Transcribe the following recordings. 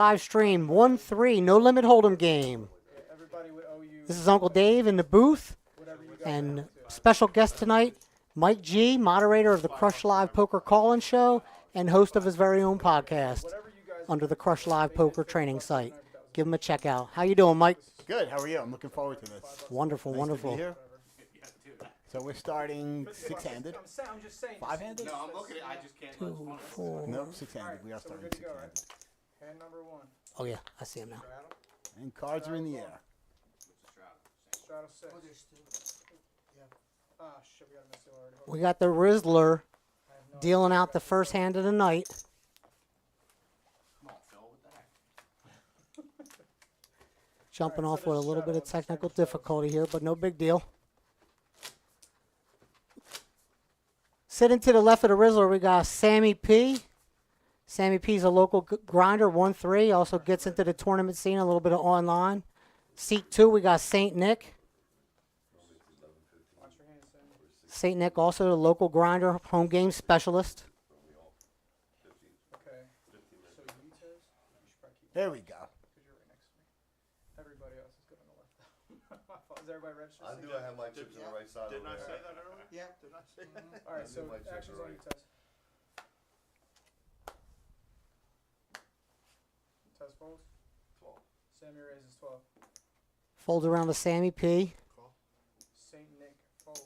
Live stream 1-3, no limit hold'em game. This is Uncle Dave in the booth, and special guest tonight, Mike G, moderator of the Crush Live Poker Call-In Show and host of his very own podcast under the Crush Live Poker training site. Give him a check out. How you doing, Mike? Good. How are you? I'm looking forward to this. Wonderful, Nice wonderful. To be here. So we're starting six-handed. Five-handed? No, I'm looking at it. I just can't. 2, 4. Nope, six-handed. We are starting six-handed. Hand number 1. Oh yeah, I see him now. And cards are in the air. Straddle 6. Ah, shit, we got a miss already. We got the Rizzler dealing out the first hand of the night. Come on, Phil. What the heck? Jumping off with a little bit of technical difficulty here, but no big deal. Sitting to the left of the Rizzler, we got Sammy P. Sammy P is a local grinder, 1-3. Also gets into the tournament scene, a little bit of online. Seat 2, we got Saint Nick. Saint Nick, also a local grinder, home game specialist. Okay. So you Tez, you should probably keep There we go. because you're right next to me. Everybody else is good on the left though. My fault. Is everybody registered? I knew I had my chips on the right side. Didn't I over say there. that earlier? Yeah. Didn't I say that? All right, I so knew my chips actions were on you, right. Tez. Tez folds. 12. Sammy raises 12. Folds around to Sammy P. Saint Nick folds.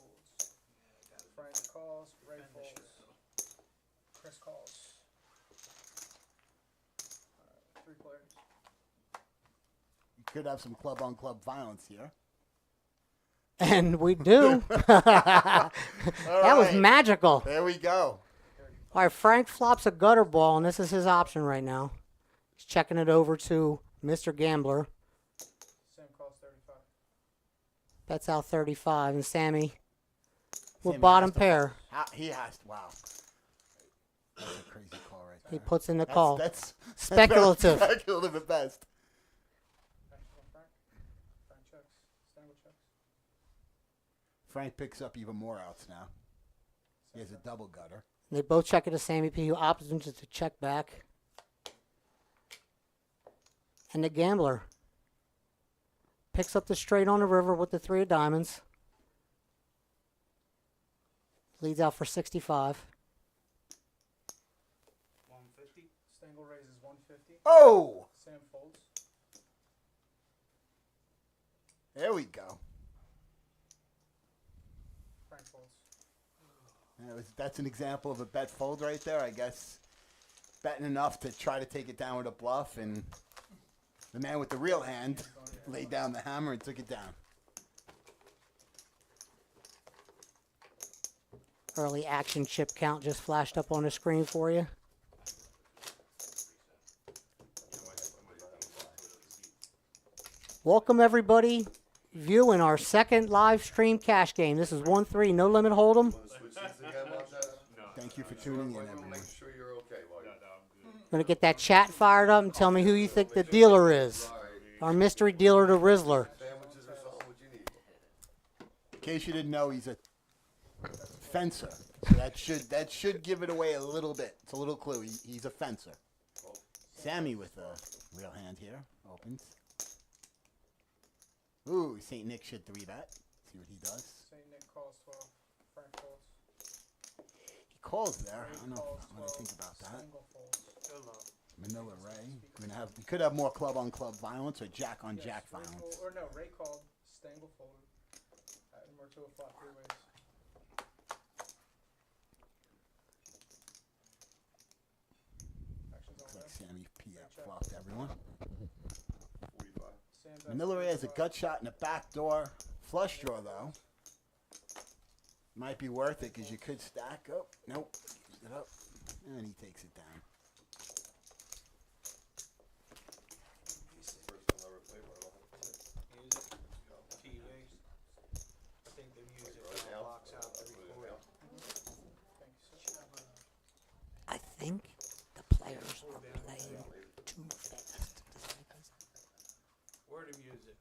Frank calls. Ray folds. Chris calls. All right, 3 players. You could have some club-on-club violence here. And we do. That was right. magical. There we go. All right, Frank flops a gutter ball, and this is his option right now. He's checking it over to Mr. Gambler. Sam calls 35. Bets out 35, and Sammy with Sammy bottom has to- pair. He has to. Wow. That's a crazy call right He there. puts in the call. That's Speculative. speculative at best. Action on Frank. Frank checks. Stangle checks. Frank picks up even more outs now. He has a double gutter. They both check it to Sammy P, who opts him to check back. And the Gambler picks up the straight on the river with the 3 of diamonds. Leads out for 65. 150. Stangle raises 150. Oh! Sam folds. There we go. Frank folds. That's an example of a bet fold right there, I guess. Betting enough to try to take it down with a bluff, and the man with the real hand laid down the hammer and took it down. Early action chip count just flashed up on the screen for you. Welcome everybody viewing our second live stream cash game. This is 1-3, no limit hold'em. Switch seats again, Montez? Thank you for tuning in, Make everyone. sure you're okay, buddy. Gonna get that chat fired up and tell me who you think the dealer is. Our mystery dealer, the Rizzler. Sandwiches or something, what you need. In case you didn't know, he's a fencer. So that should give it away a little bit. It's a little clue. He's a fencer. Sammy with a real hand here. Opens. Ooh, St. Nick should 3-bet. See what he does. Saint Nick calls 12. Frank folds. He calls there. I Ray don't know calls what I 12. think about that. Single folds. Manila Ray. We could have more club-on-club violence or jack-on-jack Yes, Ray violence. fold- or no, Ray called. Stangle folded. And we're to a flop 3 ways. Actions on Looks like Ray. Sammy P flopped everyone. 45. Sam bets Manila Ray has a 35. gut shot and a backdoor flush draw, though. Might be worth it because you could stack. Oh, nope. Used it up. And he takes it down. First time I ever played one, I don't have to play. Music. TV. I think the music Right now? blocks out every Put it chord. down. Thank you, sir. I think the players are playing too fast. Where the music?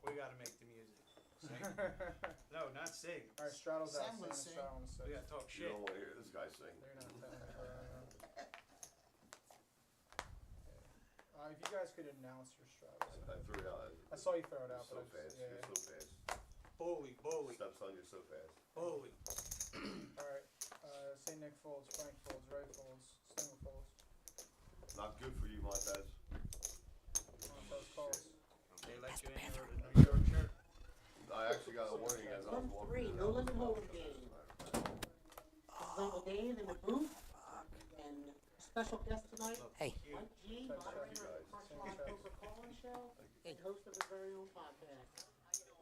We gotta make the music. Sing. No, not sing. All right, straddle's out. Sam would Sam sing. straddle on the 6. We gotta talk You shit. don't want to hear this guy sing. They're not 10. guys could announce your strikes. I threw it out. I saw you throw it You're out, so but I fast. just, yeah. You're so fast. Bully, bully, Stepson, you're so fast. bully. All right. St. Nick folds, Frank folds, Ray folds, Stinger folds. Not good for you, Montez. Montez calls. They let you in here with a New York shirt. I actually got a warning as I was walking. 1-3, no limit hold'em game. This is Uncle Dave in the booth, and special guest tonight, Hey. Mike G, moderator of the Crush Live Poker Call-In Show, and host of his very own podcast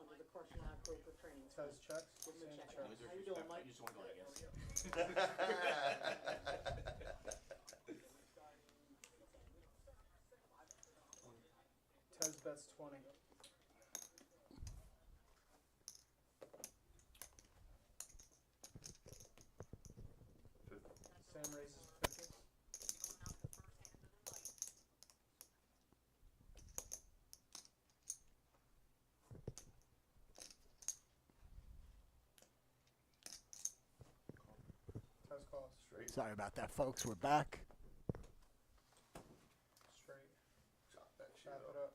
under the Crush Live Poker Training. Tez checks. Give him a Sammy check. checks. How you doing, Mike? Tez bets 20. Sam raises 50. Tez calls. Straight. Sorry about that, folks. We're back. Straight. Chop that shit Chop it up. up.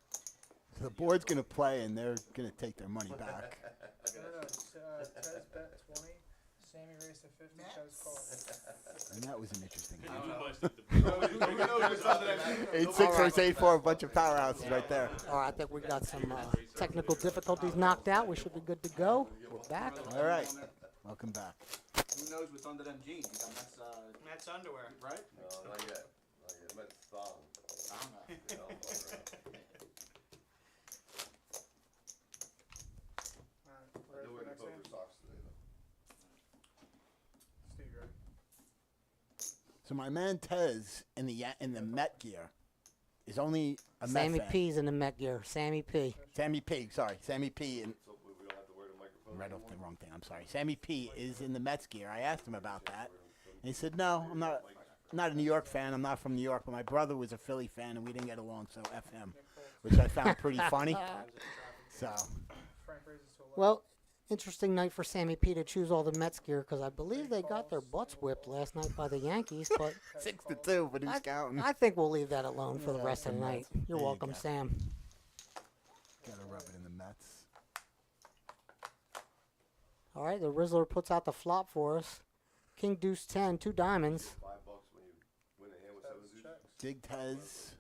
So the board's gonna play, and they're gonna take their money back. No. Tez bet 20. Sammy raised to 50. Tez calls. And that was an interesting game. Nobody knows what's under that. 8-6 versus 8-4, a bunch of powerhouses right there. All right, I think we got some technical difficulties knocked out. We should be good to go. We're back. All right, welcome back. Who knows what's under them jeans? You got That's underwear. right? No, not yet. Not yet. I meant thong. You know, Alright, we're I ready knew for we the had next poker hand? socks today, though. Steve, you ready? So my man Tez in the Met gear is only a Met Sammy fan. P's in the Met gear. Sammy P. Sammy P. Sorry, Sammy P. And So we don't have to wear the microphone. right off anymore? the wrong thing. I'm sorry. Sammy P. is in the Mets gear. I asked him about that, and he said, "No, I'm not. I'm not a New York fan. I'm not from New York, but my brother was a Philly fan, and we didn't get along, so F him," which I found pretty funny. So Frank raises to 11. Well, interesting night for Sammy P to choose all the Mets gear because I believe they got their butts whipped last night by the Yankees, but 6-2, but who's counting? I think we'll leave that alone for the Yeah, rest of the the night. Mets. You're There you welcome, go. Sam. Gotta rub it in the Mets. All right, the Rizzler puts out the flop for us. King Deuce 10, 2 diamonds. $5 when you win a hand with Tez 7 deuces. checks. Big Tez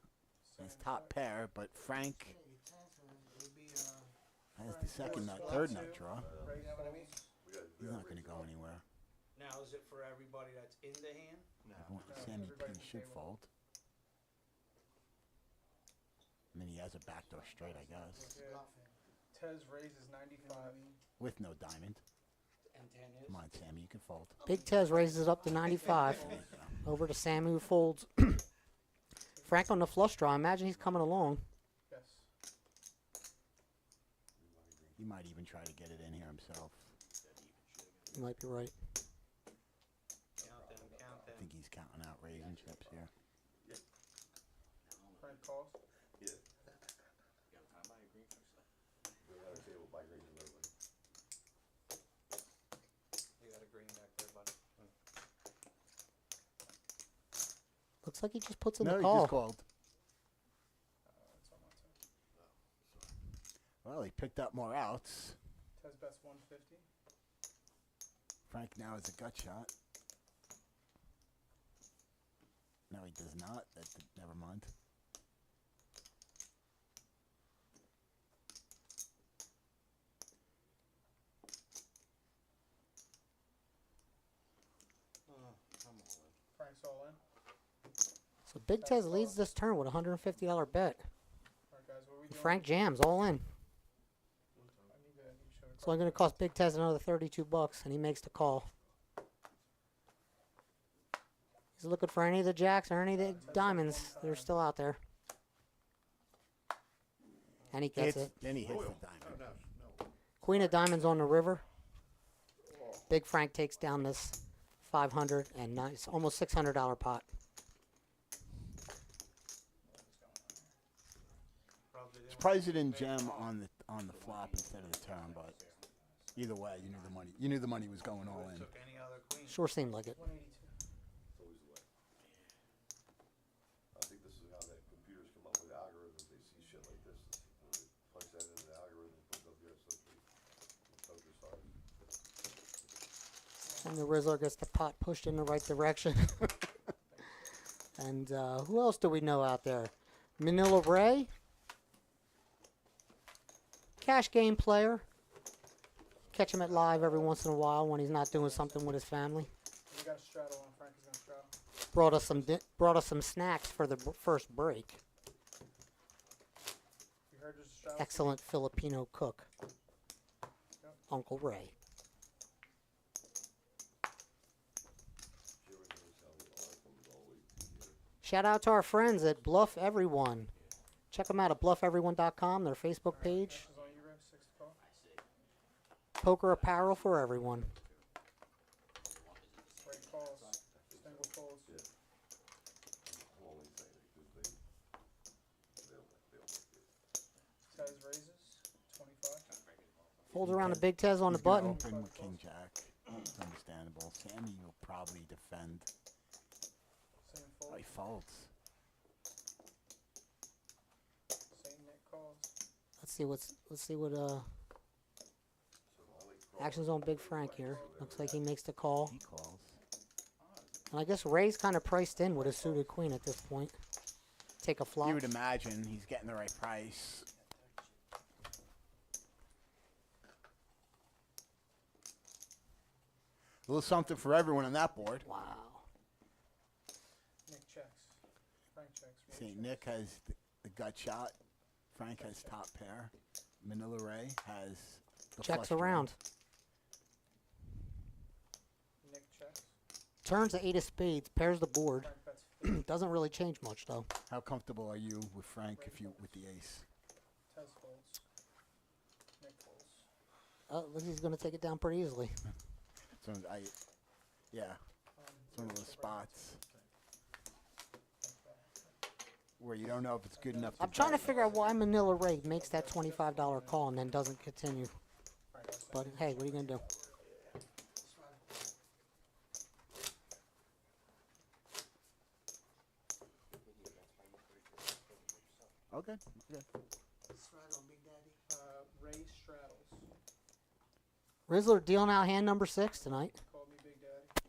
is top pair, but Frank has the second nut, third nut draw. Ray folds. He's not gonna go anywhere. Now, is it for everybody that's in the hand? Sammy P everybody should can pay fold. I mean, he has a backdoor straight, I guess, Yeah. Tez raises 95. with no diamond. And 10 is? Come on, Sammy, you can fold. Big Tez raises it up to 95. There you go. Over to Sammy who folds. Frank on the flush draw. I imagine he's coming along. Yes. He might even try to get it in here himself. You might be right. Count them, count I them. think he's counting out raising chips here. Frank calls. Yeah. We had a table by green and everybody. You got a green back there, buddy. Looks like he just puts in No, the he call. just called. It's on my turn. Well, he picked up more outs. Tez bets 150. Frank now has a gut shot. No, he does not. Never mind. Frank's all in. So Big Tez leads this turn with a $150 bet. Alright, guys, what are we doing? Frank jams all in. I need to show the So I'm going to cost Big Tez another $32, and he makes the call. He's looking for any of the jacks or any of the diamonds. They're still out there. And he gets it. Then he hits the diamond. Queen of diamonds on the river. Big Frank takes down this 500 and nice, almost $600 pot. Probably they Surprised you didn't jam on the flop instead of the turn, but either way, you knew the money. You knew the money was going all in. took any other queen. Sure seemed like it. 182. It's always the way. I think this is how the computers come up with the algorithm And the Rizzler gets the pot pushed in the right direction. And who else do we know out there? Manila Ray. Cash game player. Catch him at live every once in a while when he's not doing something with his family. We got a straddle on Frank is gonna straddle. Brought us some snacks for the first break. You heard there's a straddle? Excellent Filipino cook, Uncle Ray. Shout out to our friends at Bluff Everyone. Check them out at bluffeveryone.com, their Facebook page. This is on you, Rick. 6 o'clock. Poker apparel for everyone. Ray calls. Stingle folds. Tez raises. 25. Folds around the big Tez on the He's gonna button. open with King Jack. It's understandable. Sammy will probably defend. Same Oh, fold. he folds. Same Nick calls. Let's see what actions on Big Frank here. Looks like he makes the call. He calls. And I guess Ray's kind of priced in with a suited queen at this point. Take a flop. You would imagine he's getting the right price. A little something for everyone on that board. Wow. Nick checks. Frank checks. Ray See, checks. Nick has the gut shot. Frank has top pair. Manila Ray has the Checks flush around. Nick checks. Turns the 8 of spades. Pairs the board. Frank bets 50. Doesn't really change much though. draw. How comfortable are you with Frank with the ace? Tez folds. Nick folds. Oh, looks like he's going to take it down pretty easily. So yeah, some of those spots where you don't know if it's good enough. I'm trying to figure out why Manila Ray makes that $25 call and then doesn't continue. But hey, what are you going to do? Okay. Ray straddles. Rizzler dealing out hand number 6 tonight. Called me Big Daddy.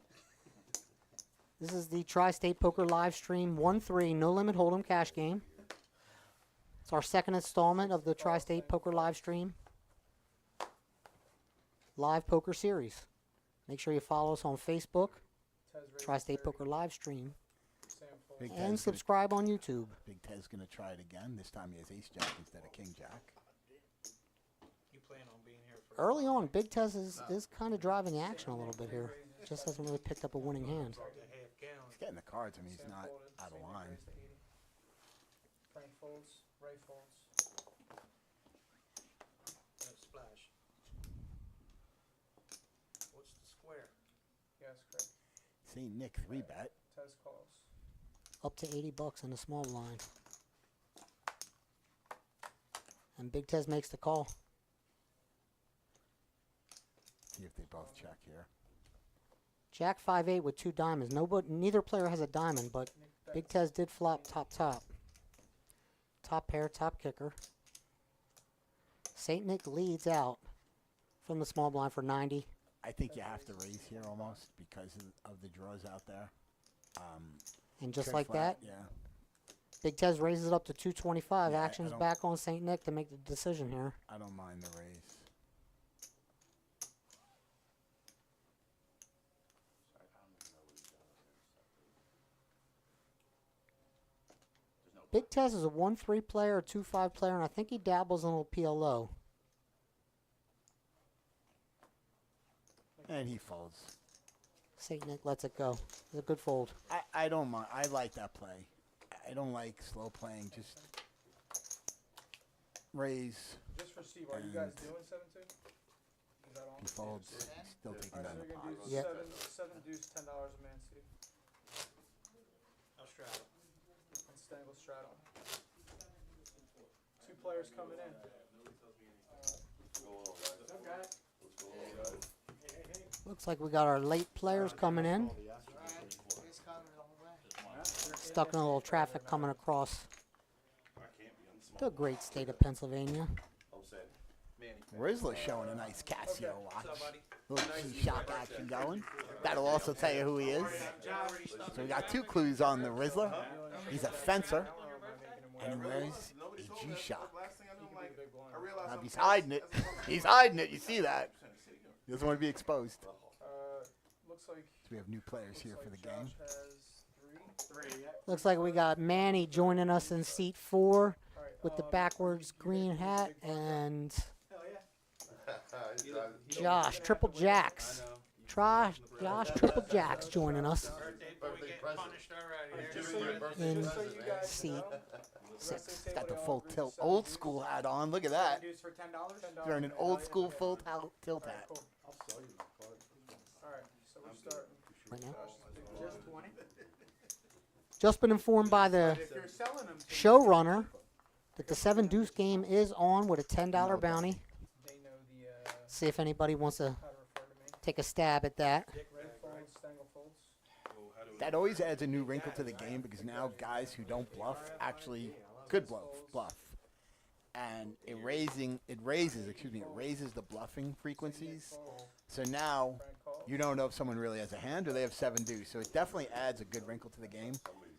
This is the TriState Poker Livestream 1-3 No Limit Hold'em cash game. It's our second installment of the TriState Poker Livestream live poker series. Make sure you follow us on Facebook, Tez raises TriState 30. Poker Livestream, Sam folds. Big and Ted's gonna, subscribe on YouTube. Big Ted's gonna try it again. This time he has ace jack instead of king jack. You plan on being here for Early on, Big Tez is kind of driving the action a little bit here. Just hasn't really picked up a winning hand. the half gallon? He's getting the cards. I mean, he's Sam not folded. out of Same Nick line. raised to 80. Frank folds. Ray folds. No splash. What's the square? Yes, correct. See, Nick 3-bet. Tez calls. Up to 80 bucks in the small blind. And Big Tez makes the call. See if they both check here. Jack 5-8 with 2 diamonds. Neither player has a diamond, but Nick Big bets. Tez did flop top. Top pair, top kicker. St. Nick leads out from the small blind for 90. I think you have to raise here almost because of the draws out there. And just Check like flat, that, yeah. Big Tez raises it up to 225. Yeah, I Action's don't- back on St. Nick to make the decision here. I don't mind the raise. Big Tez is a 1-3 player, a 2-5 player, and I think he dabbles in a little PLO. And he folds. St. Nick lets it go. It's a good fold. I don't mind. I like that play. I don't like slow playing. Just raise. Just for Steve, are you guys And- doing 7-2? Is that on? He folds. He's still taking Alright, down so the you're gonna pot. do Yeah. seven deuce, $10 a man, Steve. I'll straddle. And Stangle straddle. 2 players coming in. Looks like we got our late players coming in. Stuck in a little traffic coming across the great state of Pennsylvania. Rizzler showing a nice Casio watch. What's up, buddy? Little G-Shock action going. That'll also tell you who he is. So we got 2 clues on the Rizzler. He's a fencer, and he wears a G-Shock. He's hiding it. He's hiding it. You see that? He doesn't want to be exposed. Looks like So we have new players here for the game. Josh has 3. 3, yeah. Looks like we got Manny joining us in seat 4 All right, with the backwards green hat, and Josh Triple Jacks. Josh Triple Jacks joining us in seat 6. He's got the full tilt, old school hat on. Look at that. Dudes for $10? Wearing an old school full tilt hat. Cool. All right, so we're starting. Right now. Just 20? Just been informed by the If you're selling them to showrunner that the Seven-deuce game is on with a $10 bounty. They know the See if anybody wants to how to refer to me. take a stab at that. Red folds, stangle folds. That always adds a new wrinkle to the game because now guys who don't bluff actually could bluff. And it raises the bluffing frequencies. So now you don't know if someone really has a hand or they have 7-deuce. So it definitely adds a good wrinkle to the game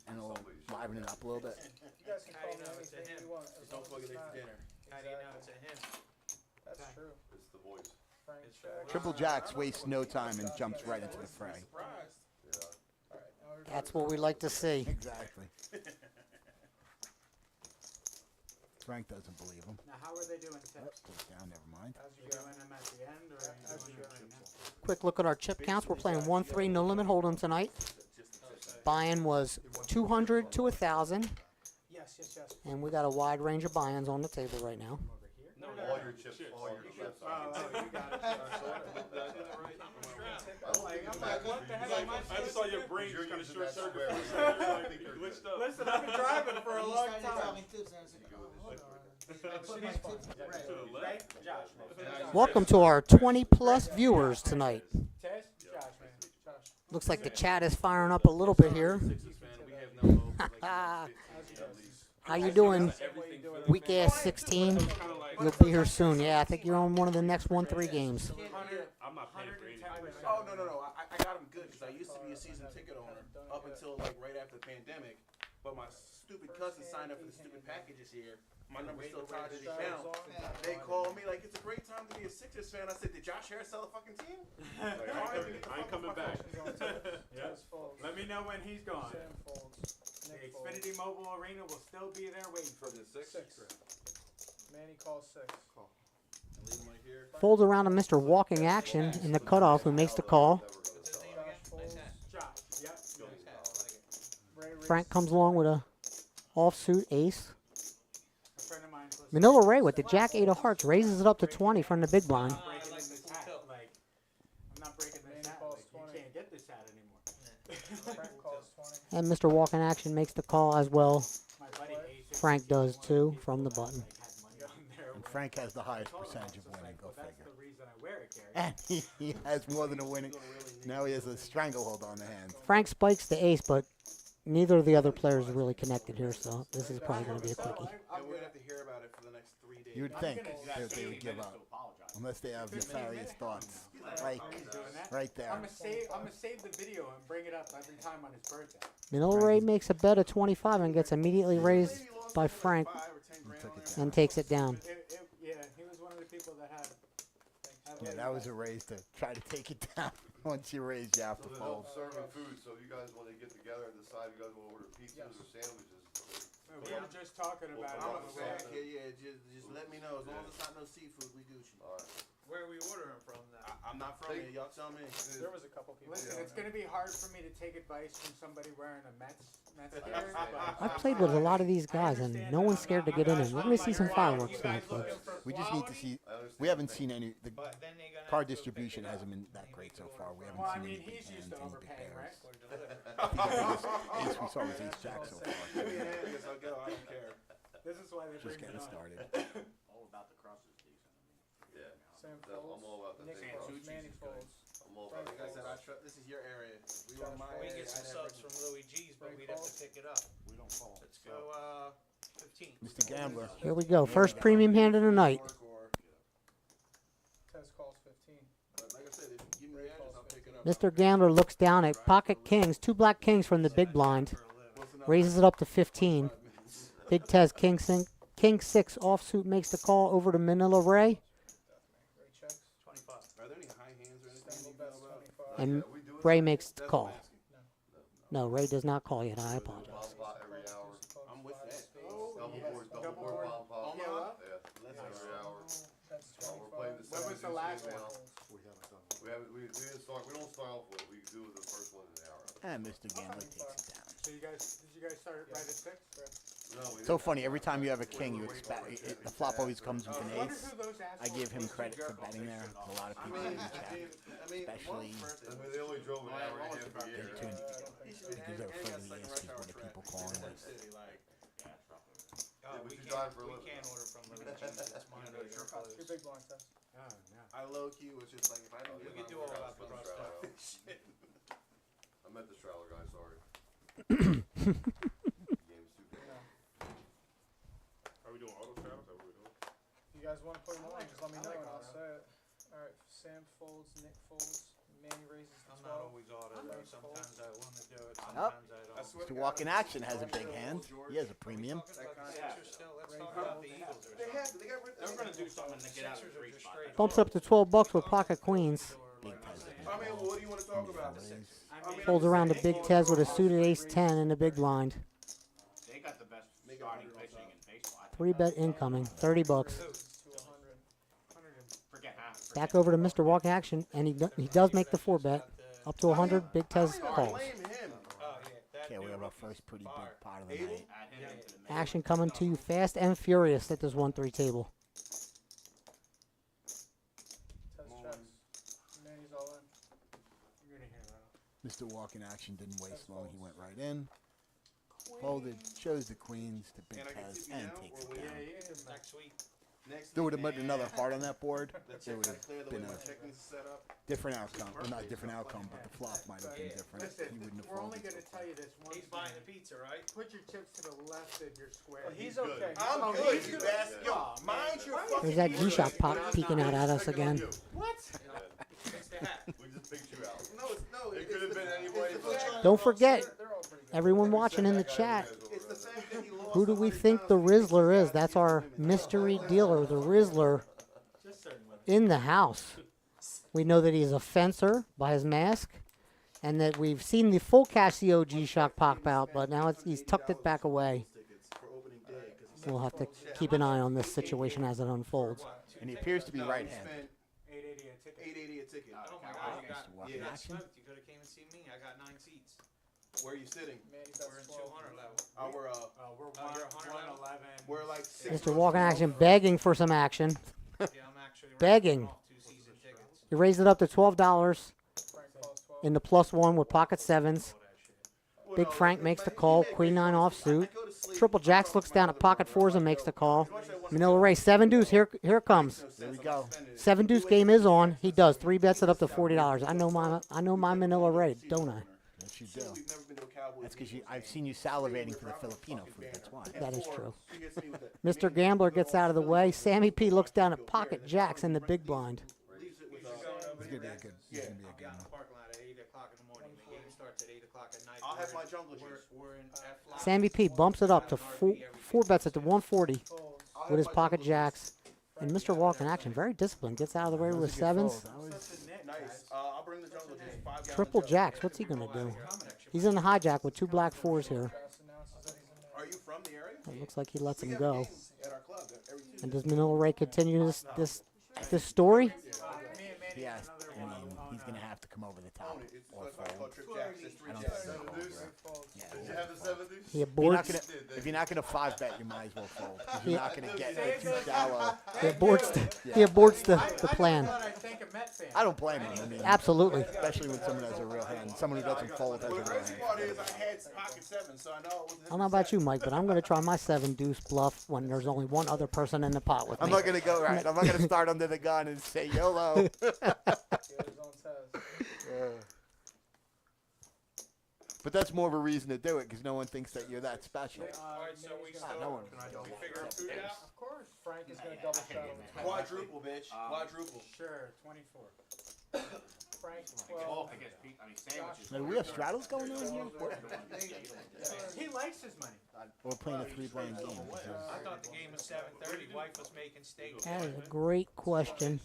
and it'll liven it up a little bit. You guys can call me anything you want. As long Don't as forget it's it not. for dinner. How do you know it's a him? That's true. It's the voice. Frank check. Triple Jacks wastes no time and jumps right into the fray. All right, now we're That's what we like to see. Exactly. Frank doesn't believe him. Now, how are they doing tips? Goes down, never mind. as Are you you go. doing them at the end, or are you doing them right now? Quick look at our chip counts. We're playing 1-3 no limit hold'em tonight. Buy-in was 200 to 1,000, Yes, yes, yes. and we got a wide range of buy-ins on the table right now. All your chips. All your chips. You got it. I'm like, what the hell am I I just saw your brain just kind of short circuit. Glitched up. Listen, I've been driving for a long time. Right? Josh. Welcome to our 20-plus viewers tonight. Tess? Josh, man. Josh, Looks like the chat is firing up a little bit here. How you doing, weak ass 16? You'll be here soon. Yeah, I think you're on one of the next 1-3 games. I'm not paying for anything. Oh, no. I got him good because I used to be a season ticket owner up until like right after the pandemic. But my stupid cousin signed up for the stupid packages here. My number's still tied to the account. They called me like, it's a great time to be a Sixers fan. I said, did Josh Harris sell the fucking team? I ain't coming back. Tez folds. Let me know when he's gone. Sam folds. The Nick folds. Xfinity Mobile Arena will still be there waiting for From this. the 6. 6. Manny calls 6. Leave them right here. Folds around to Mr. Walking Action in the cutoff who makes the call. What's his name Josh again? folds. Josh, yep. Nice hat. I like it. Ray Race. Frank comes along with a offsuit ace. A friend of mine was Manila Ray with the Jack 8 of hearts raises it up to 20 from the big blind. breaking I like this the hat. full tilt. Like, I'm not breaking this hat. calls Like, 20. you can't get this hat anymore. Frank calls 20. And Mr. Walking Action makes the call as well. My buddy hates it. Frank does too from the button. Like, had money on there. And Frank has the highest percentage of winning, go That's figure. the reason I wear it, Gary. And he has more than a winning. Now he has a stranglehold on the hand. Frank spikes the ace, but neither of the other players are really connected here, so this is probably going to be a quickie. And we're gonna have to hear about it for the next 3 days. You would think that they would give up. Unless they have nefarious thoughts. Like, right there. I'm gonna save the video and bring it up every time on his birthday. Manila Ray makes a bet of 25 and gets immediately raised by Frank and takes it down. Yeah, he was one of the people that had. Yeah, that was a raise to try to take it down. Once you raise, you have to So fold. they'll serving food, so you guys, when they get together and decide you guys will order pizzas or sandwiches. We were just talking about it. I'm on a the way. fan, kid. Yeah, just let me know. As long as it's not no seafood, we Gucci. Where are we ordering from now? I'm not from here. Y'all tell me. There was a couple people. Listen, it's gonna be hard for me to take advice from somebody wearing a Mets gear. I've played with a lot of these guys, and no one's scared to get in. We're going to see some fireworks tonight, folks. We just need to see. We haven't seen any. The But then they're gonna card distribution hasn't been that great so far. We haven't Well, I seen mean, any big he's used hands, to any big overpaying, pairs. right? Ace we saw was ace jack so far. Give me a hand, I guess I'll go. I don't care. This is why they Just bring me getting on. started. All about the crosses decent. Yeah. Sam No, folds. I'm all about the Nick thing. folds. Manny folds. I'm all about Like I said, the this is your area. We were in my We area. get some subs from Louis G's, but we'd have to pick it up. We don't fall. Let's go 15. Mr. Gambler. Here we go. First premium hand of the night. Mr. Gambler looks down at pocket kings, 2 black kings from the big blind. Raises it up to 15. Big Tez, king 6 offsuit makes the call over to Manila Ray. Ray checks. 25. Are there any high hands or anything Stanley you bets know about? 25. And we do it. Ray makes the That's call. what I'm asking. No, Ray does not call yet. I apologize. Pop pot every hour. I'm with that. Double board, pop pot. Oh, my. Yeah, every hour. That's We're playing the 25. When was the last now. one? We didn't start. We don't start off with it. We do the first one in an hour. And Mr. Gambler takes it down. So did you guys start right at 6? No, we So funny. Every time you have a king, you expect the flop always comes with an I wonder ace. who those I give him credit for betting there. A lot of people do check, especially they only drove an hour and a half a year. they tune because they're afraid of the ace because what the people call him was. Yeah, we but you drive for a we living. can't order from Little Cheese. It's mine. You're close. 2 big blind test. Oh, no. I low key was just like, if I don't We get can do my all that workout for done, us. I'll- I met the Strowler guy. Sorry. Game's too big. Are we doing auto straddles? Are we doing? You guys want to play more? Just let me know and I'll say it. Alright, Sam folds, Nick folds, Manny raises the I'm not 12. always auto. Sometimes I want to do it. Oh. Sometimes I don't. I swear Mr. to God, Walk in Action has a big hand. He has a premium. Talking about the Sixers still. Let's talk about the Eagles. Or They something. have, they got rid They're gonna do something to get out of the three spot. Bumps up to $12 with pocket queens. Big Tez. I mean, what do you want to talk about? Folds around to Big Tez with a suited ace 10 in the big blind. They got the best starting pitching in baseball. 3-bet incoming, $30. To 100. Forget half. Back over to Mr. Walk in Action, and he does make the 4-bet. Up to 100, Big Tez calls. Blame him. Oh yeah. That Okay, we new have our rookie first pretty fire. big pot of the night. Add him into the mix. Action coming to you fast and furious at this 1-3 table. Test checks. Manny's all in. You're going to hear that. Mr. Walk in Action didn't waste long. He went right in. Folded, shows the queens to Big And I can Tez, tip you and now, takes or it will you- down. Next week. Next There would have week, been another heart on that board. The There would check have clear the way been my a check is set up. different outcome. Well, not different outcome, but the flop might have been different. Listen, He wouldn't have we're only folded. going to tell you this once. He's buying man. the pizza, right? Put your chips to the left of your square. He's good. okay. I'm Oh, good, he's you good. bastard. Yo, mind your fucking There's that business. G-Shock pop peeking out at us again. What? Fix the hat. We just picked you out. No, It could have been anybody but. Don't forget, They're all pretty good. everyone watching in the chat, It's the fact that he lost who do we think the Rizzler is? That's our mystery dealer, the Rizzler, in the house. We know that he's a fencer by his mask, and that we've seen the full Casio G-Shock pop out, but now he's tucked it back away. We'll have to keep an eye on this situation as it unfolds. And he appears to be No, right-handed. we spent $8.80 a ticket. $8.80 a ticket. Oh my God, you got. Mr. Walk Yeah. in You Action. smoked. You could have came and seen me. I got 9 seats. Where are you sitting? Manny We're bets in 12. 200 level. We're We're Oh, you're 111. we're like 6. Mr. Walk in Action begging for some action. Yeah, I'm actually Begging. off 2 season tickets. He raised it up to $12 Frank calls 12. in the +1 with pocket sevens. Big Frank makes the call, Queen 9 offsuit. Triple Jacks looks down at pocket 4s and makes the call. Manila Ray, 7-deuce, here it comes. There we go. 7-deuce game is on. He does. 3 bets it up to $40. I know my Manila Ray, don't I? Yes, you do. That's because I've seen you salivating for the Filipino food. That's why. That is true. Mr. Gambler gets out of the way. Sammy P looks down at pocket jacks in the big blind. He's gonna be a good. He's gonna be a I'm good out in the one. parking lot at 8 o'clock in the morning. The game starts at 8 o'clock at night. I'll have my jungle juice. We're in F Sammy P bumps it up to 4 bets at the 140 Folds. with his pocket jacks. And Mr. Walk in Action, very disciplined, gets out of the way That with was a good sevens. fold. That was- Nice. I'll bring the jungle juice. 5 Triple jacks, what's he gonna do? He's in the hijack with 2 black 4s here. Fast announces that he's in there. Are you from the area? It looks like he lets We him have go. games at our club every Tuesday. And does Manila Ray continue this story? Me and Manny He got has. another I one mean, on, he's gonna have to come over the top It's or it's called fold. trip jacks. There's 3 I don't jacks. think he'll fold, right? Folds. Yeah. Did you have the 70s? He If you're not aborts. gonna, if you're not gonna 5-bet, you might as well fold. 'Cause You're not gonna get too shallow. He aborts the plan. I think a Met fan. I don't blame him. I mean, Absolutely. especially when someone has a real hand. Someone who doesn't fold has a Well, real the crazy hand. part is I had pocket 7, so I know it wasn't. I don't know about you, Mike, but I'm going to try my 7-deuce bluff when there's only one other person in the pot with I'm me. not gonna go right. I'm not gonna start under the gun and say YOLO. He had his own test. But that's more of a reason to do it because no one thinks that you're that special. Alright, so we still. no one. We figure our food out. Of course. Frank is going to double shadow with 12. Quadruple, bitch. Quadruple. Sure, 24. Frank, I 12. guess sandwiches. Now, do we have straddles going on here? He likes his money. We're playing a 3-blind game. I thought the game was 7:30. Wife was making steak. That is a great question.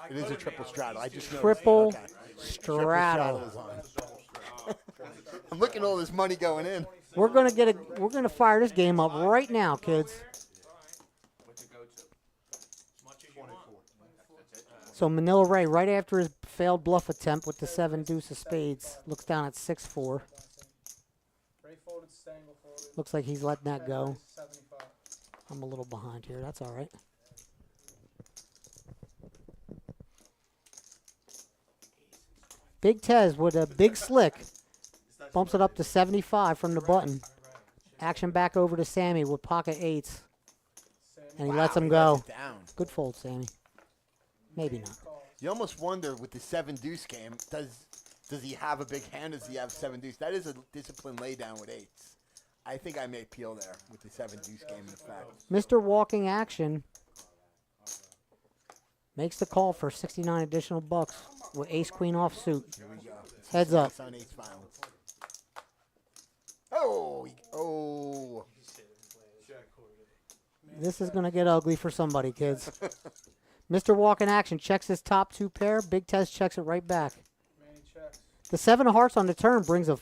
It is a triple straddle. I just noticed. Triple Okay. straddle. Is on. I'm looking at all this money going in. We're gonna fire this game up right now, kids. What's it go to? As much as you want. So Manila Ray, right after his failed bluff attempt with the 7-deuce of spades, looks down at 6-4. Ray folded, Stangle folded. Looks like he's letting that go. 75. I'm a little behind here. That's all right. Big Tez with a big slick. Bumps it up to 75 from the button. Action back over to Sammy with pocket eights. And he lets him go. Down. Good fold, Sammy. Maybe not. You almost wonder with the 7-deuce game, does he have a big hand? Does he have 7-deuce? That is a disciplined laydown with eights. I think I may peel there with the 7-deuce game in effect. Mr. Walking Action makes the call for 69 additional bucks with ace-queen offsuit. Here we go. Heads up. It's on ace violence. Oh, oh. This is going to get ugly for somebody, kids. Mr. Walking Action checks his top two pair. Big Tez checks it right back. Manny checks. The 7 of hearts on the turn brings a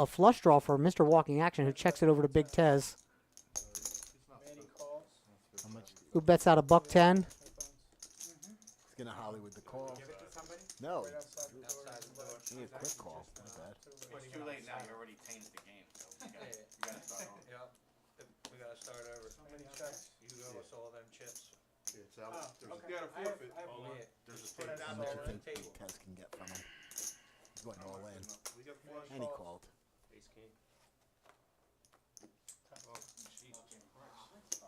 flush draw for Mr. Walking Action, who checks it over to Big Tez, Manny calls. How much? who bets out a $1.10. He's going to Hollywood the call. No. Right outside the door. Give me a quick call. Not bad. It's too late now. You already changed the game. So you gotta start over. Yeah. We gotta start over. Manny checks. You go with all them chips. It's out. You gotta forfeit. There's a Put it How out much you there. think Big Tez can get from him? He's going all in. We got flush. And he called.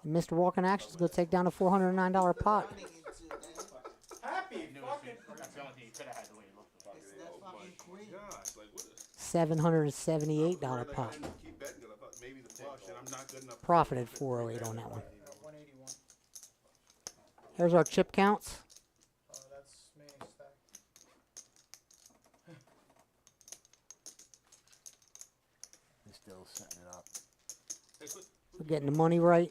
And Mr. Walking Action is going to take down a $409 pot. Happy fucking. That's the only thing you could have had the way you looked. $778 pot. Keep betting it. I thought maybe the flush, and I'm not good enough. Profited 408 on that one. 181. Here's our chip counts. That's Manny's stack. He's still setting it up. We're getting the money right.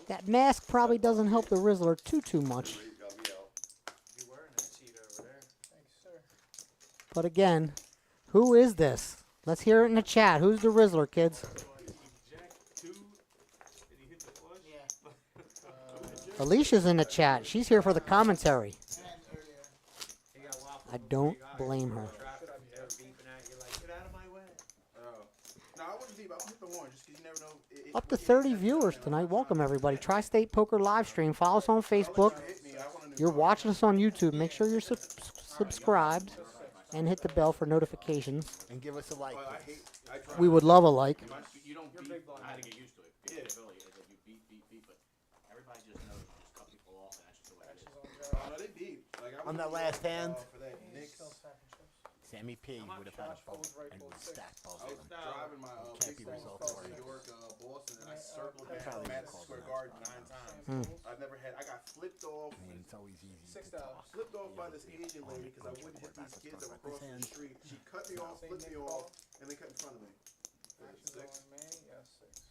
That mask probably doesn't help the Rizzler too much. You wearing that seat over there. Thanks, sir. But again, who is this? Let's hear it in the chat. Who's the Rizzler, kids? Alicia's in the chat. She's here for the commentary. I don't blame her. They were beeping at you like, get out of my way. No, I wouldn't deep. I would hit the horn just 'cause you never know. Up to 30 viewers tonight. Welcome, everybody. TriState Poker Livestream. Follow us on Facebook. You're watching us on YouTube. Make sure you're subscribed and hit the bell for notifications. And give us a like. We would love a like. You don't beat. I had to get used to it. The ability is that you beat, but everybody just knows you just cut people off, and that's just the way it is. No, they deep. Like, I On that wouldn't last do hand, for that Knicks. Still stacking chips. Sammy P would have had a boat Right and fold, would six. stack both I of was them. driving my Can't be big result New oriented. York, Boston, and I circled that Probably Madison called Square it Garden 9 times. I've never had. I got flipped off. I mean, it's always easy to $6. talk. Flipped off by this Asian lady because I wouldn't hit these kids that were crossing the street. She cut me off, flipped me off, and then cut in front of me. Action's on Manny. Yeah, 6.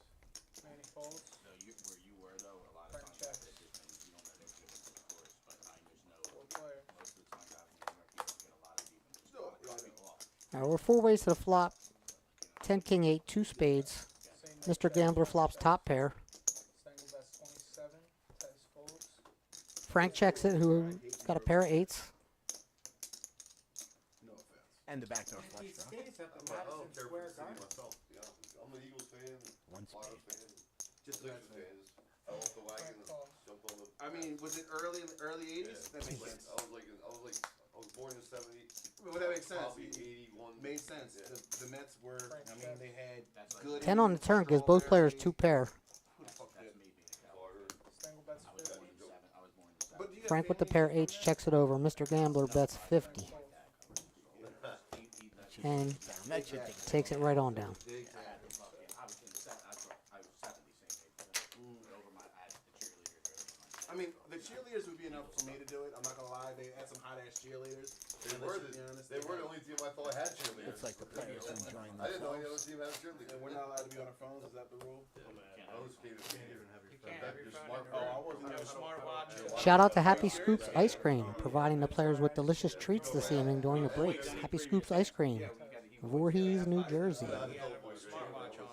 Manny folds. So where you were though, a lot of Frank times checks. it's just you don't know those people to the course, but I just know Four player. most of the time out in New York, you don't get a lot of deep and just Still, cut people off. All right, we're 4 ways to the flop. 10, king, 8, 2 spades. Same Mr. Gambler flops top pair. Stangle bets 27. Tez folds. Frank checks it, who got a pair of eights. No offense. And the backdoor flush draw. I don't care for the city myself, to be honest with you. I'm an Eagles fan, One Flyers spade. fan, Just Sixers fan. Just fell off the wagon and jumped on the. I mean, was it early 80s? That makes sense. I was born in the 70s. Well, that makes sense. Probably 81. Made sense. Yeah. The Mets were. I mean, they had good. 10 on the turn gives both players 2 pair. Who the fuck did? Me being a cowboy. Florida. Stangle bets 50. I was born in the But you got Frank with the family pair of in eights there? checks it over. Mr. Gambler bets 50 and That should take it. takes it right on down. Big time. I was in the I was 70 same age. Over my I had the cheerleader. I mean, the cheerleaders would be enough for me to do it. I'm not gonna lie. They had some hot ass cheerleaders. They were the only team I thought had cheerleaders. Looks like the players enjoying I didn't know any other themselves. team had a cheerleader. And we're not allowed to be on our phones. Is that the rule? Those games Your Oh, I wasn't Your smartwatch. Shout out to Happy Scoops Ice Cream, providing the players with delicious treats this evening during the breaks. Happy Scoops Ice Cream, Voorhees, New Jersey. Smartwatch on.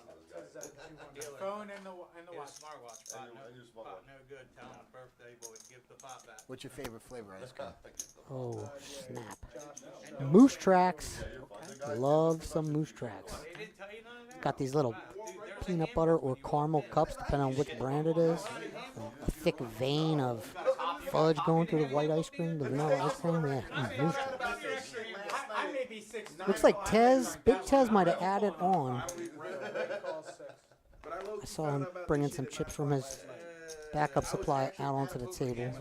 Phone and the watch. Smartwatch. Pot no good. Tell him birthday boy. Give the pot back. What's your favorite flavor ice cream? Oh, snap. Moose Tracks. Love some Moose Tracks. They didn't tell you none of that? Got these little peanut butter or caramel cups, depending on which brand it is. A thick vein of fudge going through the white ice cream, the vanilla ice cream. Yeah, Moose Tracks. I may be 6'9". Looks like Big Tez might have added on. I saw him bringing some chips from his backup supply out onto the table.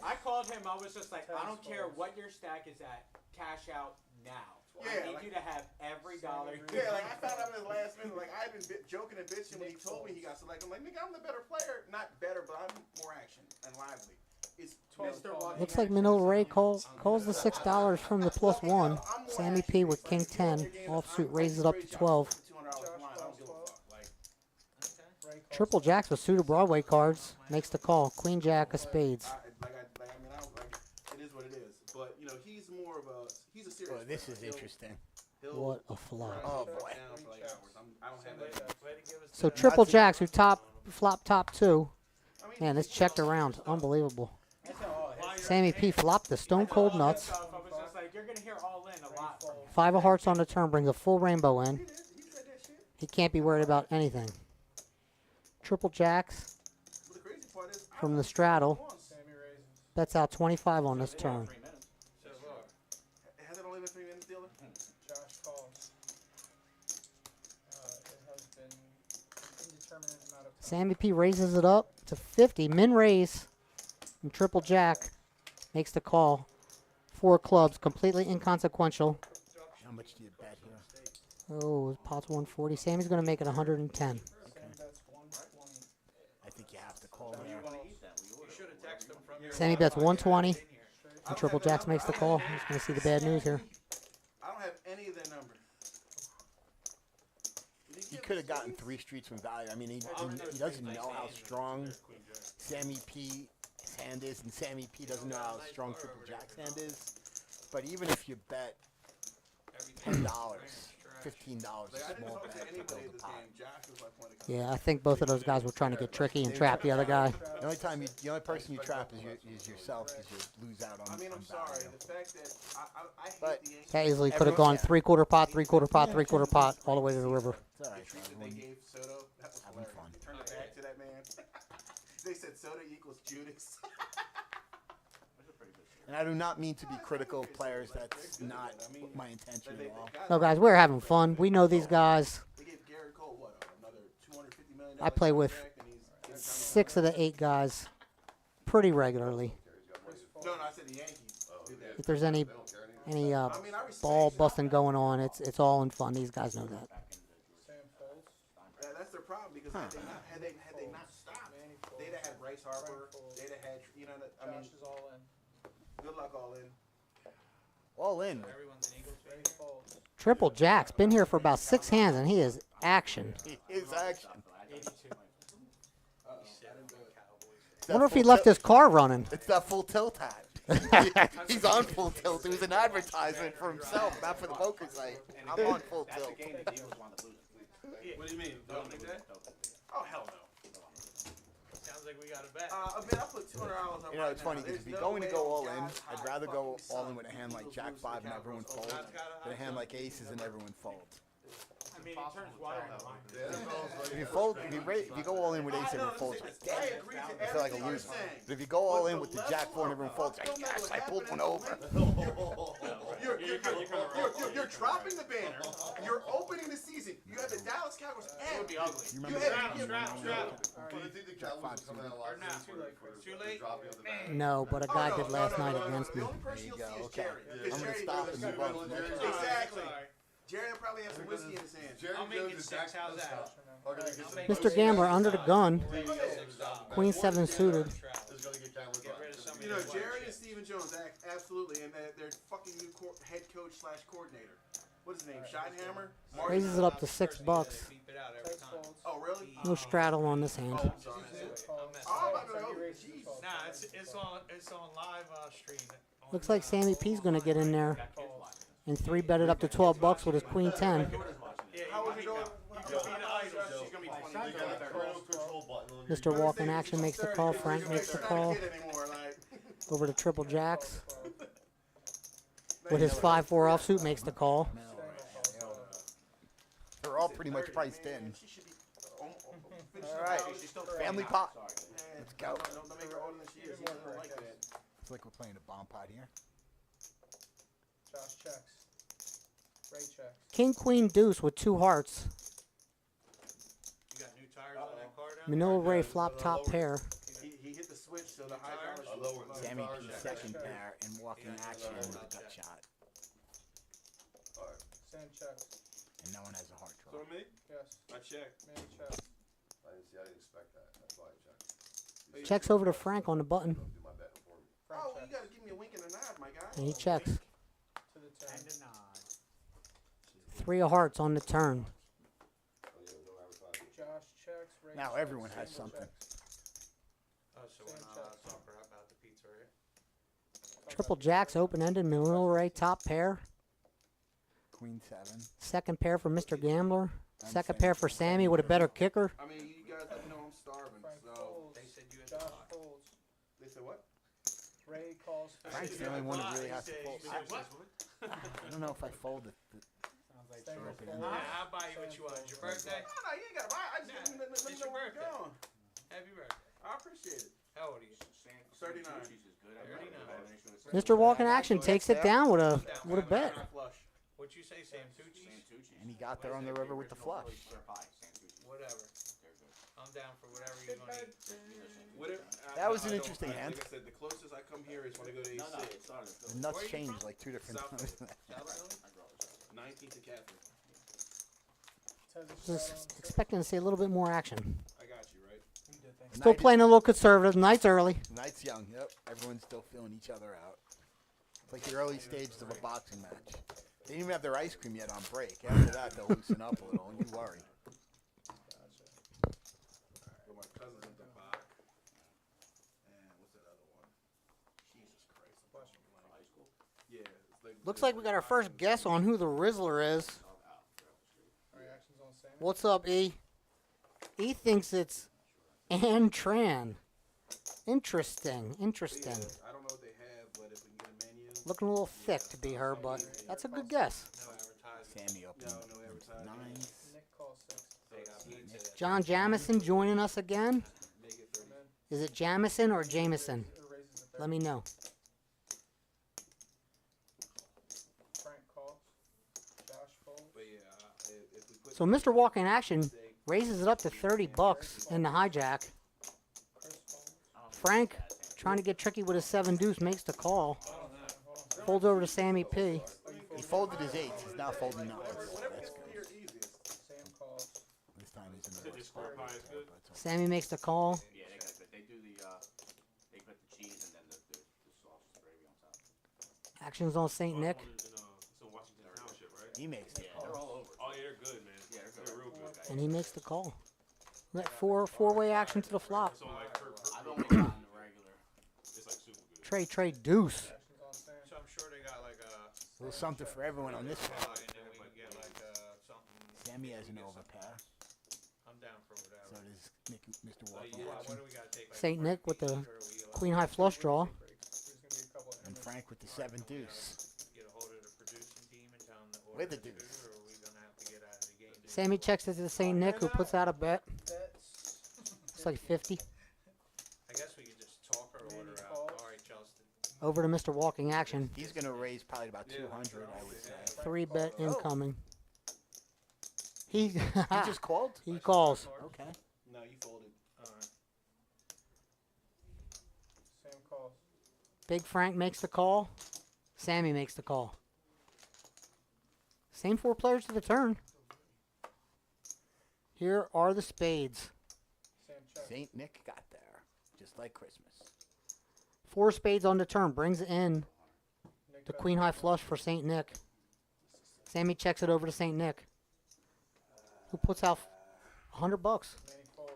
I called him. I was just like, I don't care what your stack is at. Cash out now. I need you to have every dollar. Yeah, like I found out in the last minute. Like I've been joking and bitching when he told me he got selected. I'm like, nigga, I'm the better player. Not better, but I'm more action and lively. It's Mr. Lucky. Looks like Manila Ray calls the $6 from the +1. Sammy P with King 10. Offsuit raises it up to 12. Triple Jacks with suited Broadway cards. Makes the call. Queen Jack of spades. It is what it is. But you know, he's more of a serious. Boy, this is interesting. What a flop. Oh boy. I don't have that. So Triple Jacks who flop top 2. Man, this checked around. Unbelievable. Sammy P flopped the Stone Cold Nuts. I was just like, you're gonna hear all in a lot. 5 of hearts on the turn brings a full rainbow in. He can't be worried about anything. Triple Jacks from the straddle. Bets out 25 on this turn. Has it only been 3 minutes, dealer? Josh calls. It has been indeterminate amount of time. Sammy P raises it up to 50. Min raise. And Triple Jack makes the call. 4 clubs, completely inconsequential. How much do you bet here? Oh, pot's 140. Sammy's going to make it 110. I think you have to call there. Sammy bets 120. And Triple Jacks makes the call. He's going to see the bad news here. I don't have any of their numbers. He could have gotten 3 streets from value. I mean, he doesn't know how strong Sammy P's hand is, and Sammy P doesn't know how strong Triple Jack's hand is. But even if you bet $10, $15 a small bet to build a pot. Yeah, I think both of those guys were trying to get tricky and trap the other guy. The only person you trap is yourself, because you lose out on. I mean, I'm sorry. value. The fact that I hate But the Yankees. That easily could have gone 3/4 pot, 3/4 pot, 3/4 pot, all the way to the river. It's all right. The treat that they gave Soto, that was Having hilarious. fun. They turned it back to that man. They said Soto equals Judas. And I do not mean to be critical of players. That's not my intention at all. No, guys, we're having fun. We know these guys. They gave Garrett Cole what, another $250 million I play with contract, and he's 6 of the 8 guys pretty regularly. No, I said the Yankees. Did that. If there's any I mean, I respect ball Soto. busting going on, it's all in fun. These guys know that. That's their problem because had they not stopped, they'd have had Bryce Harper. They'd have had, you know, I mean, Josh is all in. good luck all in. All in. Straight folds. Triple Jack's been here for about 6 hands, and he is action. His action. I wonder if he left his car running. It's that full tilt hat. He's on full tilt. It was an advertisement for himself, not for the poker site. I'm on full That's tilt. the game the Eagles wanted to lose. What do you mean? Don't think that? Oh hell no. Sounds like we got a bet. I mean, I put $200 on. You know, it's funny because if you're going to go all in, I'd rather go all in with a hand like Jack 5 and everyone folds than a hand like Aces and everyone folds. I mean, it turns water into wine. If you go all in with Ace, everyone folds. Like, damn, I feel like a loser. But if you go all in with the Jack 4 and everyone folds, like, yes, I pulled one over. You're dropping the banner. You're opening the season. You have the Dallas Cowboys. It would be ugly. You remember Strap. But I think the Cowboys are coming out a lot Too late. dropping of the back. No, but a guy did last night against me. The only person you'll see is Okay. Jerry. I'm Because going to Jerry stop goes- and move on to the next one. Exactly. Sorry. Jerry will probably have some whiskey in his hand. Jerry I'll make Jones it and 6. Dak How's that? Prescott are gonna get some Mr. Gambler under the gun. $6. Queen 7 suited. Is gonna you know, Jerry and Stephen Jones, absolutely, and their fucking new head coach / coordinator. What is his name? Schottenhammer? Raises it up to $6. Beep it out every time. Oh, really? No straddle on this hand. Oh, I'm sorry. Oh, jeez. Nah, it's on live stream. Looks like Sammy P's going to get in there and 3-bet it up to $12 with his queen 10. How was it going? She's gonna be 20. Mr. Walk in action makes the call. Frank makes the call. Over to triple jacks. With his 5-4 offsuit makes the call. They're all pretty much priced in. All right, family pot. Let's go. It's like we're playing a bomb pot here. Josh checks. Ray checks. King, queen, deuce with 2 hearts. You got new tires on that car down? Manila Ray flop top pair. He hit the switch, so the high dollar. Sammy P's second pair and walking action with a gut shot. Sam checks. And no one has a heart So draw. me? Yes. I check. Manny checks. I didn't expect that. That's why I checked. Checks over to Frank on the button. Do my betting for me. Frank Oh, well, checks. you gotta give me a wink and a nod, my guy. And he checks. To the 10. And a nod. 3 of hearts on the turn. Oh, yeah, no advertising. Josh checks. Ray Now checks, everyone has Samuel something. checks. Oh, so we're not allowed to talk about the pizza, right? Triple jacks open-ended. Manila Ray top pair. Queen 7. Second pair for Mr. Gambler. And Second Sammy. pair for Sammy with a better kicker. I mean, you guys let me know I'm starving, Frank so. folds. They said you had to Josh talk. folds. They said what? Ray calls. Frank's the only one who really has to fold. I don't know if I fold it. Samuel Open folds. ended. Yeah, I'll buy you what you want. It's your birthday? No, you ain't gotta buy. I just let me It's know your where you're birthday. going. Happy birthday. I appreciate it. How old are you? 39. Mr. Walk in action takes it down with a bet. Flush. What'd you say, Sam Tucci? And he got there on the river with the flush. Whatever. I'm down for whatever you want to eat. That was an interesting hand. Like I said, the closest I come here is when I go to AC. The nuts changed like 2 different South times. Philly? 19th and Catherine. Just expecting to see a little bit more action. I got you, right? Still playing a little conservative. Night's early. Night's young. Yep. Everyone's still feeling each other out. It's like the early stages of a boxing match. They didn't even have their ice cream yet on break. After that, they'll loosen up a little, and you worry. Well, my cousin's in the box. And what's that other one? Jesus Christ. High school? Yeah. It's Looks like we got our first guess on who the Rizzler is. Reactions on Sam. What's up, E? E thinks it's Ann Tran. Interesting. Interesting. I don't know what they have, but if we can get a menu. Looking a little thick to be her, but that's a good guess. No advertising. Sammy opened No advertising. 9. Nick calls 6. They got pizza. John Jamison joining us again. Make it 30. Is it Jamison or Jameson? Raises the Let me know. Frank calls. Josh folds. But yeah, if we put So Mr. Walk in action raises it up to $30 in the hijack. Chris folds. Frank, trying to get tricky with his 7-deuce, makes the call. Folds over to Sammy P. He folded his 8s. He's now folding 9s. That's good. Sam calls. This time he's in the right spot. But it's okay. Sammy makes the call. Yeah, they do they put the cheese and then the sauce, the gravy on top. Action's on St. Nick. It's in Washington Township, right? He makes the Yeah, call. they're all over. Oh, yeah, they're good, man. Yeah, They're real good. And he makes the call. That four-way action to the flop. It's on like I've only gotten the regular. it's like super good. Trey deuce. Actions on Sam. So I'm sure they got like a A little something for everyone on this and side. then we can get like something. Sammy has an overpair. I'm down for So whatever. does Mr. So Walker. yeah, what do we gotta take? Like St. Nick with the break, or we, queen high flush draw. There's going to be a couple of And Frank with the 7-deuce. get a hold of the producing team and tell them to With order the the deuce. food, or are we gonna have to get out of the game? Sammy checks it to St. Nick, who puts out a bet. bets. It's like 50. I guess we could just talk our order out. calls. All right, Chelsea. Over to Mr. Walking action. He's going to raise probably about 200, I would say. 3-bet incoming. He He just called? he calls. Okay. No, you folded. All right. Sam calls. Big Frank makes the call. Sammy makes the call. Same 4 players to the turn. Here are the spades. Sam checks. St. Nick got there. Just like Christmas. 4 spades on the turn. Brings it in. The queen high flush for St. Nick. Sammy checks it over to St. Nick, who puts out $100. Manny folds.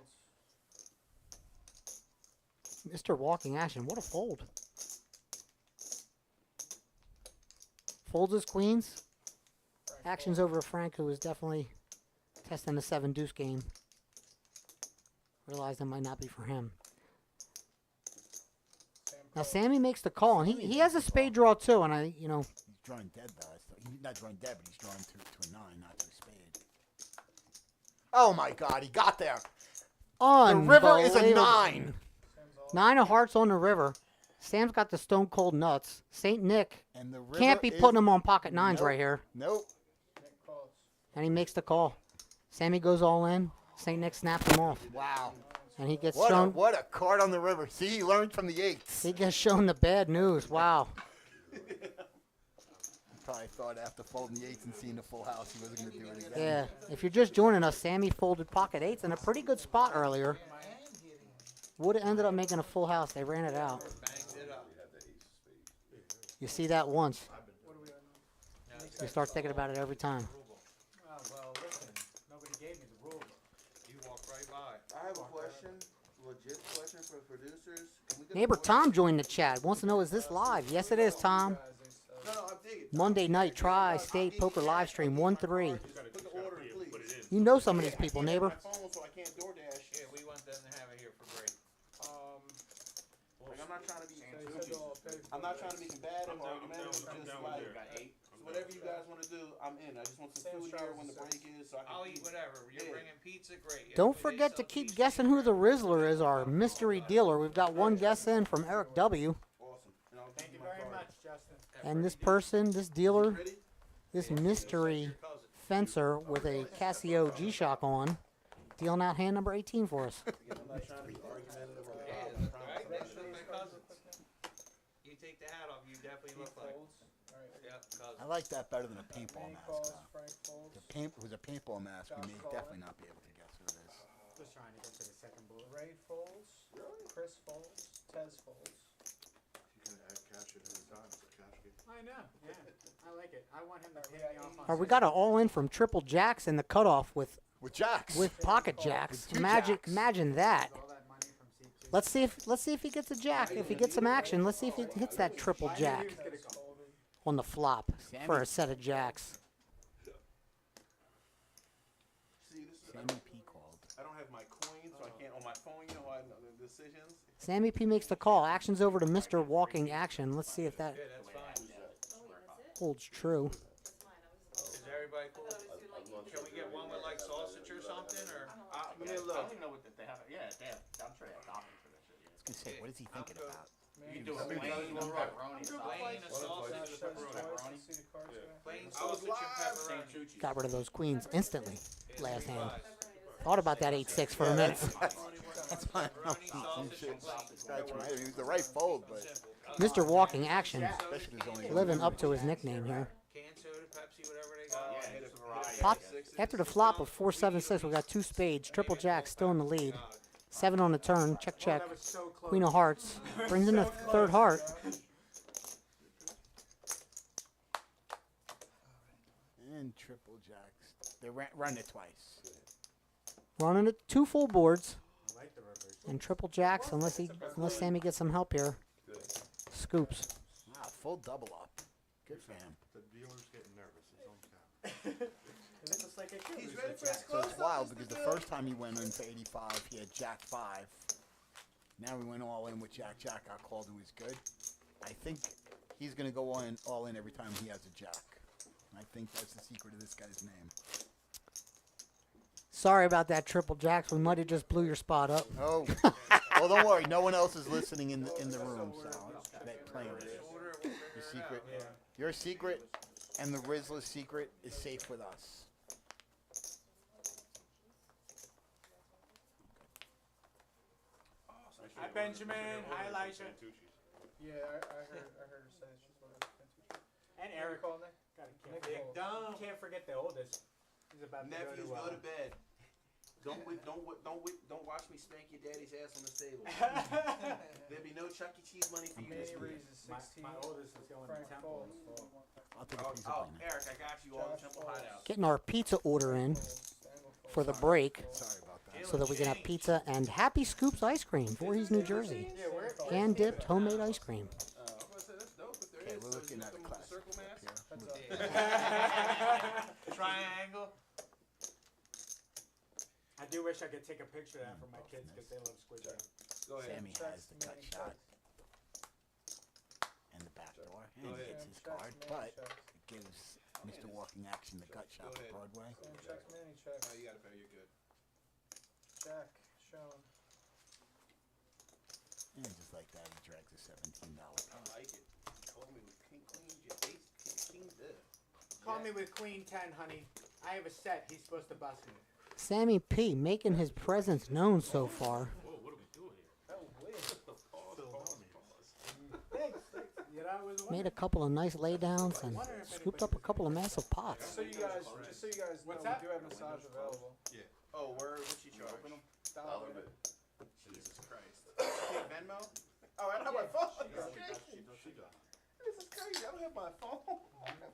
Mr. Walking Action. What a fold. Folds his queens. Actions over to Frank, who is definitely testing the 7-deuce game. Realized it might not be for him. Now Sammy makes the call, and he has a spade draw too, and he's drawing dead though. He's not drawing dead, but he's drawing to a 9, not to a spade. Oh my God, he got there. The river is a 9. 9 of hearts on the river. Sam's got the stone cold nuts. St. Nick And the river can't be putting him on pocket 9s right here. Nope. Nick calls. And he makes the call. Sammy goes all in. St. Nick snaps him off. Wow. And he gets What shown. what a card on the river. See, he learned from the 8s. He gets shown the bad news. Wow. He probably thought after folding the 8s and seeing the full house, he wasn't going to do it again. Yeah. If you're just joining us, Sammy folded pocket 8s in a pretty good spot earlier. Would have ended up making a full house. They ran it out. Banged it up. You see that once. You start thinking about it every time. Oh, well, listen. Nobody gave me the rule book. You walked right by. I have a question, legit question for the producers. Can we get Neighbor the order? Tom joined the chat. Wants to know, is this live? Yes, it is, Tom. No, I'm digging. Monday night Tri-State Poker live stream 1-3. Put the order, please. You know some of these people, neighbor. My phone, so I can't DoorDash. Yeah, we want them to have it here for free. Like, I'm not trying to be. I'm not trying to be combative or argumentative. Just like, whatever you guys want to do, I'm in. I just want some food here when the break is, so I can I'll eat whatever. You're Yeah. bringing pizza, great. Yeah, Don't they forget to sell keep pizza. guessing who the Rizzler is, our mystery dealer. We've got one guess in from Eric W. Awesome. And I'll Thank give you my very card. much, Justin. And this person, this dealer, Ready? this mystery fencer with a Casio G-Shock on, dealing out hand number 18 for us. I'm not trying to be argumentative or Yeah, promise. right? That's what my cousins. You take the hat off, you definitely look like. Yep, cousin. I like that better than a paintball Manny mask. calls. though. Frank folds. If it was a paintball mask, we may definitely not be able to guess who it is. Just trying to get to the second bullet. Ray folds. Chris folds. Tez folds. You can add cash at any time, it's a cash game. I know. Yeah, I like it. I want him to pay me off on. All right, we got an all-in from Triple Jacks in the cutoff with With jacks. pocket jacks. With two Imagine, jacks. imagine that. All that money from C2. Let's see if he gets a jack. If he gets some action, let's see if he hits that triple jack on the flop for a set of jacks. See, this is. Sammy P called. I don't have my coin, so I can't on my phone. You know, I know the decisions. Sammy P makes the call. Action's over to Mr. Walking Action. Let's see if that Yeah, that's fine. holds true. Is everybody cool? Can we get one with like sausage or something, or? I mean, I look. don't even know what they have. Yeah, they have. I'm sure they have toppings for this shit. I was gonna say, what is he thinking about? You can do a plain pepperoni Plain a sausage Josh with says pepperoni. twice. Let's see the cards go. Plain I was sausage and live. pepperoni. Got rid of those queens instantly. Yeah, Last hand. 3-5. Thought about that 8-6 for a minute. That's fine. Pepperoni, sausage, and plain. That's right. It was the right fold, but Mr. Walking Action, especially there's only one. living up to his nickname here. Canned soda, Pepsi, whatever they got. Yeah, it's a variety. Pop, after the flop of 4-7-6, we got 2 spades. Triple Jack still in the lead. 7 on the turn. Check, check. That was so close. Queen of Hearts brings in the third heart. And triple jacks. They run it twice. Running it 2 full boards. I like the reverse. And triple jacks, unless Sammy gets some help here. Scoops. Wow, full double up. Good for him. The dealer's getting nervous, his own count. It looks like a kid. He's ready for his So close it's wild because the first time he went into 85, he had jack 5. Now we went all in with jack. Jack got called and was good. I think he's going to go all in every time he has a jack. And I think that's the secret of this guy's name. Sorry about that, triple jacks. We might have just blew your spot up. Oh, well, don't worry. No one else is listening in the room, so that playing with it. Your secret, your secret, and the Rizzler's secret is safe with us. Hi, Benjamin. Hi, Elisha. Yeah, I heard her say she's one of the And Eric Eric. called me. Can't forget, can't forget the oldest. He's about to Nephews, go go to to bed. Don't watch me spank your daddy's ass on the table. There'd be no Chuck E. Cheese money for you this Manny week. raises My 16. oldest is going to Frank Temple. folds. I'll take a piece of Oh, play now. Eric, I got you all the Josh Temple folds. hideouts. Getting our pizza order in for the break Sorry about that. so that we can have pizza and Happy Scoops ice cream, Voorhees, New Jersey. Yeah, where? Hand dipped homemade ice cream. I was gonna say, that's dope, if there Okay, is. we're So looking you at a come with classic circle up mask? here. Triangle. I do wish I could take a picture of that for my kids because they love Squid Game. Go ahead. Sammy has the cut shot and the back door, and he ahead. hits his card, but it gives Mr. Walking Action the cut shot for ahead. Broadway. Sam checks, Manny checks. Oh, you got it, better. You're good. Jack, shown. And just like that, he drags a $17. I like it. Call me with king, queen, ace, king, there. Call me with Queen 10, honey. I have a set. He's supposed to bust me. Sammy P making his presence known so far. Whoa, what are we doing here? Oh, wait. You know, I was Made a couple of nice laydowns and scooped up a couple of massive pots. So you guys, just so you guys know, What's we that? do have massage available. Oh, where? What you charge? Dollar. Jesus Christ. Hey, Venmo? Oh, I don't have my phone. This is crazy. I don't have my phone.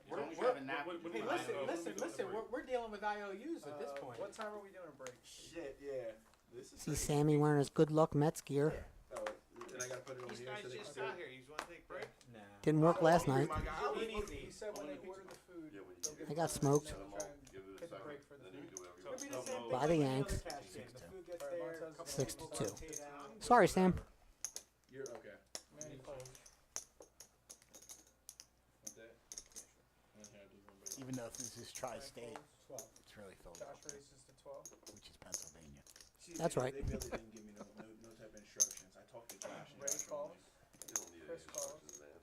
Hey, listen. We're dealing with IOUs at this point. What time are we doing a break? Shit, yeah. This is See Sammy wearing his good luck Mets gear. Oh, and I gotta put it over These here. guys so they just can got see here. You just want to take a break? Nah. Didn't work last night. My guy, I was He said when they order the food, they'll get I got smoked. Get the break for the food. It'll be the same By thing the like Yanks. other cash game. The food gets there. a couple 6 to people 2. paid out. Sorry, Sam. You're okay. Manny folds. Even though this is tri-state, Folds, 12. it's really Josh Philadelphia, raises to 12. which is Pennsylvania. See, That's they, right. They really didn't give me no type of instructions. I talked to Josh. And Ray Josh told calls. me. Chris calls.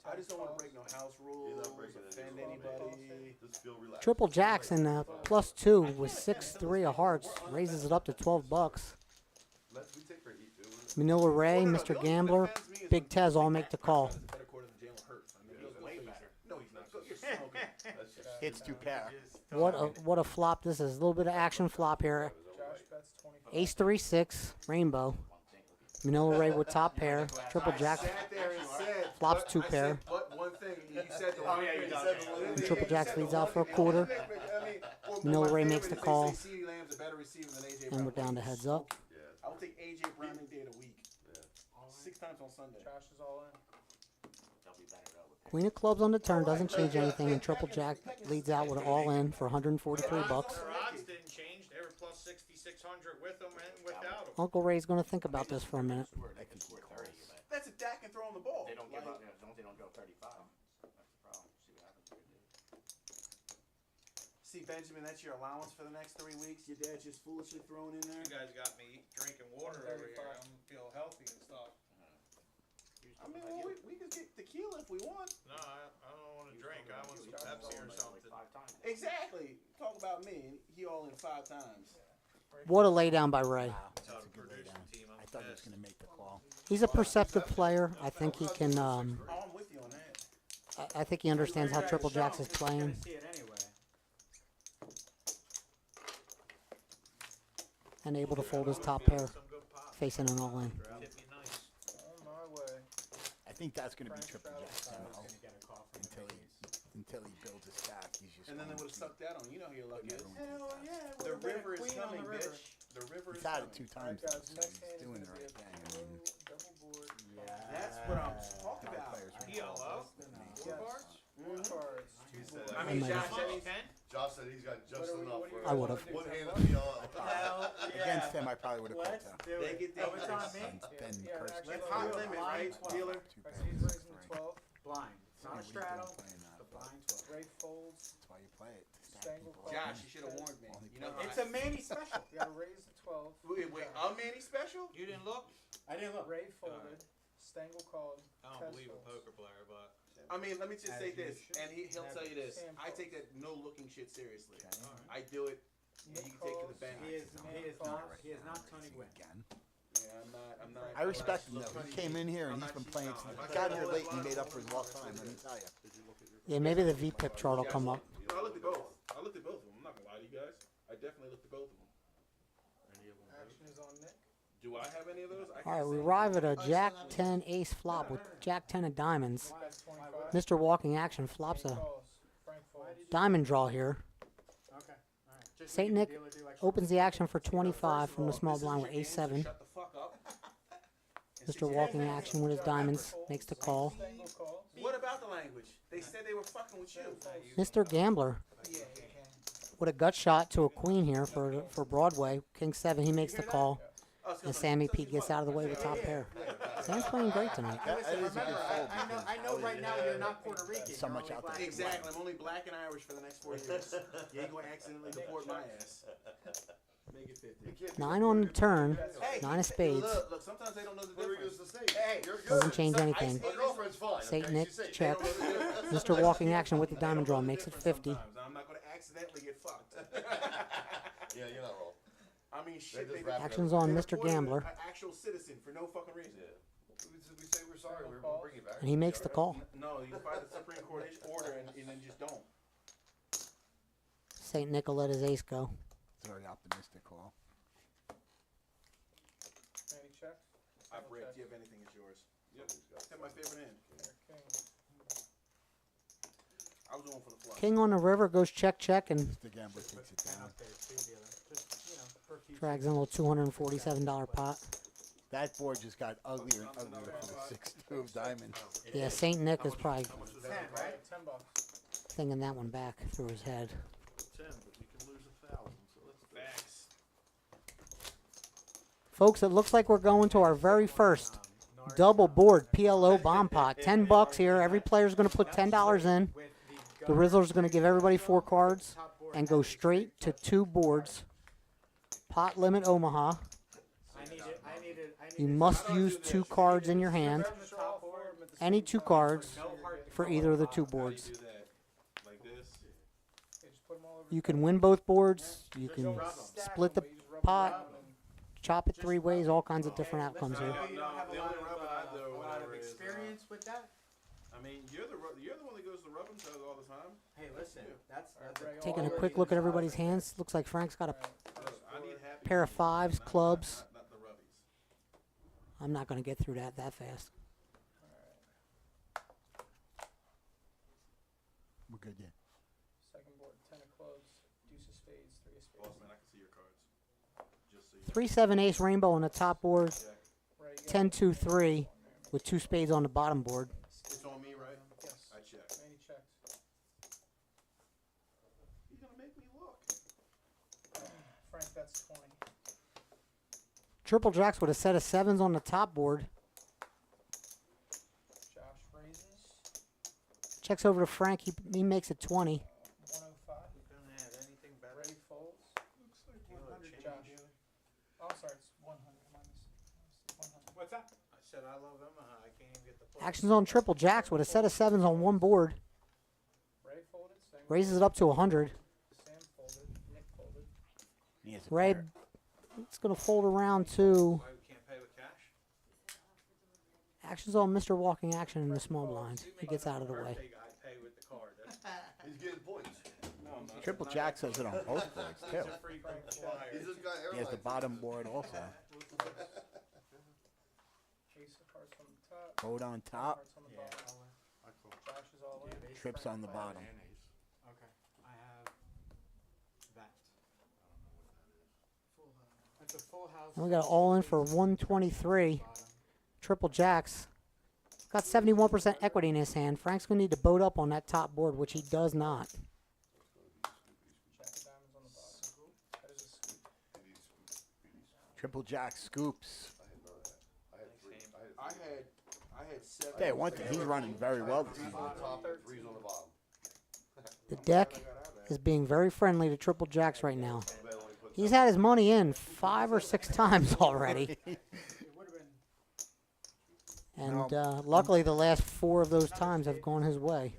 I just don't want to break no house rules, offend anybody. Just feel relaxed. Triple Jackson +2 with 6-3 of hearts raises it up to $12. We take her heat too. Manila Ray, No, Mr. the only thing Gambler, that offends me is Big when Tez all they make the act call. like it's a better quarter than Jalen Hurts. I mean, he's way better. No, he's not. You're smoking. That's just Hits 2 pair. What a flop this is. A little bit of action flop here. Josh bets 25. Ace 3-6 rainbow. Manila Ray with top pair. Triple Jack Sat there and said, flops but 2 I pair. said, but one thing. You said the one thing. said the one And thing. Triple You Jack said leads the out for a one thing. quarter. I mean, well, Manila my Ray favorite makes the is call. They say CeeDee Lamb's a better receiver than AJ Brown. And we're down to heads up. I will take AJ Brown any day of the week. 6 times on Sunday. Josh is all in. They'll be better though with Queen of clubs on the turn doesn't change anything, and Triple Jack leads out with all in for $143. Their odds didn't change. They were plus 6,600 with them and without them. Uncle Ray's going to think about this for a minute. They can score 30, but That's a Dak and throwing the ball. they don't give Like, up. As long as they don't go 35. That's the problem. See what happens here, dude. See, Benjamin, that's your allowance for the next 3 weeks. Your dad's just foolishly thrown in there. You guys got me drinking water over here. I'm feel healthy and stuff. I mean, well, we could get tequila if we want. No, I don't want to drink. I want some Pepsi or something. 5 times. Exactly. Talk about me. He all in 5 times. What a laydown by Ray. Tell the producing team I'm I thought he was pissed. going to make the call. He's a perceptive player. I think he can. Oh, I'm with you on that. I think he understands how Triple Jacks is You're playing. gonna see it anyway. And able to fold his top pair, Some good pop. facing an all in. Hit me nice. On my way. I think that's going to be Frank Triple Trout. Jack somehow. Gonna get a call from Until he builds a stack, he's just. And then they going would have to- sucked that on. You know who your luck is. Hell yeah. The river is coming, bitch. The river is He's had it coming. 2 times, Alright, so guys, next he's hand is doing the gonna be right a thing. I mean, double board. That's what I'm talking a lot of about. players are Yellow. Yes. Cards? 4 cards. He said, I I mean, might Josh have- said he can. Josh said he's got just enough for I would've. one hand to be on. Hell Against him, I probably would have Let's called do They it. get Oh, it's on dangerous. me? Then Yeah, cursed. actually, Let's I'll hot do it. limit, right, dealer? Two Alright, so pairs, he's raising three. to 12. Blind. It's not a Yeah, what are you straddle. doing playing that? The blind 12. Ray folds. That's why you play it. To stack Stangle people call. up. Josh, you should have warned me. You know It's a Manny special. You gotta raise the 12. Wait, a Manny special? You didn't look? I didn't look. Ray folded. Stangle called. I don't Tez believe a folds. poker player, but I mean, let me just As say you this, should. and he'll tell you this. Sam I calls. take that no looking shit seriously. Okay. I do it, and Nick you can take it to the calls. bank. He is not Tony Gwynn. Again. Yeah, I'm not. I respect him though. He came in here and he's been playing since he got here late and he made up for his lost time. Let me tell you. Yeah, maybe the VPIP chart will come up. I looked at both. I looked at both of them. I'm not gonna lie to you guys. I definitely looked at both of them. Action is on Nick. Do I have any of those? I All right, can't we say. arrive at a Jack 10 ace flop with Jack 10 of diamonds. That's 25. Mr. Walking Action flops a Calls. Frank folds. diamond draw here. Okay. All right. Just Saint make Nick a deal or do extra. opens the action for First 25 of from the all, small this is blind your with game, ace so 7. shut the fuck up. And Mr. sit your Walking ass down. Action with his diamonds makes the call. Single calls. What about the language? They said they were fucking with you. Mr. Gambler with a gut shot to a queen here for Broadway. King 7, he makes the call. And Sammy P gets out of the way with top pair. Sam's playing great tonight. That is a good fold. I know right now you're not Puerto Rican. So you're much only out there. black and Exactly. I'm only black and Irish for the next 4 years. You ain't gonna accidentally deport my ass. Make it 50. 9 on the turn, Hey, 9 of spades. Look, sometimes they don't know the What are we difference. supposed to say? Hey, You're good. Doesn't change anything. My girlfriend's fine. Saint okay? Nick She's safe. check. They don't know the difference. Mr. Walking Action with the diamond draw They don't know makes the it difference 50. sometimes. I'm not gonna accidentally get fucked. Yeah, you're not wrong. I mean, shit, just they wrap it Action's up. on they Mr. deported Gambler, An actual citizen for no fucking reason. Yeah. We say we're sorry. We'll bring you back. and he makes the call. No, you find the Supreme Court order and then just don't. St. Nick will let his ace go. It's a very optimistic call. Manny checks. I break. Do you have anything? It's yours. Yep. Have my favorite hand. King. I was going for the flush. King on the river goes check, check, and The gambler takes it down. Just, for future. drags in a little $247 pot. That board just got uglier and uglier for the 6-2 of diamonds. Yeah, St. Nick is probably How much was 10, that? right? $10. thinking that one back through his head. 10, but you can lose 1,000. So let's do it. Facts. Folks, it looks like we're going to our very first double board PLO bomb pot. $10 here. Every player's going to put $10 in. With The Rizzler's going to give everybody 4 cards and go straight to 2 boards. Pot limit Omaha. You must use 2 cards in your hand. Any 2 cards for either of the 2 How do you boards. do that? Like this? Yeah, just put 'em all over You can win both boards. You can Don't stack split 'em, the but you just rub 'em pot, around and- chop it 3 ways, all kinds of different outcomes No, here. no, You don't have the a only lot rub of, I do or a lot whatever of is, experience with that. I mean, you're the one that goes to rub and tug all the time. Hey, listen, that's Ray, Taking a all quick over look at the everybody's top. hands. Looks like Frank's got a I need happy pair of people, 5s, not- clubs. Not the rubbies. I'm not going to get through that fast. We're good, yeah. Second board, 10 of clubs, deuce of spades, 3 of spades. Boss man, I can see your cards. Just so you 3, 7, ace rainbow on the top board. check. Ray, you got 10, it. 2, 3 with 2 spades on the bottom board. It's on me, right? Yes. I check. Manny checks. You're gonna make me look. Frank, that's 20. Triple jacks with a set of 7s on the top board. Josh raises. Checks over to Frank. He makes it 20. 105. Don't have anything better. Ray folds. Josh. Oh, I'm sorry, it's 100 minus 100. What's that? I said I love Omaha. I can't even get the. Action's on triple jacks with a set of 7s on one board. Ray folded. Same. Raises it up to 100. Sam folded. Nick folded. He has a Ray, pair. it's going to fold around to. Why we can't pay with cash? Action's on Mr. Walking Action in the small blind. He gets out of the way. Birthday guy pay with the card. That's He's getting points. no, I'm not. Triple Jack says it on both boards, too. It's a free flyer. He's just got He has the airlines. bottom board also. Ace of hearts on the top. Boat on top, Hearts on the bottom. Josh is all in. trips on the bottom. Okay, I have that. That's a full house. And we got it all in for 123. Bottom. Triple jacks. Got 71% equity in his hand. Frank's going to need to boat up on that top board, which he does not. Jack of diamonds on the bottom. That is a scoop. Triple Jack scoops. I had 7. Hey, one thing, he's running very well this season. On top and 3's on the bottom. The deck is being very friendly to triple jacks right now. He's had his money in 5 or 6 times already. It would have been. And luckily, the last 4 of those times have gone his way.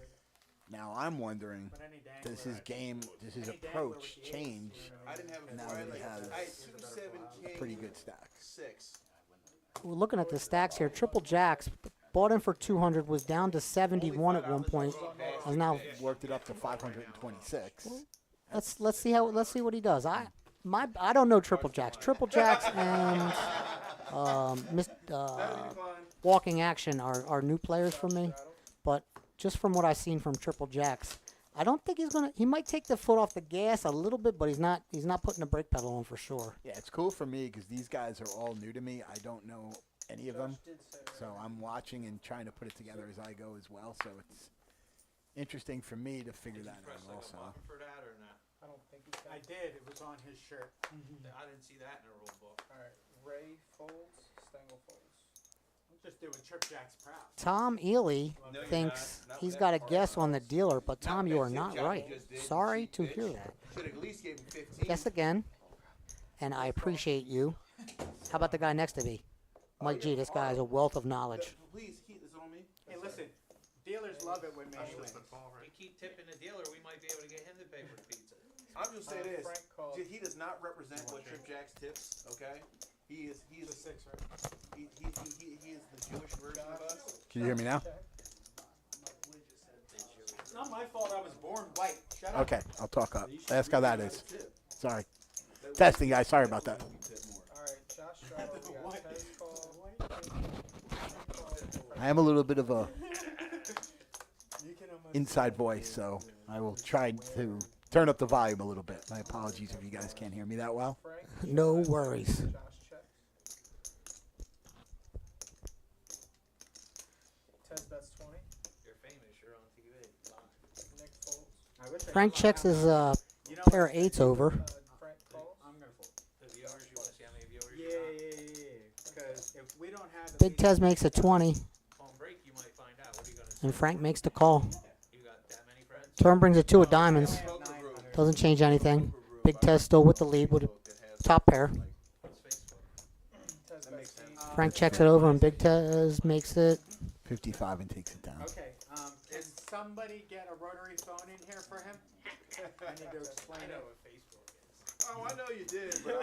Now I'm wondering, But any dangler. does his game, does his approach change I didn't have a now I that he has had 2, 7, a king, pretty good stack? 6. We're looking at the stacks here. Triple jacks bought in for 200, was down to 71 at one point. Is now Worked it up to 526. let's see what he does. I don't know triple jacks. Triple jacks and Walking Action are new players for me, but just from what I've seen from Triple Jacks, I don't think he's gonna. He might take the foot off the gas a little bit, but he's not putting the brake pedal on for sure. Yeah, it's cool for me because these guys are all new to me. I don't know any of them, so I'm watching and trying to put it together as I go as well. So it's interesting for me to figure that out also. For that or not? I don't think he can. I did. It was on his shirt. I didn't see that in the rule book. All right, Ray folds, Stengel folds. I'm just doing Trip Jacks proud. Tom Ely No, you're thinks not. Not he's that got a far guess down. on the dealer, but Not Tom, that you are tip not job you right. just did, Sorry cheap to bitch. hear that. Should at least give him 15. Guess again, and I appreciate you. How about the guy next to me? Mike G, this guy has a wealth of knowledge. Please, keep this on me. Hey, listen, dealers love it when Manny wins. You keep tipping the dealer, we might be able to get him to pay for the pizza. I'm just saying this. Frank called. He does not represent what Trip Jacks tips, okay? He is He's a 6, right? he is the Jewish version of us. Can you hear me now? It's not my fault I was born white. Shut up. Okay, I'll talk up. Ask how that is. Sorry. Testing, guys. Sorry about that. All right, Josh Straddle, we got Tez call. I am a little bit of a inside voice, so I will try to turn up the volume a little bit. My apologies if you guys can't hear me that well. Frank, No worries. Josh checks. Tez bets 20. You're famous, you're on TV. Nick folds. I wish I Frank knew checks how- his You know pair of what? eights over. Frank calls. I'm going to fold. The viewers, you want to see how many viewers Yeah, you Because if we don't have the Big Tez makes a 20, got. On break, you might find out. What are you going to and Frank makes the call. You got that many friends? Turn brings a 2 of diamonds. Doesn't change anything. Big Tez still with the lead with a top pair. What's Facebook? Tez bets 8. Frank checks it over, and Big Tez makes it 55 and takes it down. Okay, can somebody get a rotary phone in here for him? I need to explain I know it. what Facebook is. Oh, I know you did, but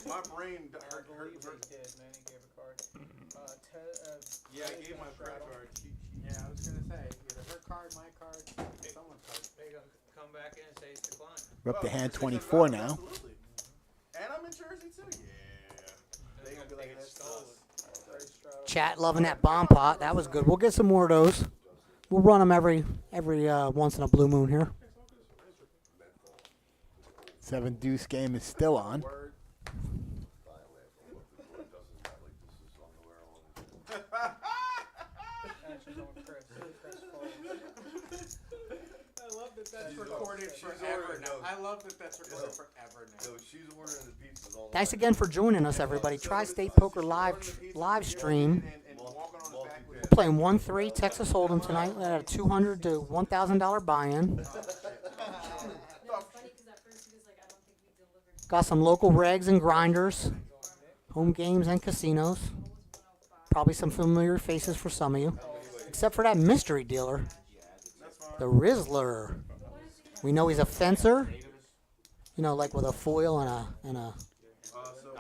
my brain I hurt. believe they did. Manny gave a card. Yeah, I Ray's gave my gonna credit straddle. card. Yeah, I was going to say, either her card, my card, someone's card. They gonna come back in and say it's declined. We're up to Oh, hand $600, 24 now. Absolutely. And I'm in Jersey too. Yeah. They gonna be like, that's stolen. Ray straddle. chat loving that bomb pot. That was good. We'll get some more of those. We'll run them every once in a blue moon here. 7-deuce game is still on. word. Actions on Chris. Chris folds. I love that that's recorded she's forever ordering now. those. I love that that's recorded forever now. So she's ordering the pizzas all Thanks night. again for joining us, everybody. TriState Poker live stream. And walking on his back with We're playing 1-3 Texas Hold'em tonight. We had a $200 to $1,000 buy-in. Got some local regs and grinders, home games and casinos. Probably some familiar faces for some of you, except for that mystery dealer, the Rizzler. We know he's a fencer, you know, like with a foil and a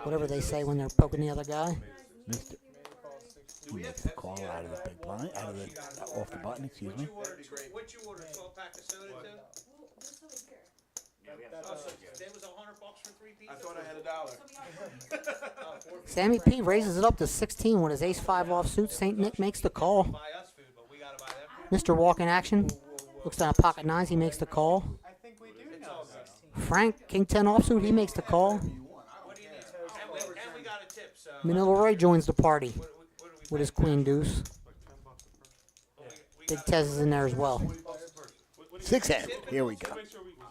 whatever they say when they're poking the other guy. Mr. He makes the call out of the big blind, out of the off the button. Excuse me. What you ordered? 12 pack of soda too? Oh, so there was $100 for 3 pizzas. I thought I had $1. Sammy P raises it up to 16 with his ace-5 offsuit. St. Nick makes the call. Buy us food, but we gotta buy them. Mr. Walking Action looks down at pocket nines. He makes the call. I think we do know. Frank, King 10 offsuit. He makes the call. What do you need? And we got a tip, so. Manila Ray joins the party What do we with his Queen Deuce. Big Tez is in there as well. 6 hand. Here we go.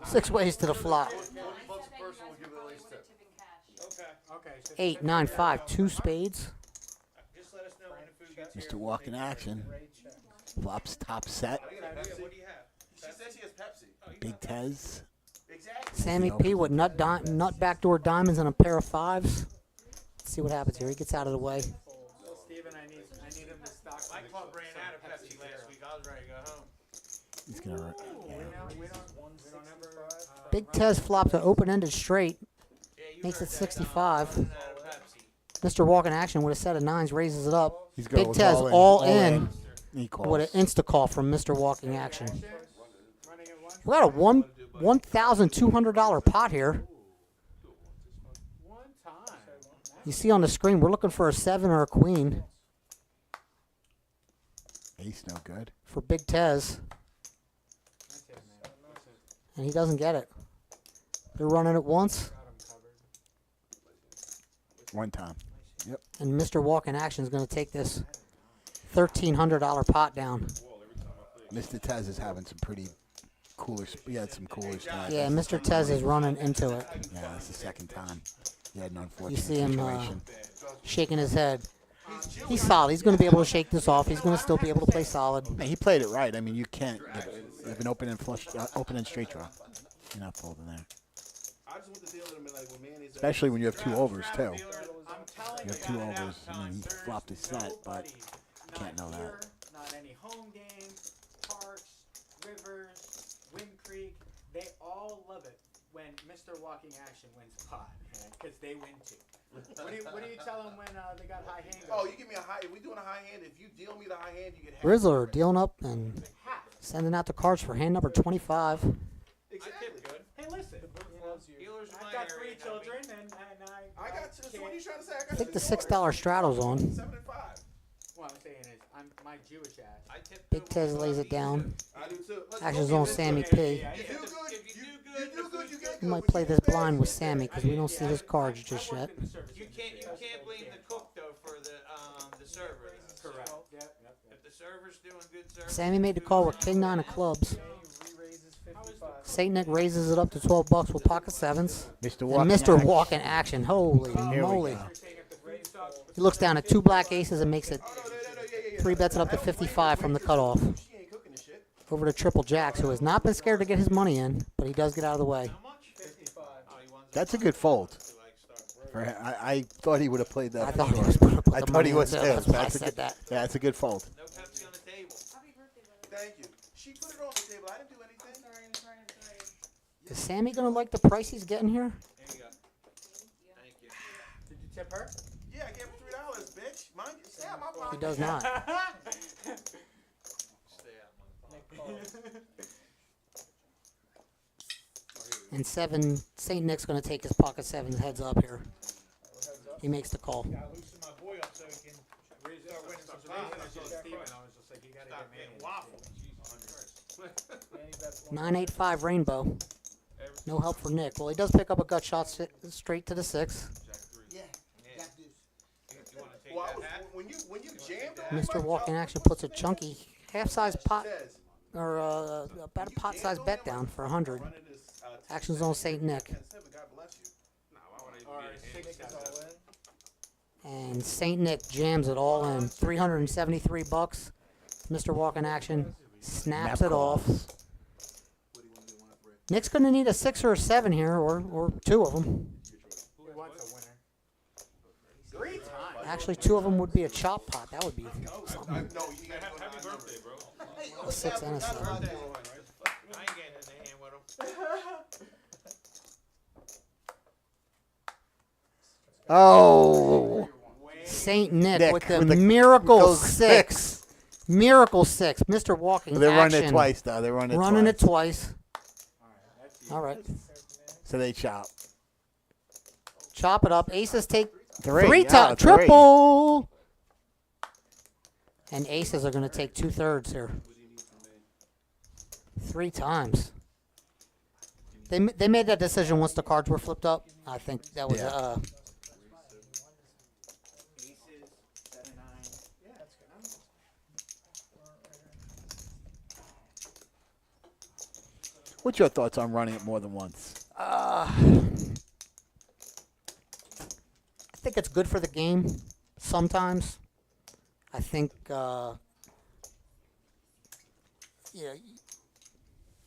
6 ways to the flop. $40 a person will give at least 10. Okay. So 8, 9, 5, 2 spades. Just let us know when the food gets here. Mr. Walking Action. Ray checks. Flops top set. What do you have? She said she has Pepsi. Big Tez. Exactly. Sammy P with nut backdoor diamonds and a pair of 5s. Let's see what happens here. He gets out of the way. Well, Steven, I need him to stock. My club ran out of Pepsi last week. I was ready to go home. He's gonna. We don't ever. Big Tez flops an open-ended straight. Yeah, you Makes heard it that. 65. Running out of Pepsi. Mr. Walking Action with a set of 9s raises it up. He's Big going Tez all in. all in He with calls. an insta-call from Mr. Walking Action. Running at one. We got a $1,200 pot here. One time. You see on the screen, we're looking for a 7 or a queen Ace no good. for Big Tez, That's it, man. and he doesn't get it. They're running it once, Got him covered. One time. Yep. and Mr. Walk in Action is going to take this $1,300 pot down. Mr. Tez is having some pretty cooler. He had some coolers tonight. Yeah, Mr. Tez is running into it. Yeah, that's the second time. He had an You unfortunate see him situation. shaking his head. He's solid. He's going to be able to shake this off. He's going to still be able to play solid. Man, he played it right. I mean, you can't. You have an open and flush, open and straight draw. You're not folding there. I just want the deal with him like when Manny's Especially when you have two overs too. I'm telling You have two got it overs. out, I mean, he There's flopped his set, but nobody, can't not know here, that. Not any home games, parks, rivers, Wind Creek. They all love it when Mr. Walking Action wins pot, man, because they win too. What do you tell them when they got high hand? Oh, you give me a high. If we doing a high hand, if you deal me the high hand, you get half. Rizzler dealing up and half. sending out the cards for hand number 25. Exactly. Good. Hey, listen. Dealers I've got 3 children, and I got two. So what are you trying to say? I got I think the two $6 straddle's on. 7 and 5. What I'm saying is, I'm my Jewish ass. I tip Big Tez lays it down. I do too. Let's Action's go on get it. Sammy P. You do good. If you do good, You do good. You get We good. might What play you this get blind bad. with Sammy because we don't see his cards just yet. You can't blame the cook though for the server. Correct. So Yep. if the server's doing good service. Sammy made the call with King 9 of clubs. Re-raises 55. Saint Nick raises it up to 12 bucks with pocket sevens. Mr. And Walk. Mr. Walk in Action. Holy we moly. go. He looks down at 2 black aces and makes it Oh, no, yeah. 3 bets it up to 55 from the cutoff. She ain't cooking this shit. Over to Triple Jacks, who has not been scared to get his money in, but he does get out of the way. How much? 55. Oh, he wants That's a good fold. I thought he would have played that. I for thought he sure. was going to put I the thought money he in, was so too. that's why I That's a said good. that. Yeah, that's a good fold. No Pepsi on the table. Thank you. She put it on the table. I didn't do anything. Is Sammy going to like the price he's getting here? There you go. Thank you. Did you tip her? Yeah, I gave her $3, bitch. Mind you, stay out my pocket. He does not. Stay out, motherfucker. And 7, St. Nick's going to take his pocket 7s heads up here. He makes the call. Gotta loosen my boy up so he can start winning some pots. Steven, I was just like, you gotta Stop get getting Manny. waffles. Manny bets one. 985 Rainbow. No help for Nick. Well, he does pick up a gut shot straight to the 6. Yeah. Yeah. You wanna take Well, I that was, hat? when you jammed on Mr. my Walk in jaw, Action puts a chunky half-size pot, says, or about a pot-sized bet down for 100. running this, Action's on St. Nick. 10-7, God bless you. Nah, why would I even Alright, be a hand? 6 All in. And St. Nick jams it all in. 373 bucks. Mr. Walk in Action snaps it off. Nick's going to need a 6 or a 7 here, or 2 of them. Who wants a winner? 3 times. Actually, 2 of them would be a chop pot. That would be No, you gotta go Happy down birthday, bro. a 6 and a 7. I ain't getting in the hand with him. Oh, St. Nick, Nick with the with the- miracle those 6. Miracle 6. Mr. Walking they're running Action. it twice though. They're running it Running twice. it twice. All right. So they chop. Chop it up. Aces take 3 times. Triple. And aces are going to take 2/3 here. 3 times. They made that decision once the cards were flipped up. I think that was Yeah. Aces, 7, 9. Yeah, that's good. What's your thoughts on running it more than once? I think it's good for the game sometimes. I think, yeah,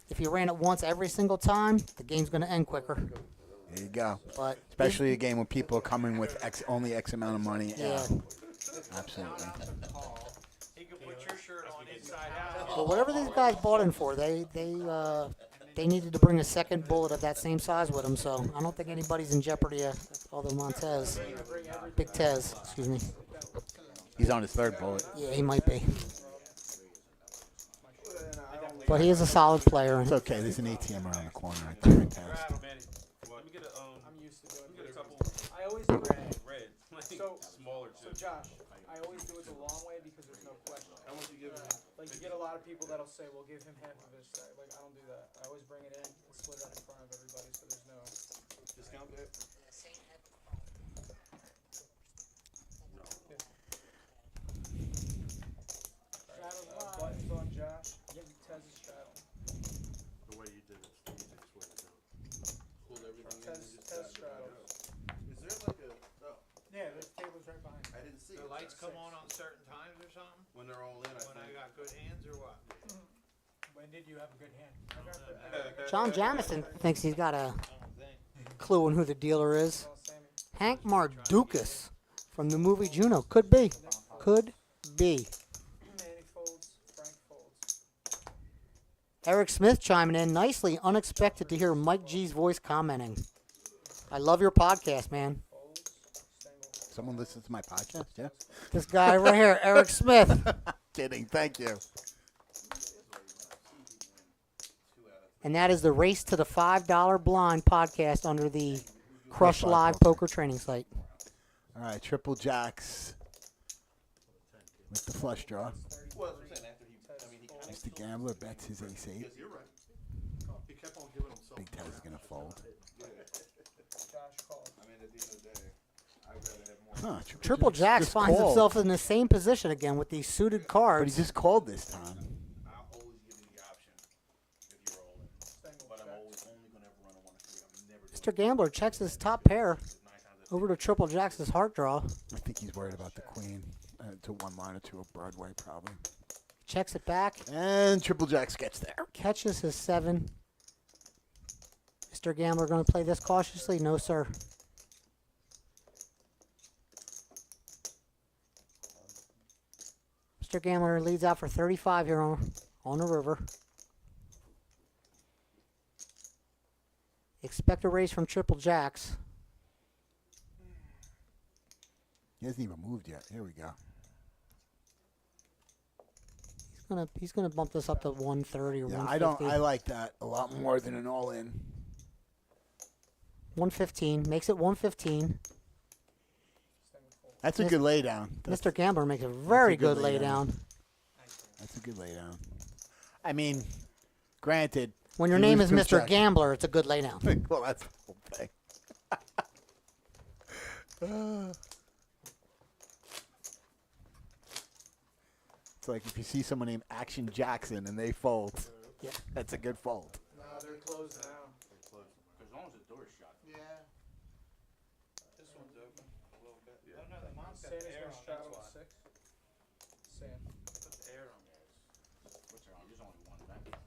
if you ran it once every single time, the game's going to end quicker. There you go. But Especially a game when people are coming with only X amount of money. yeah, Absolutely. He can put your shirt on inside out. but whatever these guys bought in for, they needed to bring a second bullet of that same size with them. So I don't think anybody's in jeopardy other than Montez, Big Tez, excuse me. He's on his 3rd bullet. Yeah, he might be. But he is a solid player. It's okay. There's an ATM around the corner right there. I'm used to doing it. I always do red. Smaller So chips. Josh, I always do it the long way because there's no question. How much you give him? Like you get a lot of people that'll say, "We'll give him half of his stack." Like I don't do that. I always bring it in and split it up in front of everybody, so there's no. Discount that? Buttons on Josh. Tez's straddle. The way you did it, the easiest way to do it. Pull everything in Tez and just straddle. Is there like a, oh, Yeah, the table's right behind. I didn't see The it. lights come on certain times or something? When they're all in, When I got good hands or what? When did you have a good hand? John Jamison thinks he's got a I don't think. clue on who the dealer is. Oh, Sammy. Hank Mardukas from the movie Juno. Could be. Could be. Manny folds. Frank folds. Eric Smith chiming in nicely. Unexpected to hear Mike G's voice commenting. I love your podcast, man. Folds. Stangle. Someone listens to my podcast, yeah? This guy right here, Eric Smith. Kidding, thank you. And that is the Race to the $5 Blind podcast under the Crush Live Poker training site. All right, triple jacks with the flush draw. Well, I'm saying after he, I mean, he kind of. Mr. Gambler bets his ace 8. You're right. He kept on giving himself. Big Tez is going to fold. Josh called. I mean, at the end of the day, I'd rather have more. Huh, Triple Jacks just finds called. himself in the same position again with these suited But he cards. just called this time. I'll always give you the option if you're all in. Stangle. But I'm check. always only going to ever run a 1 or 3. I'm never doing Mr. Gambler checks his top pair 9 times out of over to Triple Jacks' heart draw. I think he's worried about the queen. To one line or two of Broadway, probably. Checks it back. And triple jacks gets there. Catches his 7. Mr. Gambler going to play this cautiously? No, sir. Mr. Gambler leads out for 35 here on the river. Expect a raise from Triple Jacks. He hasn't even moved yet. Here we go. He's gonna bump this up to 130 or Yeah, 150. I like that a lot more than an all-in. 115 makes it 115. That's a good laydown. That's, Mr. Gambler makes a very good good laydown. laydown. that's a good laydown. I mean, granted. When your you name lose is two Mr. jacks. Gambler, it's a good laydown. Well, that's the whole thing. It's like if you see someone named Action Jackson and they fold, Yeah. that's a good fold. No, they're closed now. As long as the door's shut. Yeah. This one's open a little bit. Oh, no, the mom's got Sam's the air gonna on, straddle that's with why. 6. Sam. Put the air on there. What's there on? There's only one back.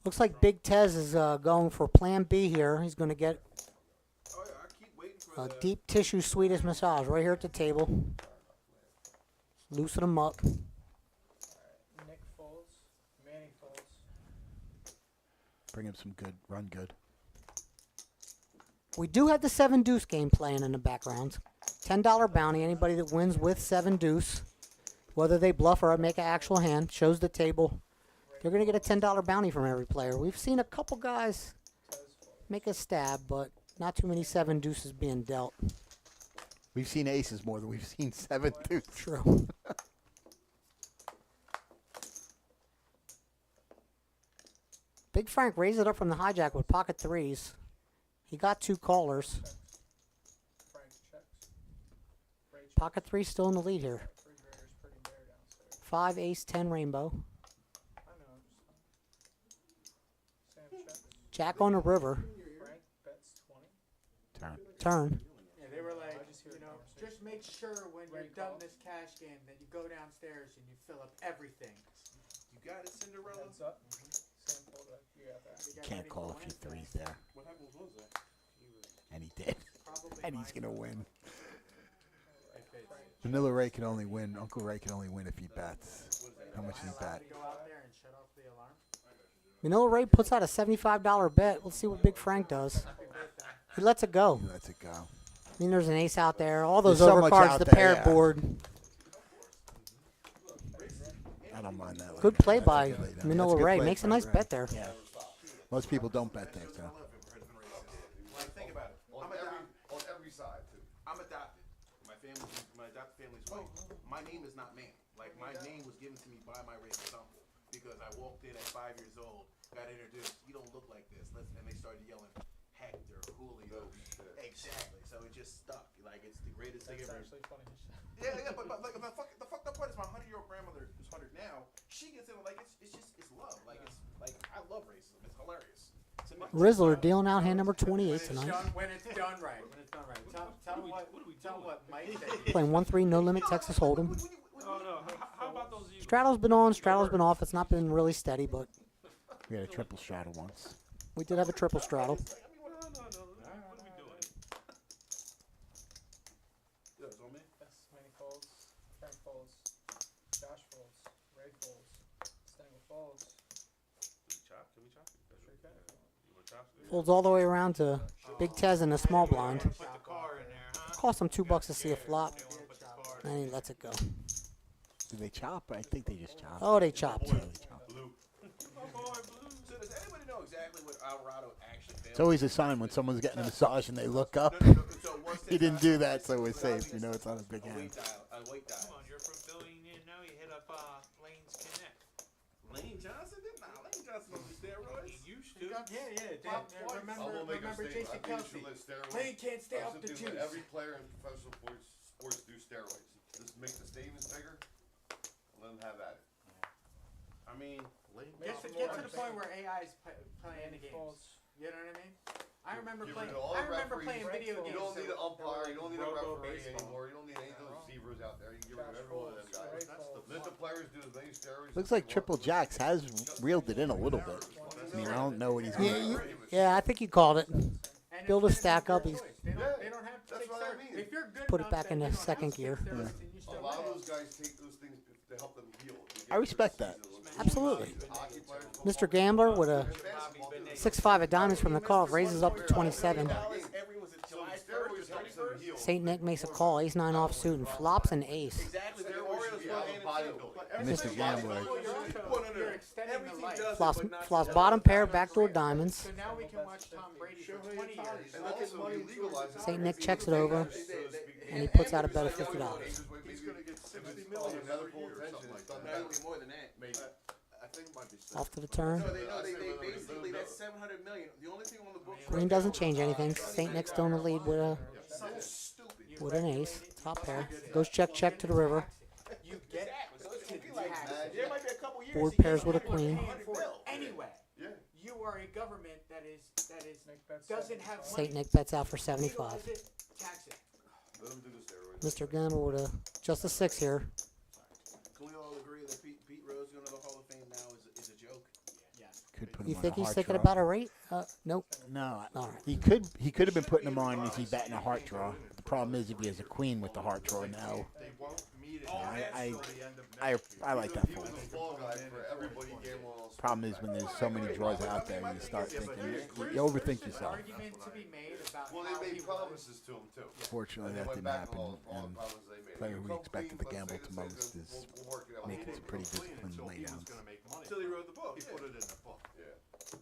Looks like Big Tez is going for Plan B here. He's going to get Oh, yeah, I keep waiting for a the. deep tissue Swedish massage right here at the table. Loosen him up. Nick folds. Manny folds. Bring him some good, run good. We do have the 7-deuce game playing in the background. $10 bounty. Anybody that wins with 7-deuce, whether they bluff or make an actual hand, shows the table. They're going to get a $10 bounty from every player. We've seen a couple guys Tez folds. make a stab, but not too many 7-deuces being dealt. We've seen aces more than we've seen 7-2. True. Big Frank raised it up from the hijack with pocket 3s. He got 2 callers. Frank checks. Ray checks. Pocket 3 still in the lead here. 3 graders pretty bare downstairs. 5, ace, 10 rainbow. I know. Sam checks. Jack on the river. Frank bets 20. Turn. Turn. Yeah, they were like, I just hear you know, conversation. just make sure when you're Great done call. this cash game that you go downstairs and you fill up everything. You got it, Cinderella? Heads up. Sam fold up. You got that. You get Can't ready call for a few Wednesday. 3s there. What happened was that? And he did. Probably And he's mine. going to win. If it's- Vanilla Ray can only win. Uncle Ray can only win if he bets. How much Am does I he allowed bet? to go out there and shut off the alarm? Manila Ray puts out a $75 bet. Let's see what Big Frank does. Happy birthday. He lets it go. He lets it go. I mean, there's an ace out there. All those There's so much overcards, out the there, paired yeah. board. I don't mind that. Good laydown. play That's a by good laydown. That's Manila a good Ray. play Makes a by nice Ray. bet there. Yeah. Most people don't bet there, so. Like, think about it. On every side, too. I'm adopted. family's way. My name is not man. Like, my name was given to me by my racist uncle because I walked in at 5 years old, got introduced. You don't look like this. And they started yelling Hector, Julio. Exactly. So it just stuck. Like, it's the greatest thing ever. Actually funny as shit. Yeah, but like the fucked up part is my 100-year-old grandmother, who's 100 now. She gets in like it's love. Like it's like I love racism. It's hilarious. To me. Rizzler dealing out hand number 28 When it's tonight. done, when it's done right. When it's done right. Tell what Mike said. Playing 1-3 no limit Texas Hold'em. Oh no, how about those? Straddle's been on, Straddle's been off. It's not been really steady, but We had a triple straddle once. we did have a triple straddle. No. What are we doing? Yeah, it's on me. Yes, Manny folds, Frank folds, Josh folds, Ray folds, Stangle folds. Can we chop it? Sure can. You want to chop it? Folds all the way around to Big Tez in the small blind. Put the car in there, huh? Cost him $2 to see a flop, They wanna put the car in. and he lets it go. Do they chop? I think they just chop. Oh, they chopped. Blue. My boy, Blue. So does anybody know exactly what Alvarado actually failed? It's always a sign when someone's getting a massage and they look up. No. So once He didn't do that, so we're safe. You know it's on a big A hand. weight dial. Come on, you're from Philly. You didn't know you hit up Lane's Connect. Lane Johnson did not. Lane Johnson don't do steroids. He used to. I'm gonna make a Remember statement. Jason I think you Kelsey. should let steroids. Lane can't stay I off the simply let juice. every player in professional sports do steroids. Just make the stadiums bigger. And let them have at it. I mean, Get to the point where AI is playing the Manny games. folds. You know what I mean? I remember Get playing. rid of all I the remember referees. playing video You games. don't need an umpire. You don't need a Robo referee baseball. anymore. You don't need any of those zebras out there. You can get rid of every one of them guys. Ray folds. Let the players do as many steroids. Looks like Triple Jacks has reeled it in a little bit. I mean, I don't know what he's Yeah, going to do. yeah, I think you called it. And Build a it's stack their up, he's- choice. They don't have to That's take what I steroids. mean. If you're good Put it enough back that in you the don't have second to gear. take steroids Yeah. and you A still lot of win. those guys take those things to help them heal. I respect that. Absolutely. Hockey players, Mr. Gambler with a basketball players. 6-5 at diamonds from the cutoff, raises up to 27. every was it So July 1st steroids or help them 31st? heal. St. Nick makes a call, ace-9 offsuit, and flops an ace. Exactly. The Steroids Orioles should be were out in of it bodybuilding. too. But Mr. everything- Gambler. You're extending the Everything life. does Flops, it, but not flops steroids. bottom pair, backdoor diamonds. So now we can watch Tom Brady for 20 years. And also, you legalize it. St. Nick checks it over, So to speak. and he puts out a bet of $50. He's gonna get 60 million medical attention. It's done No, it'll be more than that. Maybe. I think it might be Off to the turn. No, they basically, that's 700 million. The only thing on the books. Green doesn't change anything. St. Nick's still in the lead with So stupid. an ace. Top pair. Goes check to to the river. tax it. You get Exactly. So it's gonna be to like, tax it. there might be a couple years. Board he pairs gets with a 100 queen. for it. Anyway, Yeah. you are a government that Make bets doesn't have St. money. Nick bets out for 75. Legalize it, tax it. Let them do the steroids. Mr. Gambler with a just a 6 here. Can we all agree that Pete Rose going to the Hall of Fame now is a joke? Could put him You on think a he's heart thinking draw. about a rate? Nope. No, All right. he could have been putting him on if he betting a heart draw. The problem is if he has a queen with the heart draw now. They won't meet it. I like that He was fold. a fall guy for everybody gambling on sports. Problem is when there's so many draws out there, you start thinking you overthink yourself. Argument to be made about Well, how they he made was. promises to him too. Fortunately, And they that went didn't back happen, on all the and promises they made. player who Go expected clean, to let's gamble say to this, most we'll is work it out. making some pretty Clean disciplined until he was laydowns. gonna make money. Until he wrote the book. He Yeah. put it in the book. Yeah.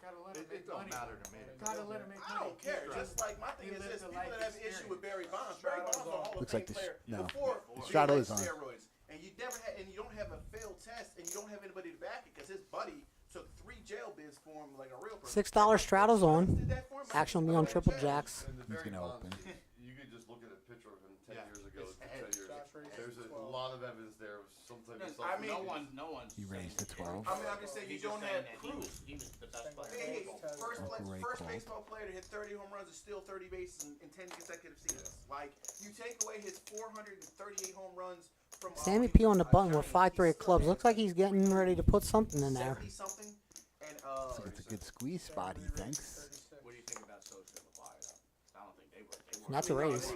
Gotta let him It make don't money. matter to me. Gotta let him make I money. don't care. Just like my thing He is lived this: the people life that have issue experience. with Barry Bonds. Barry Bonds was a Hall of Looks Fame like the player no. before The he straddle liked is on. steroids, and you never had, and you don't have a failed test, and you don't have anybody to back it because his buddy took 3 jail bids for him like a real person. $6 straddles on. Did that for him? Action will be on triple jacks. And the He's Barry gonna Bonds, open. You could just look at a picture of him 10 Yeah. years ago. His to head. 10 years ago. Josh raised There's a 12. lot of evidence there of some type of I mean, No one. He raised to 12. I mean, I'm just saying you He's just don't saying have that proof. he was the best player. Hey, first Uncle Ray first called. baseball player to hit 30 home runs is still 30 bases in 10 consecutive seasons. Like, you take away his 438 home runs from Sammy P on the button with 5-3 at clubs. Looks like he's getting ready to put something in there. 70 something, and Looks like it's a good squeeze spot, he thinks. 36. What do you think about social McGuire? I don't think they were. And that's a raise.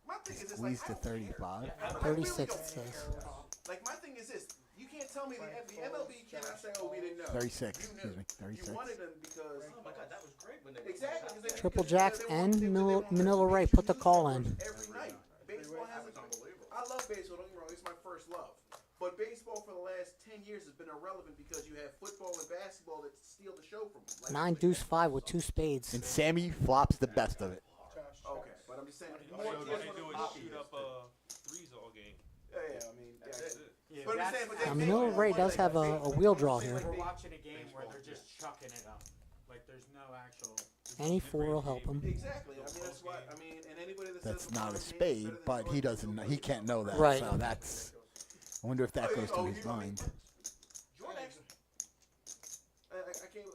my thing is this, Squeeze like, to I don't care. 35. I really 36 don't it says. care. Like, my thing is this: you can't tell me the MLB cannot say, "Oh, we didn't know." 36, You excuse knew. me, 36. You wanted them because Oh my God, that was great when they exactly 'cause they- Triple because jacks they and want- they want Manila to Ray make put you the call lose in. every night. Baseball has unbelievable. I love baseball. Don't get me wrong; it's my first love. But baseball for the last 10 years has been irrelevant because you have football and basketball that steal the show from you. Like, 9-5 with 2 spades. And Sammy flops the best of it. Josh Okay, checks. but I'm just saying. All More they kids do want is to shoot up threes all saying, but Now, they Manila don't Ray play does like have that. a wheel draw here. We're watching a game where they're just chucking it up. Like there's no actual. Any 4 will help him. Exactly. I mean, that's why. I mean, and anybody that That's says not a LeBron James is spade, better than but he Jordan, doesn't know. He can't know that. Right. So that's. I wonder if that goes through his mind. Jordan actually. I can't.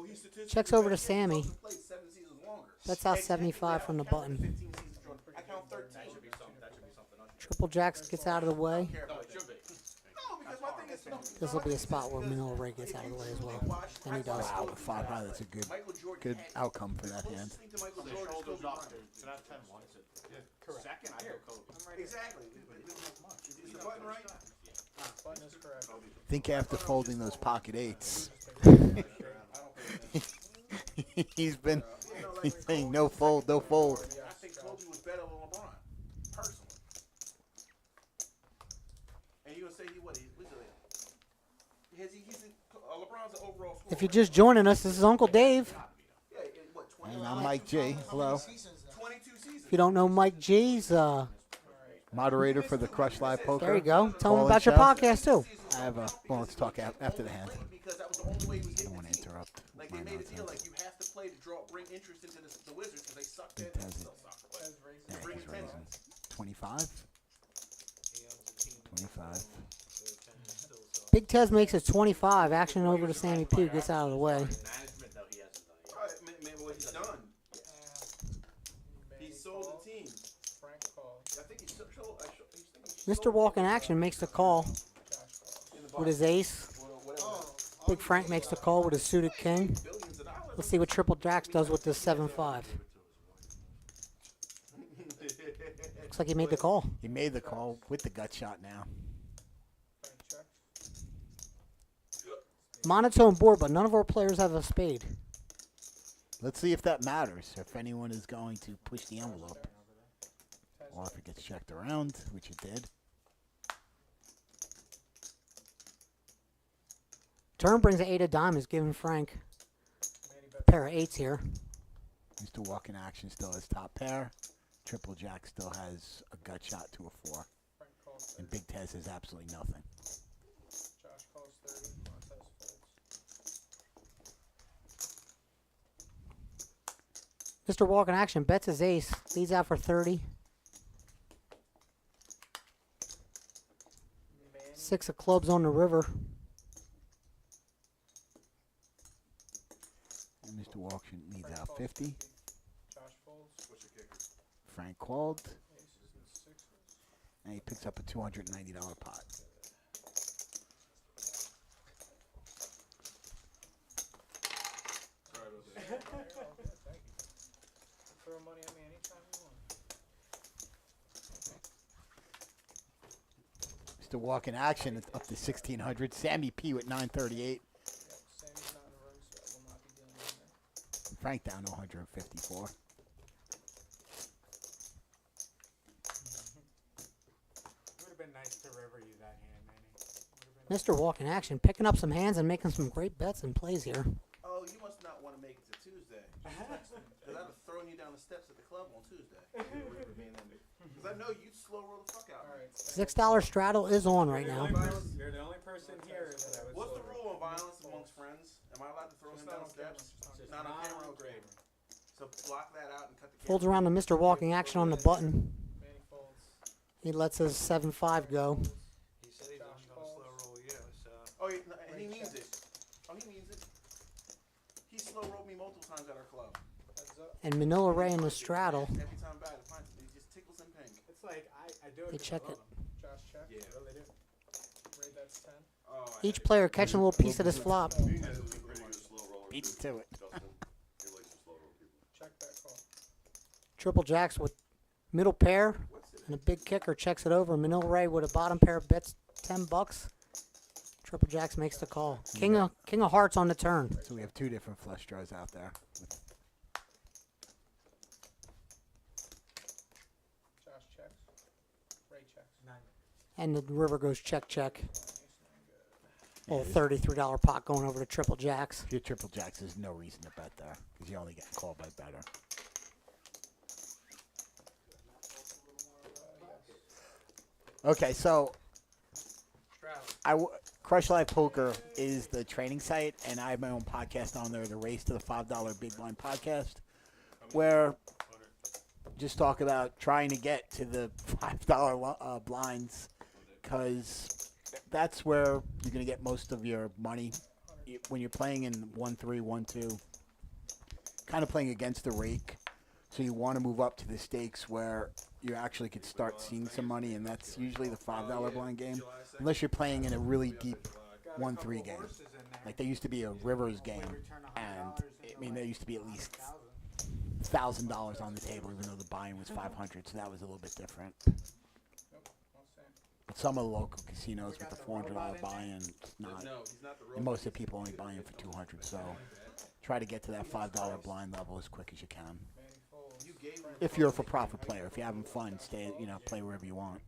He's statistically Checks over to better. Yeah, Sammy. he's also played 7 seasons longer. That's out And 75 from the technically, I button. count 15 seasons, Jordan. I count 13. That should be something. That should be something. Triple Jacks gets out of the way. No, it should be. No, because my thing is, This will be a spot where Manila Ray gets out of the way as well. And he does. Wow, 5 high. That's a good outcome for that hand. Think to Michael The Jordan is shoulders Kobe up. Bryant. Should have 10 once. Second, I go Kobe. Exactly. Is the button right? Button is correct. Think after folding those pocket 8s, he's saying no fold, no fold. I think Kobe was better than LeBron, personally. And you gonna say what's it? LeBron's an overall scorer. If you're just joining us, this is Uncle Dave. Yeah, what, 20, And I'm Mike G. Hello. 22 seasons. If you don't know Mike G's, Moderator for the Crush Live Poker. there you go. Tell him Call-in about your show. podcast too. I have a. Well, let's talk after the hand. Because that was the only way he was I getting don't want the to team. interrupt. Like my they made a deal nonsense. like you have to play to bring interest into the Wizards because they sucked Big at Tez. still suck. But Tez raises. Yeah, bring he's attention. raising. 25. 25. Big Tez makes it 25. Action over to Sammy Pugh. Gets out of the way. Management, though, he hasn't done yet. Alright, man, what he's done. He Manny sold calls. the team. Frank calls. I think he sold. Mr. Walk in Action makes the call Josh calls. with his ace. Big Frank makes the call with his suited king. Let's see what Triple Jacks does with this 7-5. Looks like he made the call. He made the call with the gut shot now. Frank checks. Monotone board, but none of our players have a spade. Let's see if that matters. If anyone is going to push the envelope. Or if it gets checked around, which it did. Turn brings an 8 of diamonds, giving Frank Manny a bets. pair of 8s here. Mr. Walk in Action still has top pair. Triple Jack still has a gut shot to a 4. Frank calls 30. And Big Tez has absolutely nothing. Josh calls 30. Montez folds. Mr. Walk in Action bets his ace, leads out for 30. Manny 6 of clubs on the river. And Mr. Walk needs out 50. Josh folds. What's your kicker? Frank called. Aces and sixes. And he picks up a $290 pot. Sorry about that. You're all good, thank you. Throw money at me anytime you want. Mr. Walk in Action up to 1600. Sammy P with 938. Yep, Sammy's not in the room, so I will not be dealing with that. Frank down to 154. It would have been nice to river you that hand, Manny. Would've been Mr. Walk in Action picking up some hands and making some great bets and plays here. Oh, you must not want to make it to Tuesday. Because I'd have thrown you down the steps at the club on Tuesday. Because I know you'd slow roll the fuck out. All right. $6 straddle is on right now. You're the only person here that I would What's the slow rule on violence amongst friends? Am I allowed to throw him down the steps? It's Not on camera, on okay. So block that out and cut the camera. Folds around to Mr. Walking Action on the button. Manny folds. He lets his 7-5 go. He said he's only gonna slow roll you, so. Oh, yeah, no, and he means it. Oh, he means it. He slow rolled me multiple times at our club. Heads up. And Manila Ray in the straddle. Every time back, it finds it just tickles him pink. It's like, I do it They 'cause check I love it. him. Josh check. Yeah. I really do. Ray bets 10. Oh, I Each had player catching a little piece of this flop. He has a pretty good slow roller. Beats too, to it. Justin. He likes to slow roll people. Check that call. Triple Jacks with middle pair and a big kicker checks it over. Manila Ray with a bottom pair bets $10. Triple Jacks makes the call. King of Hearts on the turn. So we have 2 different flush draws out there. Josh checks. Ray checks. And the river goes check, check. Ace 9 good. Little $33 pot going over to Triple Jacks. If you're Triple Jacks, there's no reason to bet there. Because you only get called by better. Okay, so Crush Live Poker is the training site, and I have my own podcast on there, the Race to the $5 Big Blind podcast, where just talk about trying to get to the $5 blinds, because that's where you're going to get most of your money when you're playing in 1-3, 1-2, kind of playing against the rake. So you want to move up to the stakes where you actually could start seeing some money, and that's usually the $5 blind game, unless you're playing in a really deep 1-3 game. Like there used to be a Rivers game, and there used to be at least $1,000 on the table, even though the buy-in was 500, so that was a little bit different. But some of the local casinos with the $400 buy-in, it's not. And most of the people only buy in for 200, so try to get to that $5 blind level as quick as you can. If you're a for-profit player, if you're having fun, stay, play wherever you want.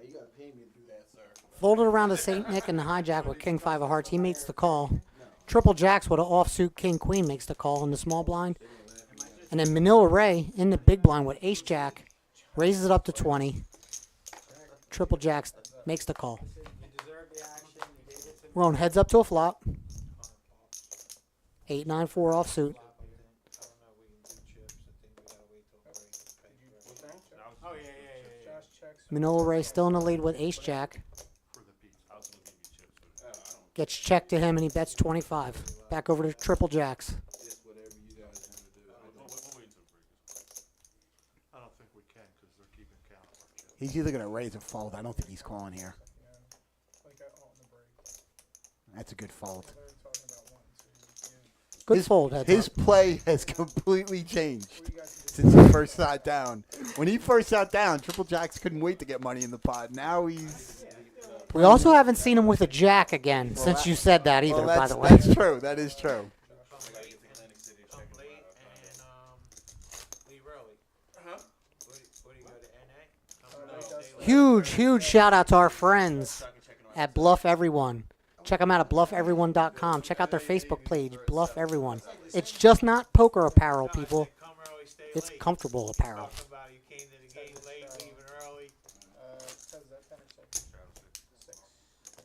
You gotta pay me to do that, sir. Folded around to St. Nick and the hijack with King 5 of hearts. He makes the call. Triple jacks with an offsuit King Queen makes the call in the small blind. And then Manila Ray in the big blind with Ace Jack raises it up to 20. Triple jacks makes the call. We're on heads up to a flop. 8-9-4 offsuit. Manila Ray still in the lead with Ace Jack. Gets checked to him and he bets 25. Back over to Triple Jacks. He's either going to raise or fold. I don't think he's calling here. That's a good fold. Good fold. His play has completely changed since he first sat down. When he first sat down, Triple Jacks couldn't wait to get money in the pot. Now he's... We also haven't seen him with a jack again since you said that either, by the way. That's true. That is true. Huge shout out to our friends at Bluff Everyone. Check them out at BluffEveryone.com. Check out their Facebook page, Bluff Everyone. It's just not poker apparel, people. It's comfortable apparel.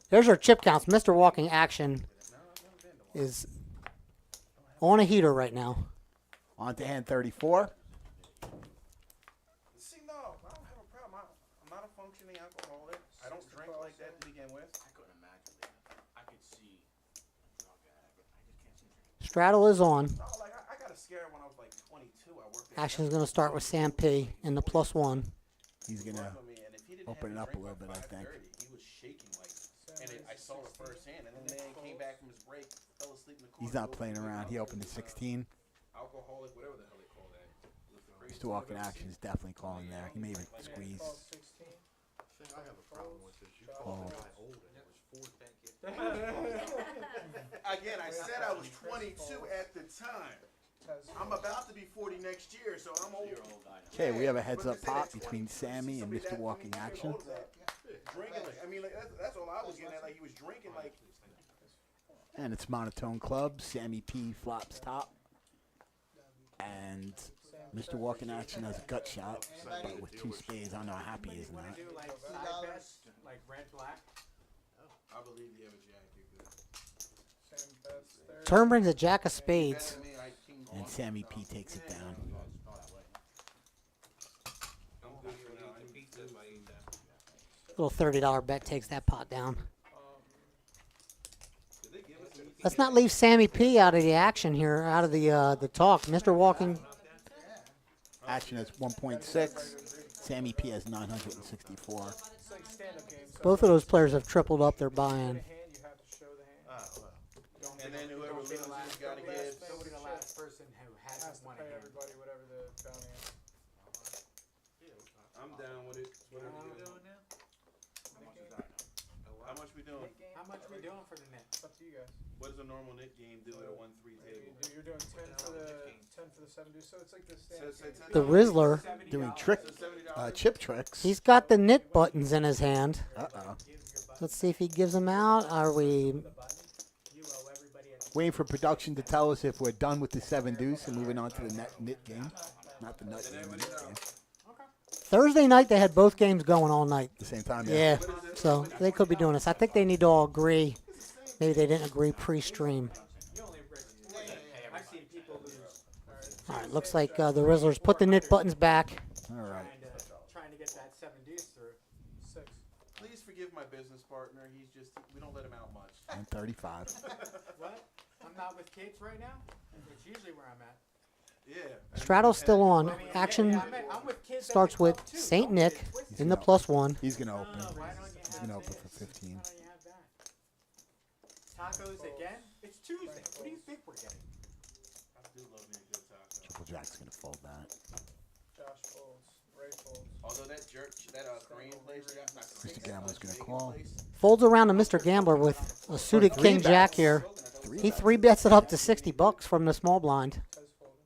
There's our chip counts. Mr. Walking Action is on a heater right now. On to hand 34. See, no, I don't have a problem. I'm not a functioning alcoholic. I don't drink like that to begin with. I couldn't imagine that. I could see a drug addict. I just can't see. Straddle is on. No, like I got scared when I was like 22. I worked at Action's going to start with Sam P in the +1. He's going to open it up a little bit, I think. He was shaking like, and I saw it firsthand. And then the man came back from his break, fell asleep in the corner. He's not playing around. He opened to 16. Alcoholic, whatever the hell they call that. Mr. Walking Action is definitely calling there. He may even squeeze. I have a problem with this. You Oh. call a guy old and it was 4. Again, I said I was 22 at the time. I'm about to be 40 next year, so I'm old. Okay, we have a heads-up pot between Sammy and Mr. Walking Action. Drinking, like, that's all I was getting at. Like, he was drinking, like. And it's monotone club. Sammy P flops top. And Mr. Walking Action has a gut shot, but with 2 spades. I don't know how happy he is in that. Do like side bets, like red black. I believe you have a jack. You're good. Turn brings a jack of spades. And Sammy P takes it down. Little $30 bet takes that pot down. Let's not leave Sammy P out of the action here, out of the talk. Mr. Walking Action has 1.6. Sammy P has 964. Both of those players have tripled up their buy-in. And then whoever loses got to give. Nobody the last person who hasn't won a hand. Everybody, whatever the bounty is. I'm down with it. Whatever you doing now? How much we doing? How much we doing for the net? It's up to you guys. What does a normal Nick game do at a 1-3 table? You're doing 10 for the 7-deuce, so it's like the standard. The Rizzler, Doing chip tricks. he's got the knit buttons in his hand. Uh-oh. Let's see if he gives them out. Are we... Waiting for production to tell us if we're done with the 7-deuce and moving on to the knit game. Not the nut game, the knit game. Thursday night they had both games going all night. At the same time, Yeah, so they could be doing this. I think they need to all agree. Maybe they didn't agree pre-stream. You only break I've seen people lose All right, looks like the Rizzlers put the knit buttons back. All right. trying to get that 7-deuce through. 6. Please forgive my business partner. He's just, we don't let him out much. And 35. What? I'm not with kids right now? It's usually where I'm at. Yeah. Straddle's still on. I mean, Action yeah, I'm with kids at starts the with club, too. Saint Don't Nick get it twisted. in the +1. He's going to open. Why don't you He's have going to open this? for 15. Why don't you have that? Tacos again? It's Tuesday. What do you think we're getting? I do love me a good taco. Triple Jack's going to fold that. Josh folds. Ray folds. Although that Korean place, Mr. Gambler's going to call. Folds around to Mr. Gambler with a suited Three King Jack bets. here. Three He bets. 3-bets it up to $60 from the small blind. Has folded.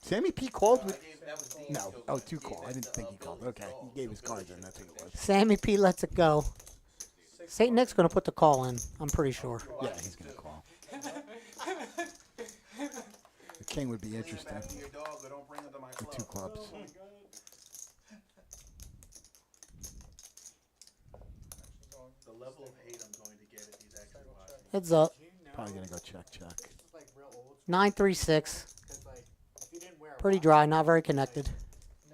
Sammy P called with. That was Dean No. Joker. Oh, 2 call. I didn't think he called. Okay. He gave his cards in. That's what it was. Sammy P lets it go. Saint Nick's going to put the call in, I'm pretty sure. Yeah, he's going to call. The king would be interesting. After your dog, but don't bring him to my With club. 2 clubs. The level of hate I'm going to get if he's actually watching. Heads up. Do you know Probably going to go check. this is like real old? 936. Because like, if you didn't wear a Pretty watch, dry, not very connected.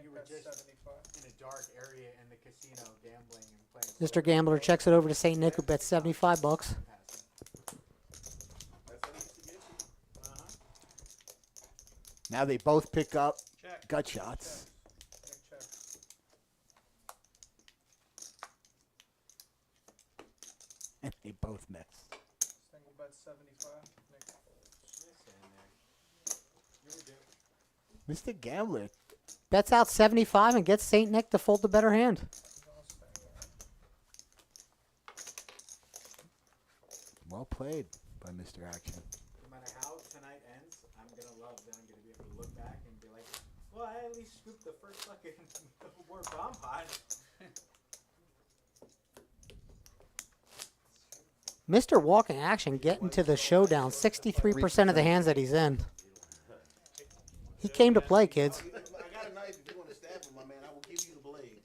you were just 75. in a dark area in the casino gambling and playing. Mr. Gambler checks it over to Saint Nick, who bets $75. That's how he used to get you. Now they both pick up Check. gut shots. Nick check. And they both miss. Single bet 75. Nick folds. Mr. Gambler. Bets out 75 and gets Saint Nick to fold the better hand. Well played by Mr. Action. No matter how tonight ends, I'm gonna love that I'm gonna be able to look back and be like, well, I at least scooped the first fucking word bomb pod. Mr. Walking Action getting to the showdown. 63% of the hands that he's in. He came to play, kids. I got a knife if you want to stab him, my man. I will give you the blade.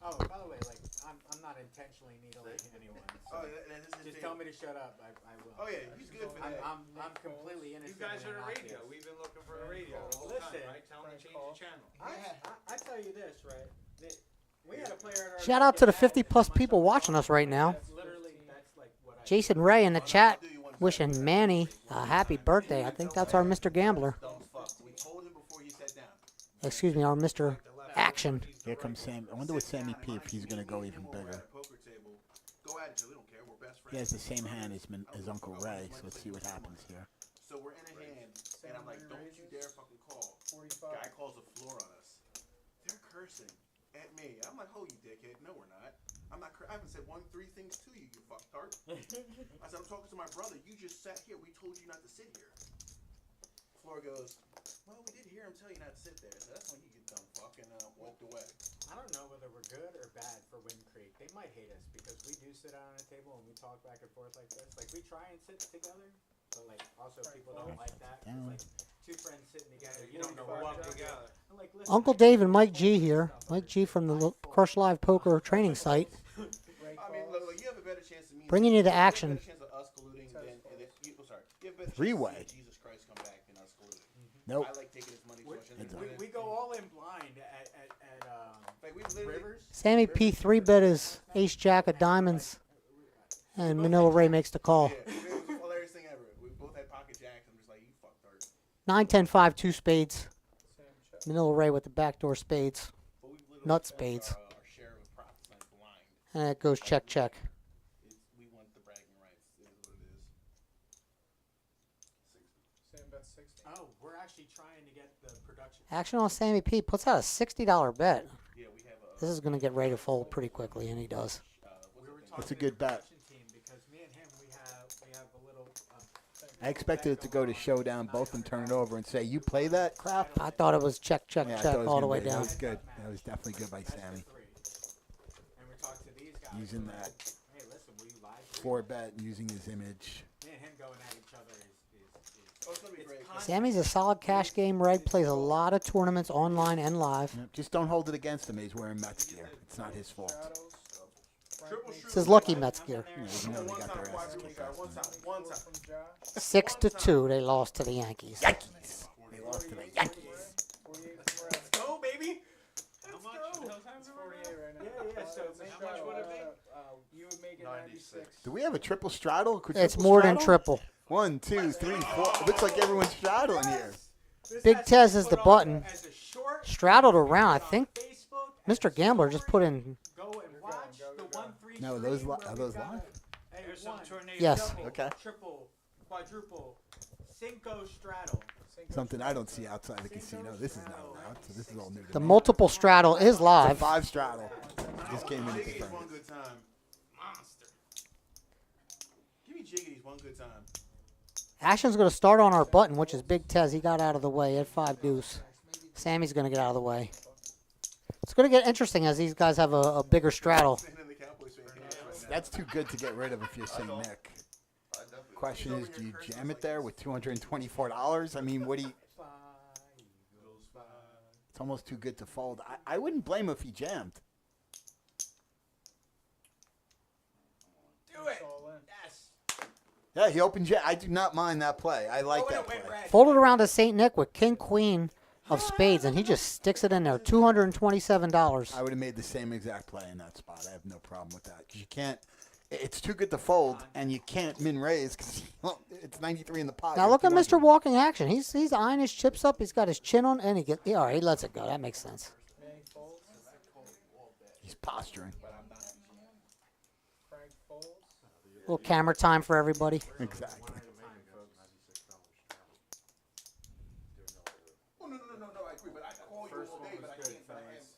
Oh, by the way, like I'm not intentionally needling anyone. So Oh, this is just tell me to shut up. I will. Oh yeah, he's good for that. I'm completely You innocent. guys and are the radio. innocuous. We've been looking for a radio the whole Listen. time, right? Tell them to change the channel. I tell you this, right? that we had a player at our Shout out to the second 50-plus half, people watching us right now. That's literally that's like what I Jason Ray in the chat wishing Manny a happy birthday. I think that's our Mr. Gambler. Dumb fuck. We told him before he sat down. Excuse me, our Mr. Action. Here comes Sam. I wonder with Sammy P if he's going to go even bigger. Poker table. Go at it, we don't care. We're best He friends. has the same hand as Uncle Ray, so let's see what happens here. So we're in a hand, and I'm like, don't you dare fucking call. 45. Guy calls the floor on us. They're cursing at me. I'm like, oh, you dickhead. No, we're not. I haven't said 3 things to you, you fucktard. I said, I'm talking to my brother. You just sat here. We told you not to sit here. Floor goes, well, we did hear him tell you not to sit there. So that's when you get dumb fuck, and walked away. I don't know whether we're good or bad for Wind Creek. They might hate us because we do sit down on a table and we talk back and forth like this. Like we try and sit together, but like also people don't like that. It's like two friends sitting together. You don't know what Walk we're together. I'm like, listen, Uncle Dave and Mike G here. Mike G from the Crush Live Poker training site. Ray I mean, calls. look, you have a better chance of me. Bringing you to You have a action. better chance of us colluding than you. Oh, sorry. You have a better chance Three-way. to see Jesus Christ come back than us colluding. Nope. I like taking his money. So I shouldn't It's do we it. go all in blind at Like, we literally. Rivers. Sammy P 3-bet his Ace Jack of Diamonds. And Manila Ray makes the call. Yeah, it was the hilarious thing ever. We both had pocket jacks. I'm just like, you fucktard. 9, 10, 5, 2 spades. Sam check. Manila Ray with the backdoor spades. But we literally Nut spent spades. Our share of profits like blind. And it goes check, check. We want the bragging rights. It is what it is. 60. Sam bet 60. Oh, we're actually trying to get the production. Action on Sammy P puts out a $60 bet. Yeah, we have a. This is going to get ready to fold pretty quickly, and he does. We were That's talking a good to the bet. production team because me and him we have a little. I expected it to go to showdown, both and turn it over and say, you play that crap? I thought it was check, check, Yeah, I check thought it was all the gonna way be. That down. was good. That was definitely good by Sammy. And we talked to these guys. Using we're like, that Hey, listen, will you live? 4-bet and using his image. Me and him going at each other is Oh, it's gonna be great. Sammy's a solid cash game reg, plays a lot of tournaments online and live. Yep, just don't hold it against him. He's wearing Mets gear. It's not his fault. It's his lucky Mets gear. Even though they got their asses kicked last night. One time. 6-2, they lost to the Yankees. Yankees. They lost to the Yankees. Let's go, baby. How much? It's 48 right now. Yeah, so How much would it be? You would make it 96. Do we have a triple straddle? Could It's triple more than straddle? triple. 1, 2, 3, 4. It looks like everyone's straddling here. Big Tez is the button. Straddled around. I think Mr. Gambler just put in. Go and watch the 1-3. No, are those live? There's some tornadoes. Yes. Double, Okay. Triple, quadruple, cinco straddle. Something I don't see outside the casino. This is not allowed, so this is all new to The me. multiple straddle is It's a live. 5 straddle. Just came in at the Jiggity's one tournament. good time. Monster. Give me Jiggity's one good time. Action's going to start on our button, which is Big Tez. He got out of the way at 5-deuce. Sammy's going to get out of the way. It's going to get interesting as these guys have a bigger straddle. Standing in the Cowboys fan right now. That's too good to get rid of if you're St. Nick. Question is, do you jam it there with $224? I mean, what do you... It's almost too good to fold. I wouldn't blame him if he jammed. Do it. It's all in. Yes. Yeah, he opened jam. I do not mind that play. I like that play. Folded around to St. Nick with King Queen of spades, and he just sticks it in there. $227. I would have made the same exact play in that spot. I have no problem with that. Because you can't... It's too good to fold, and you can't min raise because it's 93 in the pot. Now You're look at 200. Mr. Walking Action. He's eyeing his chips up. He's got his chin on, and all right, he lets it go. That makes sense. Manny folds. He's posturing. Frank folds. A little camera time for everybody. Exactly. Oh, no, I agree, but I call you all day, but I can't.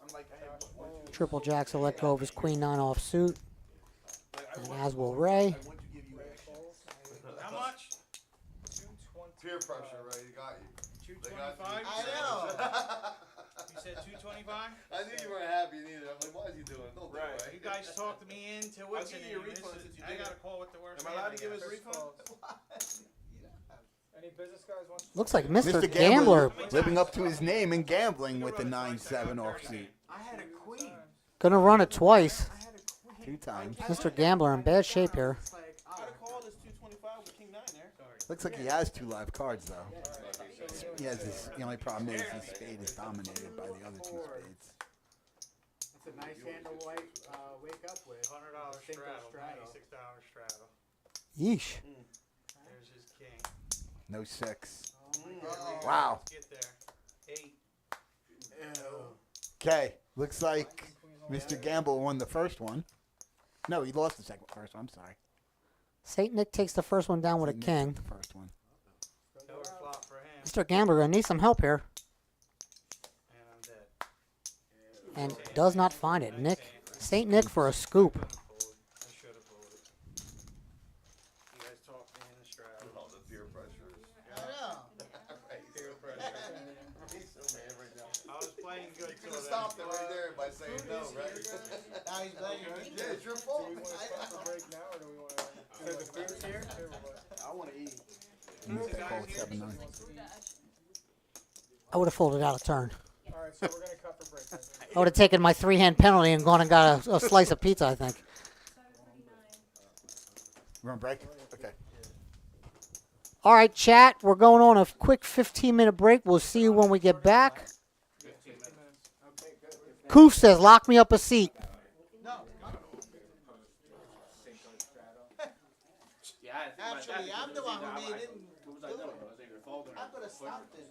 I'm like, I have one, two, Triple Jacks will let go of his Queen 9 offsuit, and as will Ray. I want to give you action. How much? 220. Peer pressure, right? You got you. 225? I know. You said 225? I knew you weren't happy neither. I'm like, what is he doing? Don't do it, You guys talked me into what's I'll in give you a it. refund since you I did got it. a call with the worst. Am I allowed to give his First refund? folds. Any business guys want to Looks like Mr. Mr. Gambler living up to his name and gambling with the 9-7 offsuit. I had a queen. gonna run it twice. I had a queen. 2 times. Mr. Gambler in bad shape here. It's like, oh, Got a call this 225 with King 9 there. Looks like he has 2 live cards though. He has his, the only problem is his spade is dominated by the other 2 spades. it's a nice hand to wake up with. $100 Cinco straddle, $96 straddle. Yeesh. There's his king. No 6. Oh Wow. Get there. 8. Okay. Looks like Mr. Gamble won the first one. No, he lost the first one. I'm sorry. St. Nick takes the first one down with a Nick king. took the first one. Killer flop for him. Mr. Gambler gonna need some help here, And I'm dead. and does not find it. St. Nick for a scoop. I should have folded. You guys talked me in the straddle. Oh, the peer pressure. Peer pressure. He's so mad right now. I was playing good You till could have then. stopped it right there by saying no, right? Now he's blaming me. Yeah, it's your fault. Do we want to stop the break now, or do we want to? So the food's here? I want to eat. Mr. Cole 7-9. I would have folded out a turn. All right, so we're gonna cut for break. guys. I would have taken my 3-hand penalty and gone and got a slice of pizza, I think. We're on break? Okay. All right, chat. We're going on a quick 15-minute break. We'll see you when we get back. Koof says, lock me up a seat. Actually, I'm the one who made it. I'm gonna stop this.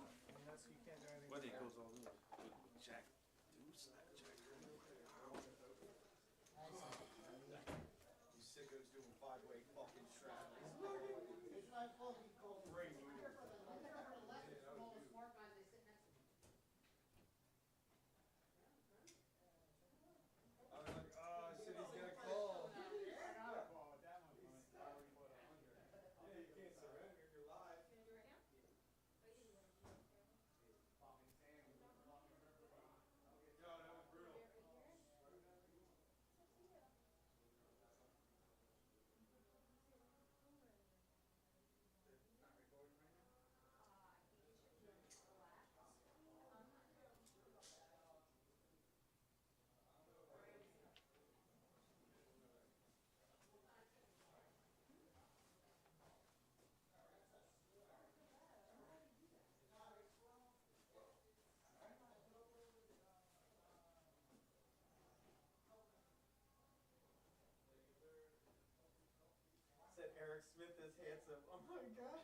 handsome. Oh my god.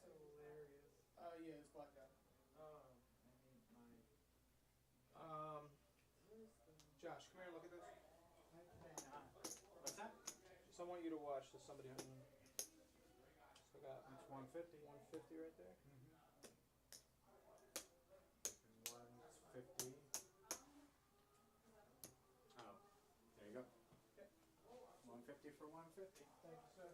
Hilarious. Yeah, it's black guy. Oh, maybe my. Josh, come here and look at this. Why can I not? What's that? So I want you to watch. There's somebody on. So I got. It's 150. 150 right there. 150. Oh, there you go. 150 for 150. Thank you, sir.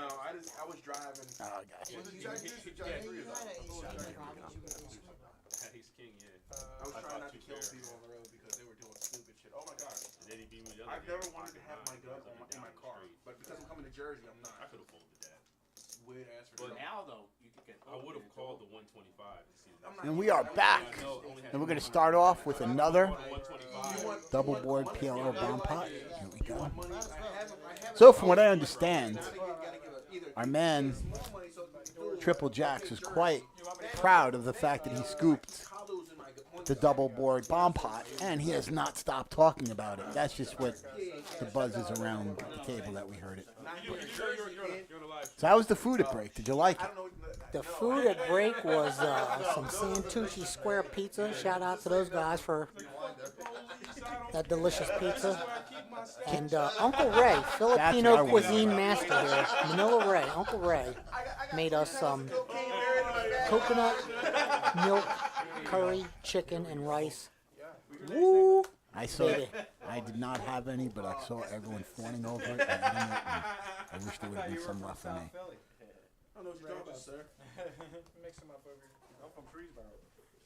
No, I was driving. Oh, gotcha. Was it Jack Deuce or Jack Three? You had an ace king. He's king, yeah. I was I trying thought not to too kill fair. people on the road because they were doing stupid shit. Oh my god. And then he beat me the other I've day. never wanted to have my gun Pocket in my nine car, straight. but because I'm coming to Jersey, I'm I not. could have folded that. Weird ass for But me. Now though, you could get. I would have called the 125 to see that. I'm not And we are back. And we're going to start off with another 125. double board PLO bomb pot. Here we go. Money, I haven't So from what I understand, gotta give either our man more money so I can do it. Triple Jacks is quite proud of the fact that he scooped Condos in my the double board bomb pot, and he has not stopped talking about it. That's just what the buzz is around the table that we heard it. You're on the live. So how was the food at break? Did you like it? The food at break was some Santucci Square pizza. Shout out to those guys for that delicious pizza. And Uncle Ray, Filipino I wanted. cuisine master here, Manila Ray, Uncle Ray, made us some coconut milk curry, chicken, and rice. Woo! I saw Baby. I did not have any, but I saw everyone fawning over it and eating it. And I wish there would have been some left for me. I don't know what you're talking about, sir. Mix them up over here. I'm from Freesboro.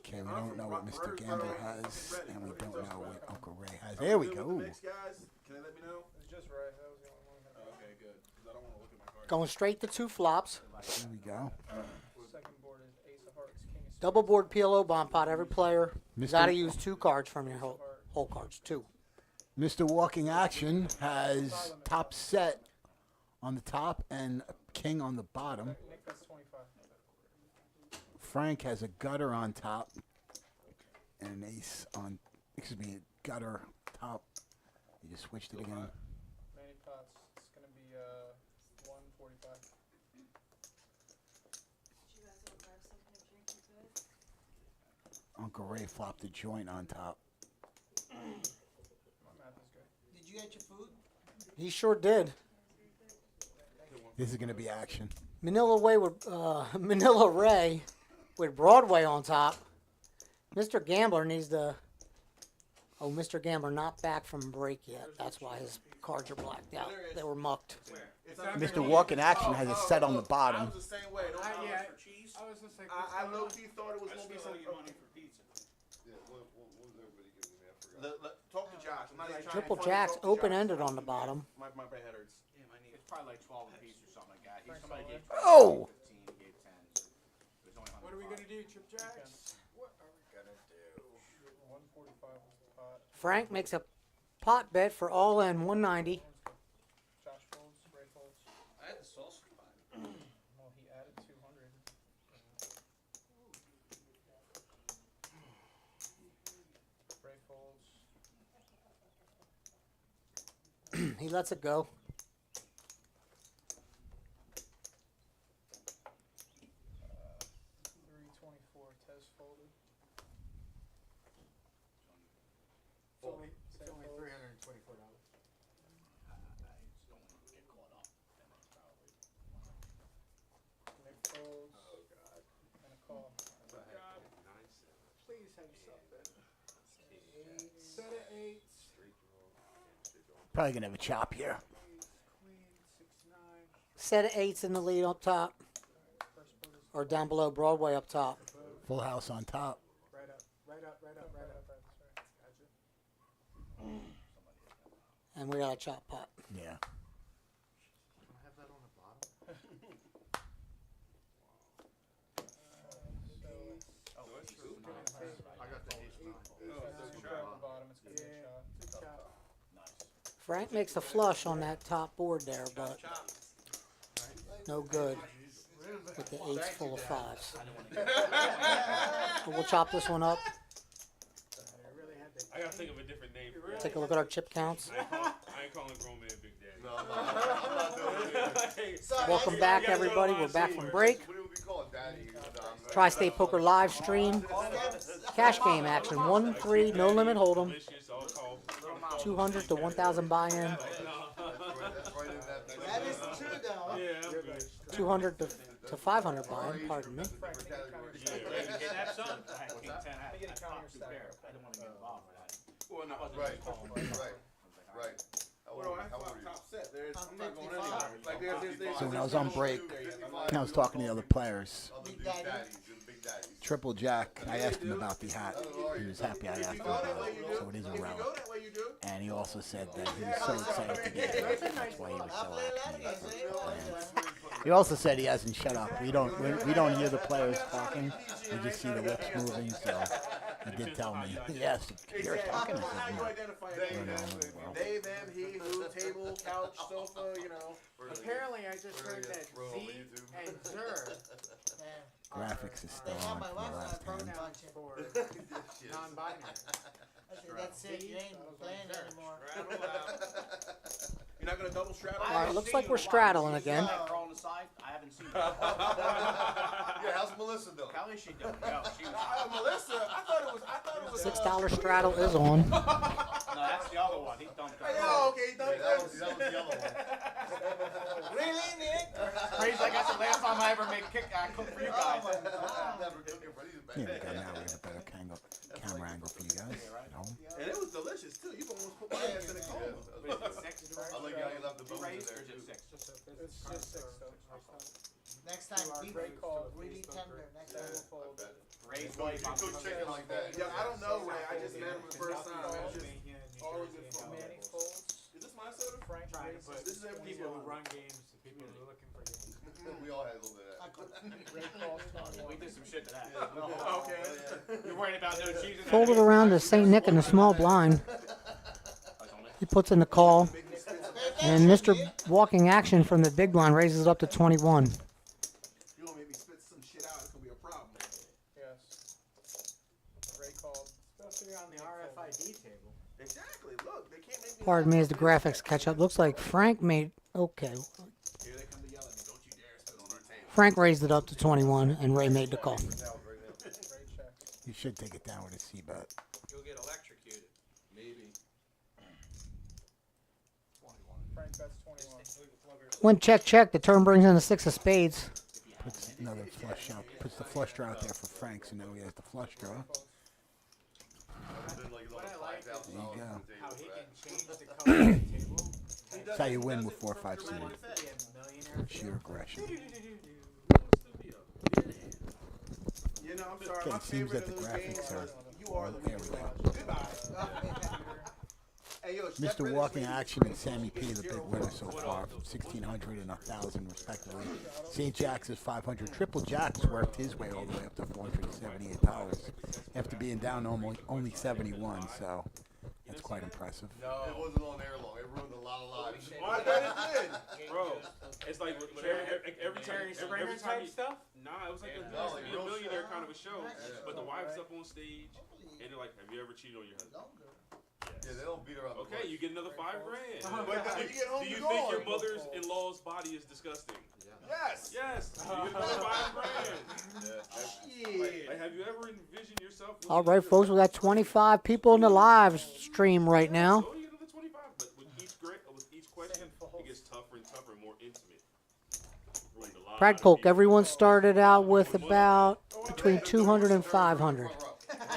Okay, we don't know what Mr. Gamble has, and we don't know what Uncle Ray has. There we go. Next guys, can they let me know? It's just right. That was the only one. Okay, good. Because I don't want to look at my card. Going straight to 2 flops. Here we go. Second board is ace of hearts, king of spades. Double board PLO bomb pot. Every player Mr. got to use 2 cards from your whole cards. 2. Mr. Walking Action has top set on the top and a king on the bottom. Nick, that's 25. Frank has a gutter on top and an ace on, excuse me, a gutter top. You just switched it again. Manny Potts, it's going to be 145. Uncle Ray flopped a joint on top. My math is good. Did you get your food? He sure did. This is going to be action. Manila Ray with Broadway on top. Mr. Gambler needs to. Oh, Mr. Gambler not back from break yet. That's why his cards are blacked out. They were mucked. Mr. Walking Action has a set on the I bottom. was the same way. Don't Yeah. for cheese. I was just like, I low-key thought it was going to be some. money for pizza. Yeah, what was everybody giving me? I forgot. Talk to Josh. I'm not even trying Triple to Jacks talk to Josh. open-ended on the bottom. My brain head hurts. Yeah, it's probably like 12 a piece or something like that. Somebody gave Oh! 15, gave 10. There's only what are we 105. gonna do, Trip Jacks? What are we gonna do? 145 was the pot. Frank makes a pot bet for all in 190. Josh folds, Ray folds. I had the salsa pot. Well, he added 200. Ray folds. He lets it go. 324. Tez folded. It's only $324. I just don't want to get caught up. That much probably. Nick folds. Oh, God. And a call. Please have something. Set of 8s. Probably going to have a chop here. Queen, 6, 9. Set of 8s in the lead up top. First board is Or down below Broadway up top. Full house on top. Right up, right up, right up, right up. Gotcha. And we got a chop pot. Yeah. Have that on the bottom? I got the ace nine. Two pair at the bottom. It's going to be a shot. Nice. Frank makes a flush on that top board there, but no good with the 8s full of 5s. But we'll chop this one up. I gotta think of a different name for it. Take a look at our chip counts. I ain't calling grown man Big Daddy. No, I'm not doing it. Welcome back, everybody. We're back from break. What do we call it, Daddy? TriState Poker live stream. Cash game action. 1-3, no limit hold'em. Delicious, all called. 200 to 1,000 buy-in. That's right in that. That is true, though. Yeah, I'm good. 200 to 500 buy-in. Pardon me. Have some? I had King 10. I had top 2 pair. I didn't want to get involved with that. Well, no, Right, right. Well, I How thought old are you? top set. I'm I'm not going 55. anywhere. Like there's So when I was on break, and I was talking to the other players, Other dudes' daddies and big daddies. Triple Jack, I asked him about the hat. He was happy I asked him about it. So it is a relic. And he also said that he was so excited to get it. That's why he was so happy. And he also said he hasn't shut up. We don't hear the players talking. We just see the lips moving. So he did tell me. Yes, you're talking. I said, no. They, them, he, who, table, couch, sofa, you know. Apparently, I just heard that Z and Zer Graphics is still on for the last time. pronouns for non-binary. That's it, you ain't playing anymore. You're not gonna double straddle? All right, looks like we're straddling again. On the side, I haven't seen her. Yeah, how's Melissa though? How is she doing? No, she was. Melissa, I thought it was. $6 straddle is on. No, that's the other one. He dumped her. Oh, okay, Yeah, that was the other one. Really, Nick? Crazy, like that's the last time I ever made cook for you guys. Never cooking for these Yeah, bad. now we have a better camera angle for you guys at home. And it was delicious too. You almost put my ass in a coma. I like how you left the bones in there too. It's just 6 though. Next time, beef Great call. really tender. Next time. Fold. Ray's You cook chicken like that. Yeah, I don't know, Ray. I just met him the first time. It's just all of it for Manny folds. Is this my soda? Frank Trying to raises. put This is every people who one. run games, the people who are looking for games. We all had a little bit of that. Great calls. We did some shit to that. Okay. You're worried about no cheese in Folded around to St. Nick in the small blind. He puts in the call. And Mr. Walking Action from the big blind raises it up to 21. You gonna make me spit some shit out? It's gonna be a problem. Yes. Great call. Especially on the RFID table. Exactly. Look, they can't make me. Pardon me as the graphics catch up. Looks like Frank made... Okay. Here they come to yell at me. Don't you dare spit on our table. Frank raised it up to 21, and Ray made the call. Great check. You should take it down with a C-bet. You'll get electrocuted. Maybe. Frank bets 21. When check, the turn brings in the 6 of spades. Puts another flush out. Puts the flush draw out there for Frank, so now he has the flush draw. Then like What I another like $5,000 is There you go. on the how table he for can that. change the color of the table. That's how you win with 4 or 5 seed. Be a millionaire. Sheer aggression. You know, I'm sorry. Okay, My it seems favorite that of the those graphics games are... was You Are the There we Music. go. Goodbye. Hey, yo, Mr. Walking Action and Sammy P, the big winners so far, 1,600 and 1,000 respectively. St. Jack's is 500. Triple Jack's worked his way all the way up to $478 after being down only 71. So that's quite impressive. It wasn't on air long. It ruined a lot of lives. Oh, I bet it did. Bro, it's like every Terry time, Springer every time type you, stuff? nah, it was like a, No, like be a real millionaire shit. kind of a show, but the wife's up on stage, and they're like, "Have you ever cheated on your husband?" Yeah, they don't beat her up. Okay, you get another $5 grand. But when you get home, Do you you're think gone. your mother-in-law's body is disgusting? Yes. Yes. You get another $5 grand. Shit. Like, have you ever envisioned yourself? All right, folks, we got 25 people in the live stream right now. So you get another 25, but with each question, it gets tougher and tougher and more intimate. Ruined a lot Brad of Coke, people. everyone started out with about between 200 and 500.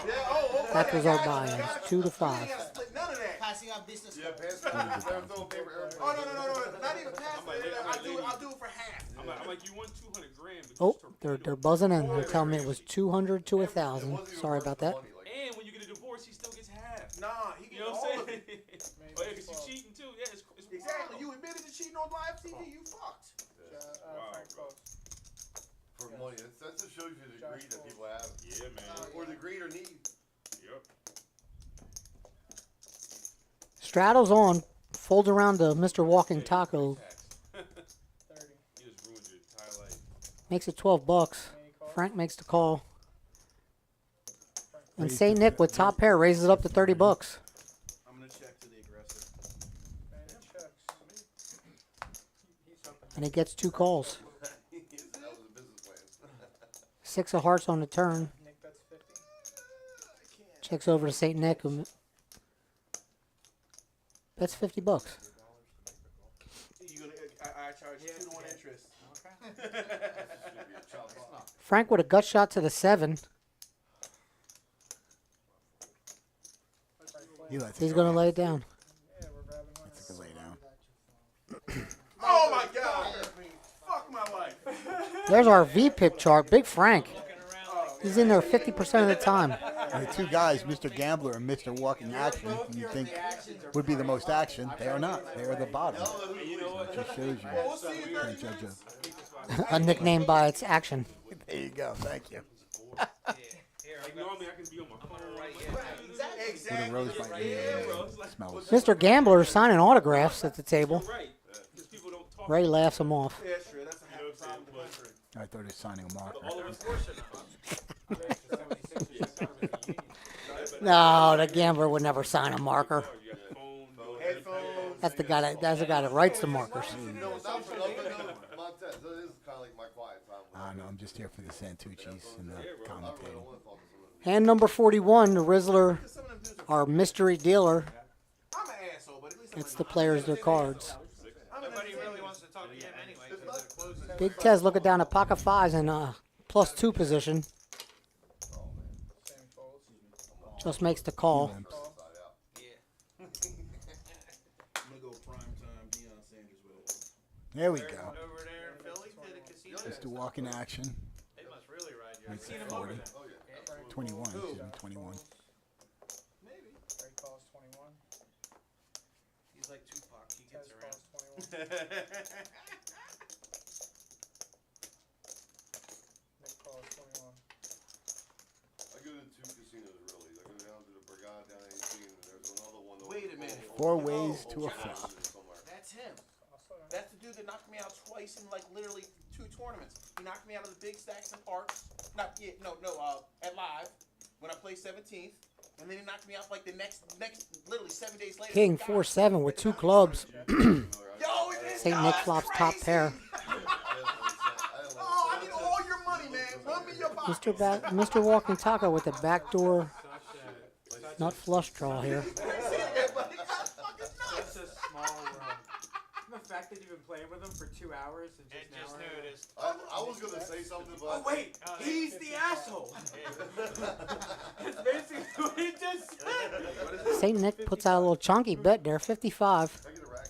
Yeah, oh, okay. That was our buy-ins, 2 to 5. You ain't gotta split none of that. Passing out business Yeah, cards. pass it. Let him throw paper. Oh, no. Not even pass I'm like, it. I'll do it for half. I'm like, you won 200 grand. But Oh, you they're buzzing in. They're telling me it was 200 to 1,000. Sorry about that. And when you get a divorce, he still gets half. Nah, he You gets know all what I'm of saying? it. Oh, yeah, because you cheating too. Yeah, it's Exactly. wild. You admitted to cheating on live TV. You fucked. Frank folds. For money. That just shows you the greed that people have. Yeah, man. Or the greed or need. Yep. Straddle's on. Folds around to Mr. Walking Taco. 30. You just ruined your entire life. Makes it 12 bucks. Manny calls. Frank makes the call. And St. Nick with top pair raises it up to 30 bucks. I'm gonna check to the aggressor. Manny checks. And he gets 2 calls. That was a business plan. 6 of hearts on the turn. Nick bets 50. Checks over to St. Nick. That's 50 bucks. You gonna? I charge 2 to 1 interest. Frank with a gut shot to the 7. He lets He's it going to go. lay it down. Yeah, we're grabbing one. It's a lay down. Oh my God! There's our VPIP chart. Big Frank. He's in there 50% of the time. And the two guys, Mr. Gambler and Mr. Walking Action, you think would be the most action. They are not. They are the bottom. It just shows you. Can't judge A nickname by its action. There you go. Thank you. Like normally I can be on my phone. With a rose by ear. Smells. Mr. Gambler signing autographs at the table. Right. Because people don't talk. Ray laughs him off. Yeah, sure. That's a happy problem in the country. I thought he was signing a marker. All of us No, the Gambler would never sign a marker. Headphones. That's the guy that writes the markers. No, Montez. That is kind of like my quiet time. I don't know. I'm just here for the Santucci's and the commentating. Hand number 41, the Rizzler, our mystery dealer. I'm an asshole, but at least It's the players, their cards. Nobody really wants to talk to him anyway because it closes. Big Tez looking down at pocket fives in +2 position. Just makes the call. I'm gonna go prime time Deion Sanders with it. There we go. Over there in Philly to the casino. Mr. Walking Action. They must really ride you. Makes it 40. 21. Excuse me, 21. Maybe. Ray calls 21. He's like Tupac. He Tez gets around. calls 21. Nick calls 21. I go to 2 casinos really. I go down to the Brigade down 18, and there's another one. Wait a minute. 4 ways to a flop. That's him. That's the dude that knocked me out twice in like literally 2 tournaments. He knocked me out of the big stacks and parks. At live when I played 17th, and then he knocked me out like the next literally 7 days later. King 4-7 with 2 clubs. Yo, St. Nick flops top pair. Oh, I need all your money, man. Run me your pocket. Mr. Walking Taco with the backdoor nut flush draw here. Such a small world. The fact that you've been playing with him for 2 hours and And just just now. noticed. I was gonna say something, but Oh wait, he's the asshole. That's basically what he just said. St. Nick puts out a little chunky bet there, 55. Can I get a rack,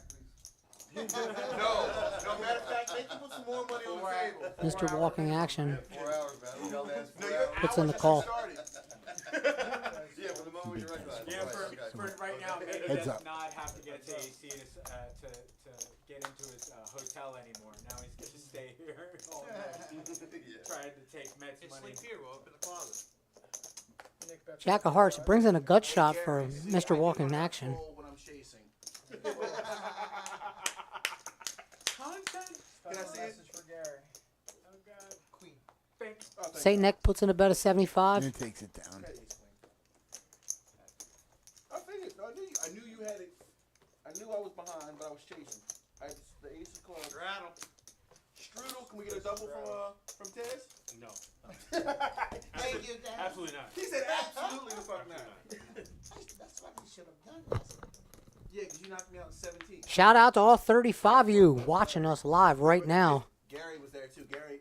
please? No, matter of fact, they can put some more money on the table. Mr. Walking Action 4 hours, man. You know, that's 4 No, hours. puts in the call. Yeah, for the moment you're right. Yeah, for right now, maybe Heads does up. not have to get to AC to get into his hotel anymore. Now he's going to stay here all night, trying to take Mets Just money. sleep here. We'll open the closet. Nick bets Jack of Hearts brings in a gut shot for Mr. Walking Action. When I'm chasing. Content? Can I see it? message for Gary. Oh, God. Queen. Thanks. Oh, thank St. Nick puts in a bet of 75. And it takes it down. you. I figured. I knew you had it. I knew I was behind, but I was chasing. The ace of clubs. Rattle. Strudel, can we get a double from Tez? No. Thank you, Dad. Absolutely not. He said absolutely the fuck not. That's what we should have done. Yeah, because you knocked me out in 17. Shout out to all 35 of you watching us live right now. Gary was there too. Gary.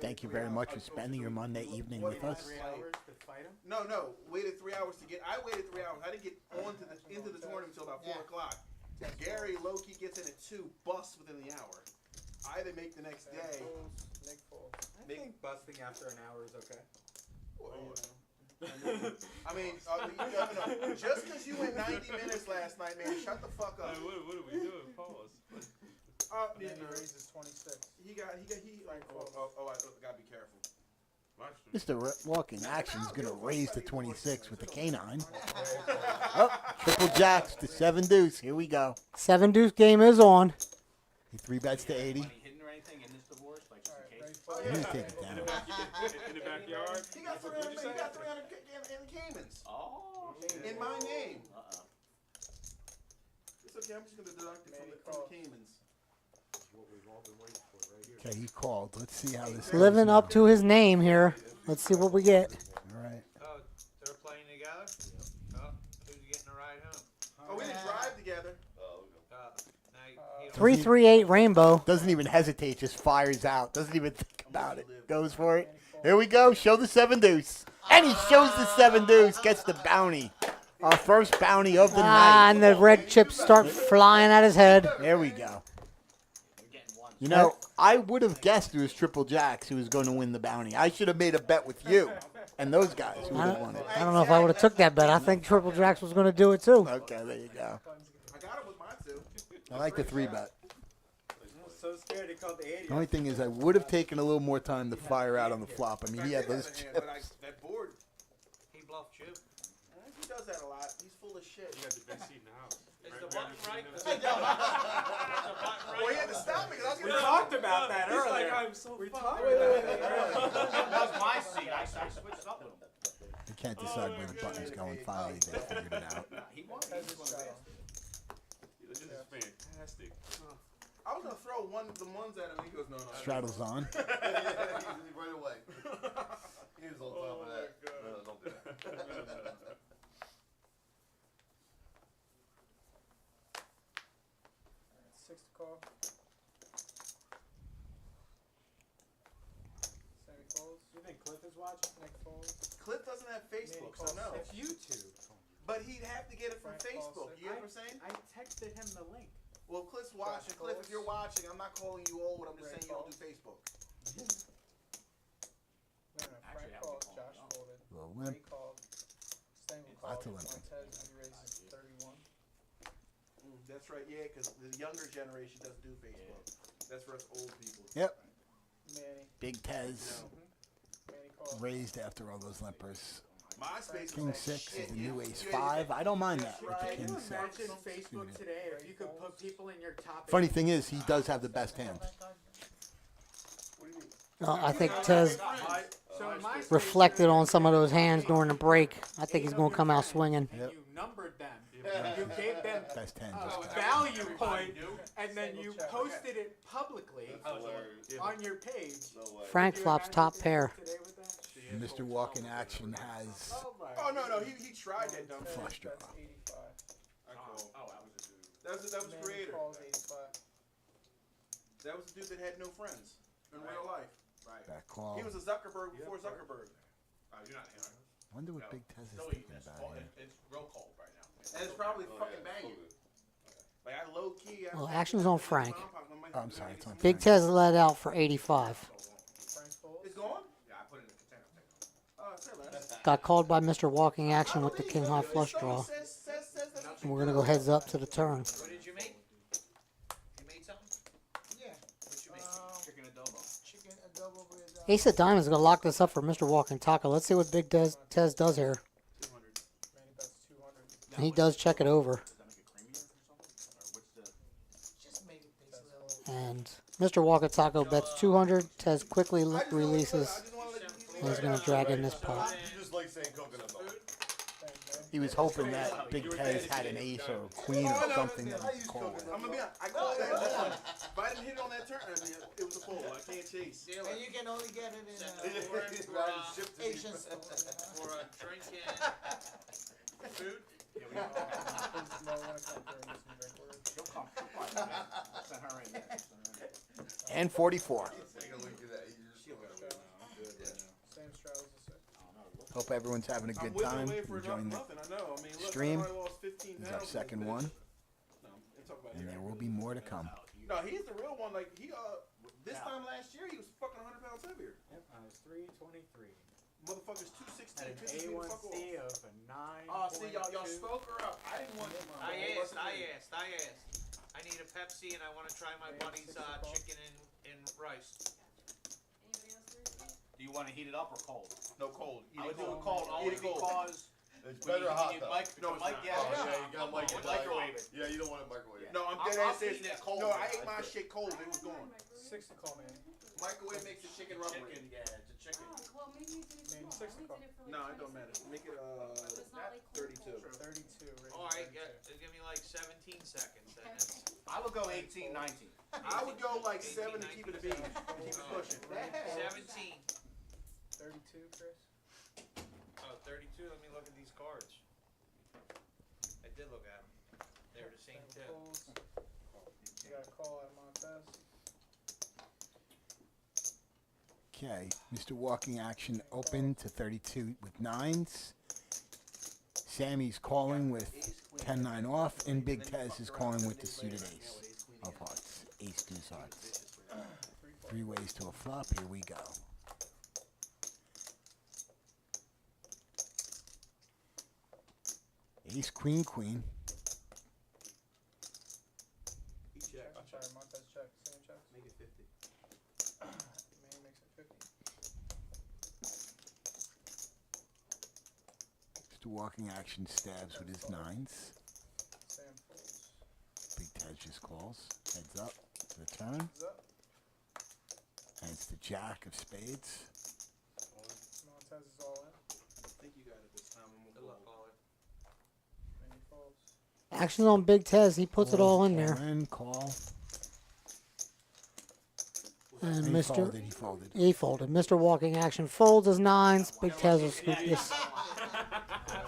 Thank you very much for spending your Monday evening with us. 3 hours to fight him? No. Waited 3 hours to get. I waited 3 hours. I didn't get into the tournament until about 4 o'clock. Gary low-key gets in at 2, busts within the hour. I either make the next day. Nick folds. I think busting after an hour is okay. I mean, no. Just because you went 90 minutes last night, man, shut the fuck up. What are we doing? Pause. He raises 26. He I gotta be careful. Mr. Walking Action's going to raise to 26 with the canine. Oh, triple jacks to 7-deuce. Here we go. 7-deuce game is on. He 3 bets to 80. Money hidden or anything in this divorce, like just in case? He's going to take it down. In the backyard. He got 300 in Caymans. Oh. In my name. Uh-oh. It's okay, I'm just gonna deduct it from the Caymans. Okay, he called. Let's see how this Living goes up to his name here. Let's see what we get. All right. Oh, they're playing together? Oh, who's getting a ride home? Oh, we didn't drive together. Now he 338 Rainbow. Doesn't even hesitate, just fires out. Doesn't even think about it. Goes for it. Here we go. Show the 7-deuce. And he shows the 7-deuce. Gets the bounty. Our first bounty of the night. And the red chips start flying at his head. There we go. You know, I would have guessed it was Triple Jacks who was going to win the bounty. I should have made a bet with you and those guys who would have won it. I don't know if I would have took that bet. I think Triple Jacks was going to do it too. Okay, there you go. I got it with mine too. I like the 3-bet. I'm so scared he called the 80. The only thing is I would have taken a little more time to fire out on the flop. I mean, he had those But chips. that board, He bluffed you. he does that a lot. He's full of shit. You got the best seat in the house. Is the button right? Is Well, the button he had to stop me because I was We gonna. talked about that He's like, earlier. I'm so We fucked. talked about that earlier. That was my seat. I switched up with him. You can't decide where the button's going. Finally, they figured it out. He won. Tez is straddle. This is fantastic. I was gonna throw the ones at him. He goes, no. Straddle's on. Right away. He was on top of that. No, don't do that. 6 to call. Sammy folds. You think Cliff is watching? Nick folds. Cliff doesn't have Facebook, so no. It's YouTube. But he'd have to get it from Frank Facebook. calls You know what I'm saying? I texted him the link. Well, Cliff's watching. Cliff, if you're watching, I'm not calling you old. I'm just Frank saying you don't do calls. Facebook. No, Frank called. Josh folded. Little limp. Ray called. Stengel Lots called. of limping. Montez raises 31. That's right, yeah, because the younger generation doesn't do Facebook. That's for us old people. Yep. Manny. Big Tez Manny called. raised after all those limpers. MySpace King was 6 shit. is the new ace Yeah, 5. I don't mind that with the right. King Can you 6. imagine Facebook today if you could put people in your top Funny thing is, he does have the best hand. I think Tez So in my reflected on some of those hands during the break. I think he's going to come out swinging. and you numbered them. You gave them Best hand a just got. value point, and then you posted it publicly Hilarious. on your page. No way. Frank flops top pair. Today with that? Mr. Walk in Action has Oh my. Oh, no, he tried that dumb shit. flush draw. That's 85. I call. Oh, that was a dude. That was Manny creator. calls 85. That was the dude that had no friends in real life. Right. Back call. He was a Zuckerberg before Zuckerberg. You're not here. Wonder what Big Tez is So thinking it's, about here. it's real cold right now. And it's probably Oh, fucking yeah, banging. it's Like, I low key. Well, action's on Frank. Oh, I'm sorry, it's on Big Tez let out for 85. Frank folds. It's gone? Yeah, I put it in the container. Oh, say less. Got called by Mr. Walking Action with the king high flush draw. And we're going to go heads up to the turn. What did you make? You made something? Yeah. What you make? Chicken adobo. Chicken adobo with Ace of Diamonds is going to lock this up for Mr. Walking Taco. Let's see what Big Tez does here. 200. Manny bets 200. And he does check it over. Does that make it creamier or something? Or what's the... just make it taste a little. And Mr. Walking Taco bets 200. Tez quickly releases. And he's going to drag in this pot. You just like saying coconut milk. He was hoping that Big Tez had an ace or a queen or something that I would use call coconut with. I'm gonna be honest. I called that one. If I didn't hit it on that turn, it was a fold. I can't chase. And you can only get it in Asian store. For a drink and food? No, we're gonna come through and do some drink orders. She'll come. Send her in there. Send her in there. And 44. Take a look at that. You're Same straddles as 6. Hope everyone's having a good time enjoying the nothing. I know. I mean, look, stream. I lost 15 This is our pounds second in this one, bitch. No, we'll talk about and it. there will be more to come. No, he's the real one. Like he this time last year he was fucking 100 pounds heavier. Yep, I was 323. Motherfucker's Had 216. an Pisses me the fuck off. A1C of a 9. Oh, see y'all spoke her up. I didn't want. I asked. I need a Pepsi and I want to try my buddy's chicken and rice. Do you want to heat it up or cold? No cold. I would do it cold only Eat it cold. because It's better hot though. No, it's not. yeah, Oh, yeah, you gotta microwave it. Yeah, you don't want to microwave it. No, I'm I'll- dead I'll ass eat serious. it cold. No, I ate my shit cold. It was gone. 6 to call, Manny. Microwave makes the chicken rubbery. Chicken, yeah, it's a chicken. Manny 6 to call. No, it don't matter. Make it 32. 32. Raise All right, 32. give me like 17 seconds. Then it's, I would go 18, 19. I would go like 7 to keep it a beat. Keep it pushing. 17. 32, Chris. Oh, 32. Let me look at these cards. I did look at them. They were the same tip. Folds. You got a call out of Montez. Okay, Mr. Walking Action open to 32 with 9s. Sammy's calling with 10-9 off, and Big Tez is calling with the suited ace of hearts, ace deuce hearts. 3 ways to a flop. Here we go. Ace, queen, queen. He check. I'm sorry, Montez check. Same check. Make it 50. Man makes it 50. Mr. Walking Action stabs with his 9s. Sam folds. Big Ted just calls. Heads up to the turn. Heads up. And it's the Jack of Spades. Montez is all in. I think you got it this time. I'm Good luck, caller. Man folds. Action's on Big Tez. He puts it all in there. And call. And He Mr. folded. He folded. He folded. Mr. Walking Action folds his 9s. Big Tez will scoop this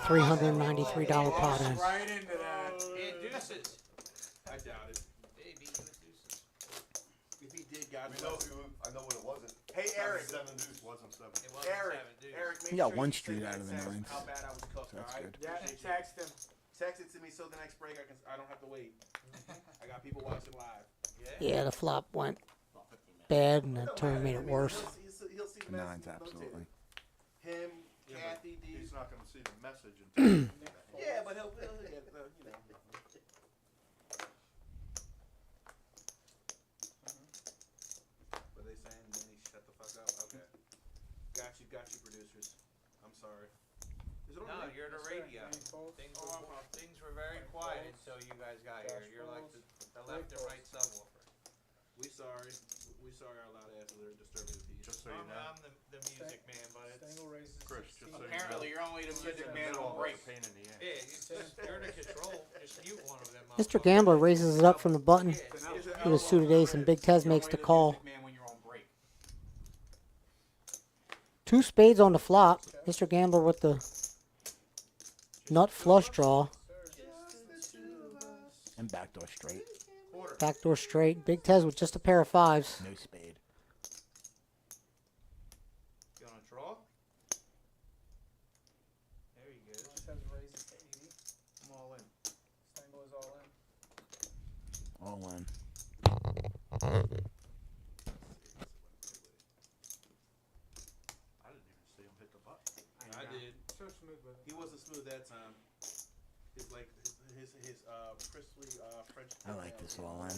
$393 pot in. Right into that. Hey, deuces. I doubt it. Baby, deuces. If he did, God We bless know, him. I know what it wasn't. Hey, Eric. 7-deuce wasn't 7. It wasn't Eric, 7, dude. Eric, make He got sure one you street send out of the text 9s. How bad I was cooked, So that's all right? good. Yeah, Appreciate you. text him. Text it to me so the next break I don't have to wait. I got people watching live. Yeah, the flop went bad, and the turn made it worse. He'll see the The message. 9s, absolutely. Him, Yeah, Kathy, but D. he's not gonna see the message until. Yeah, but he'll get the, you know. What are they saying? Manny, shut the fuck up. Okay. Got you, producers. I'm sorry. Is it on No, there? you're the radio. Man folds. Things were very quiet until you guys got here. You're like the left and right subwoofer. We sorry. We sorry our loud asses are disturbing the peace. Just so you know. I'm the music man, but it's Stangle raises Chris, 16. just so you Apparently, you're only the music man on break. Pain in the ass. yeah, you're the control. Just mute one of them. Mr. Gambler raises it up from the button Yeah, with a suited ace, and Big Tez makes the call. Man when you're on break. 2 spades on the flop. Mr. Gambler with the nut flush draw. And backdoor straight. Backdoor straight. Big Tez with just a pair of 5s. No spade. You want to draw? There you go. Montez raises to 80. I'm all in. Stangle is all in. All in. I didn't even see him hit the button. I did. So smooth with it. He wasn't smooth that time. His like his crisply French. I like this all in.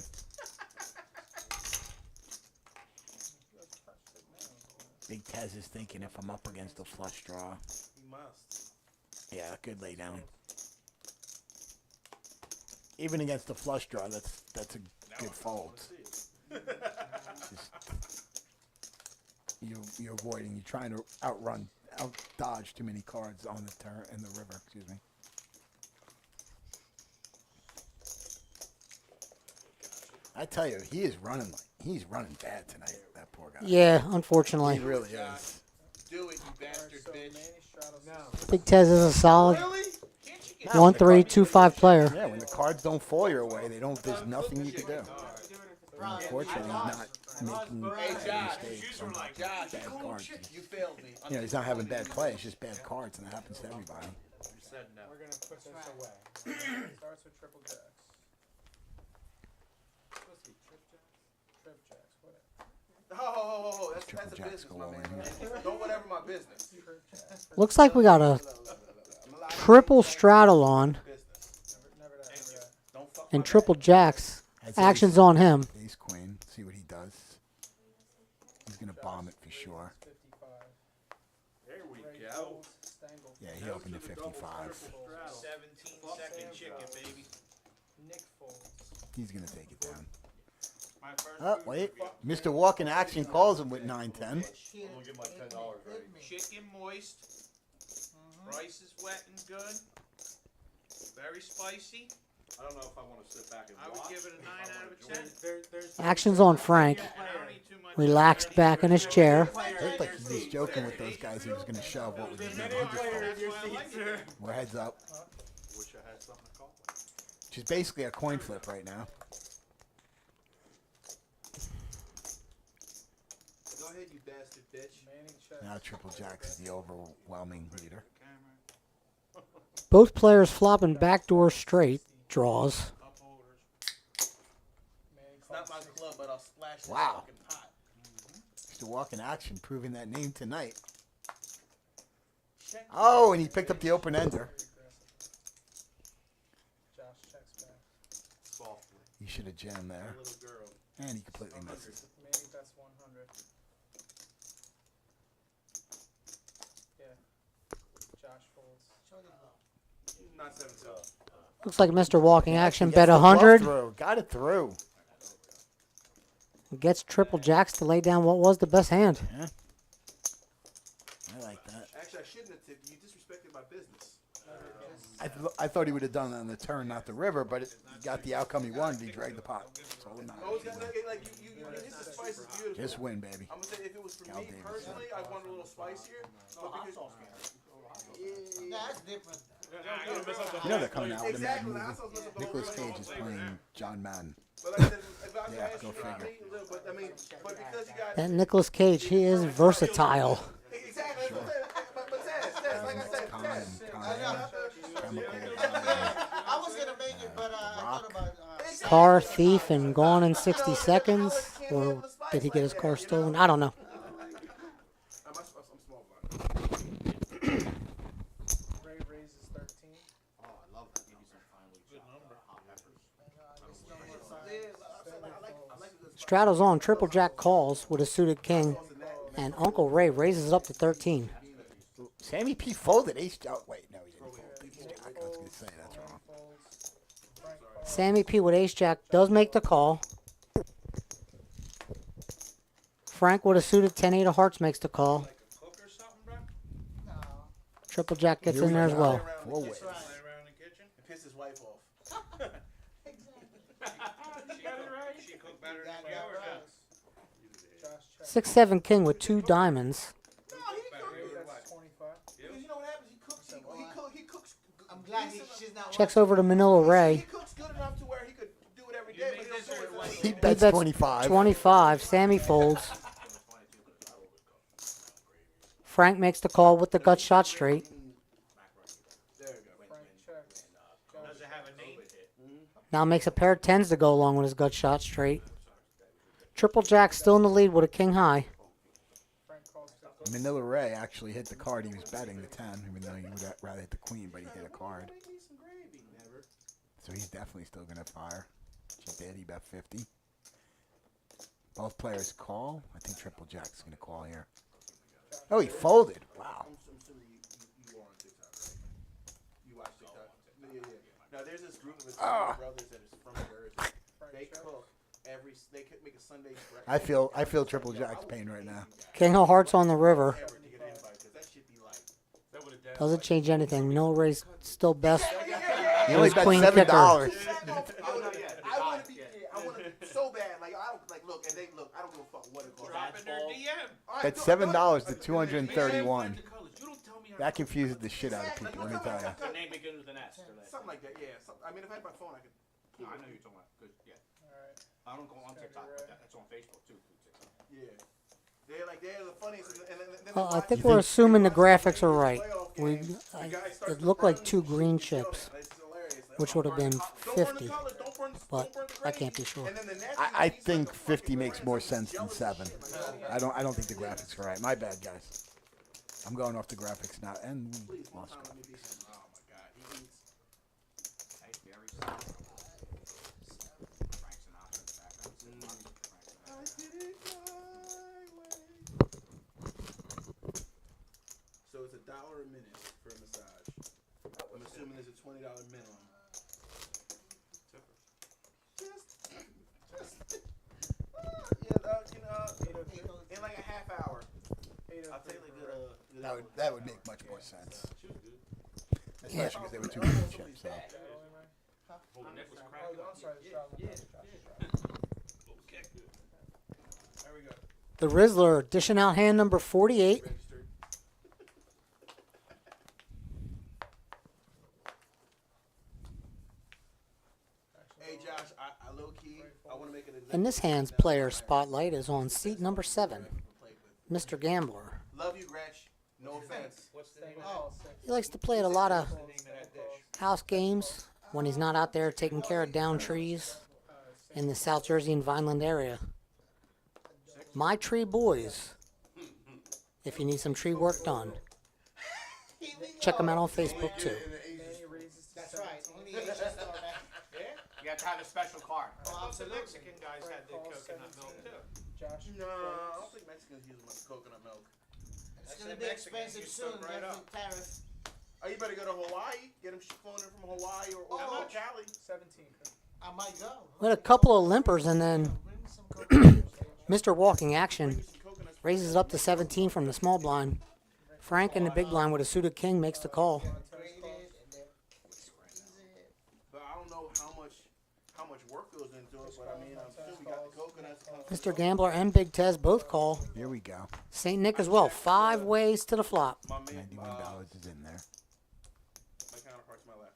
Big Tez is thinking if I'm up against a flush draw. He must. Yeah, good lay down. Even against a flush draw, that's a good fold. Just, you're avoiding. You're trying to out dodge too many cards on the turn in the river. Excuse me. I tell you, he's running bad tonight. That poor guy. Yeah, He unfortunately. really is. Do it, you bastard So bitch. Manny straddles No. Big Tez is a solid Really? 1-3-2-5 player. Yeah, when the cards don't fall your way, they don't. There's nothing you can do. Unfortunately, he's not making Hey, bad Josh, mistakes on Josh, bad cards. you failed me. You know, he's not having bad play. It's just bad cards, and it happens to everybody. You said no. We're going to put this away. Starts with triple jacks. Supposed to be trip jacks? Trip jacks, whatever. Oh, that's Triple a jacks business, go my all man. in here. Don't whatever my business. Trip jacks. Looks like we got a I'm allowed to triple say straddle on business. Never that, never that. Don't fuck and my triple bag. jacks. That's Action's on him. Ace queen. See what he does. He's gonna bomb it for sure. 55. There we Ray go. folds, Stangle. Yeah, he opened at 55. 17-second chicken, baby. Nick folds. He's gonna take it down. My first Oh wait, Mr. Walk in Action calls him with 9-10. I'm gonna get my $10 ready. chicken moist. Rice is wet and good. Very spicy. I don't know if I want to sit back and I would watch. give it a 9 out of 10. There's Action's on Frank. I don't need too much. Relaxed back in his chair. It looked like he was joking with those guys. He was gonna shove. What was he doing? He just folded. We're heads up. Wish I had something to call. Which is basically a coin flip right now. Go ahead, you bastard bitch. Manny checks. Now Triple Jacks is the overwhelming leader. Both players flopping backdoor straight draws. Upholders. Manny It's calls. Not my club, but I'll splash this Wow. fucking pot. Mr. Walk in action, proving that name tonight. Check. Oh, and he picked up the open ender. Josh checks back. Softly. You should have jammed there. Little girl. And he completely missed it. Manny bets 100. Yeah. Josh folds. Not 7-2. Looks like Mr. Walking Action Gets bet the bluff 100. through. Got it through. Gets triple jacks to lay down what was the best hand. Yeah. I like that. Actually, I shouldn't have tipped. You disrespected my business. I thought he would have done that on the turn, not the river, but he got the outcome he wanted. He dragged the pot. That's all that Always matters. got like you hit the spice is beautiful. Just win, baby. I'm gonna say if it was for Cal me Davis. personally, I want a little spicier. But because That's different. You know they're coming out with a Madden exactly, movie. that's what I was messing up the Nicolas whole Cage is playing John Madden. But like I said, if I was Yeah, to ask go you, figure. but I mean, but because you got That Nicolas Cage, he is versatile. exactly, that's what I'm saying. But Taz, like I said, I was gonna make it, but I thought about. Car thief and gone in 60 seconds. Or did he get his car stolen? I don't know. I'm small blind. Ray raises 13. Oh, I love that. Give me some finely chopped hot peppers. Straddle's on. Triple jack calls with a suited king. And Uncle Ray raises it up to 13. Sammy P folded ace. Oh, wait, no, he didn't fold ace jack. I was going to say that's wrong. Folds. Frank calls. Sammy P with ace jack does make the call. Frank with a suited 10-8 of hearts makes the call. Like a cook or something, bro? No. Triple jack gets in there as well. Four ways. Play around in the kitchen? And piss his wife off. She cook better than you or no? Josh checks. 6-7 king with 2 diamonds. No, he Ray cooked. bets 25. Because you know what happens? He cooks. I'm glad she's not. Checks over to Manila He Ray. cooks good enough to where he could do it every day. But he don't do it like He He bets 25. 25. Sammy folds. Frank makes the call with the gut shot straight. there you go. Frank checks. Does it have a name? Now makes a pair of 10s to go along with his gut shot straight. Triple jack still in the lead with a king high. Frank calls 50. Manila Ray actually hit the card. He was betting the 10, even though he would rather hit the queen, but he hit a card. So he's definitely still going to fire. He did. He bet 50. Both players call. I think Triple Jack's going to call here. Oh, he folded. Wow. I'm assuming you are on TikTok, right? You watch TikTok? Yeah. Now there's this group of Italian brothers that is from Jersey. They cook they could make a Sunday breakfast. I feel Triple Jack's pain right now. King of hearts on the river. Ever to get an invite, 'cause that should be like. That would have Doesn't change anything. Manila Ray's still best. He only His bet queen $7. kicker. I want to be. I want to so bad. Like I don't like look, and they look. I don't give a fuck what it costs. Drop in their DM. That's $7 to 231. That confuses the shit out of people, let me tell you. Their name begins with an S. Something like that. Yeah. I mean, if I had my phone, I could. No, I know you're talking about. Cause, yeah. Alright. I don't go on TikTok, but that's on Facebook too. TikTok. Yeah. They're the funniest. And then Well, I think we're assuming the graphics are right. It looked like 2 green chips, which would have been 50, but I can't be sure. I think 50 makes more sense than 7. I don't think the graphics are right. My bad, guys. I'm going off the graphics now, and we lost. Oh my God. He eats. Hey, Barry. Frank Sinatra in the background. So it's $1 a minute for a massage. I'm assuming there's a $20 minimum. In like a half hour. I'll take like That would make much more sense. Especially because they were 2 green chips. So. Oh, I'm sorry. There we go. The Rizzler dishing out hand number 48. Registered. Hey Josh, I low key, I want to make it. And this hand's player spotlight is on seat number 7, Mr. Gambler. Love you, Gretch. No offense. What's the name Oh, of He likes to play at a lot of that dish? house games when he's not out there taking care of down trees in the South Jersey and Vineland area. My Tree Boys. If you need some tree work done, check them out on Facebook too. Manny raises to That's 17. right. Only Asian store, man. You have to have a special card. I thought the absolutely. Mexican guys had the Frank coconut calls milk too. Josh No, I don't folds. think Mexicans use much coconut milk. It's I gonna said be Mexican, expensive you soon. stuck right That's up. the tariff. Oh, you better go to Hawaii. Get them flown in from Hawaii or Oh. Cali. 17. I might go. We had a couple of limpers, and then Bring me some coconut. Mr. Walking Action Bring me some coconuts. raises it up to 17 from the small blind. Frank in the big blind with a suited king makes the call. Grate it and then squeeze it. But I don't know how much work goes into it. But I mean, I'm assuming we got the coconuts. Mr. Gambler and Big Tez both call. Here we go. St. Nick as well. 5 ways to the flop. My man, $91 is in there. my counterpart to my left.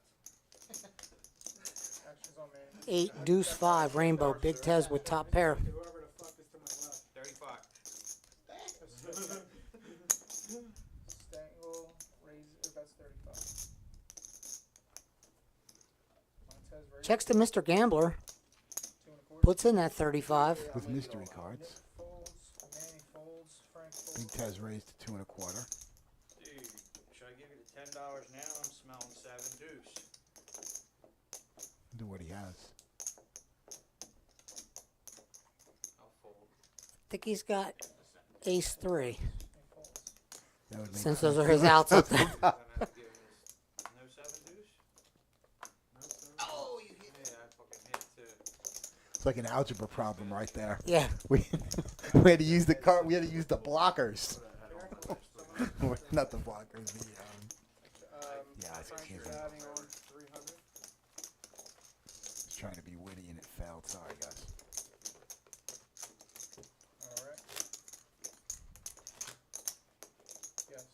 Actions on Manny. 8, deuce, 5, rainbow. Big Tez with top pair. Whoever the fuck is to my left. 35. Stangle raises. That's 35. Montez raises. Checks to Mr. Gambler. 2 1/4. Puts in that 35. With mystery cards. Folds. Manny folds. Frank Big folds. Tez raised to 2 1/4. Dude, should I give you the $10 now? I'm smelling Seven-deuce. Do what he has. I'll fold. I think he's got ace 3. He folds. That would make Since sense. those are his outs up there. I'm gonna have to give him this. No Seven-deuce? Oh, you hit Yeah, I fucking hit too. It's like an algebra problem right there. Yeah. We we had to use the card. We had to use the blockers. Not the blockers. The yeah, I Frank can't. is adding on 300. Was trying to be witty and it failed. Sorry, guys. All right. Yes.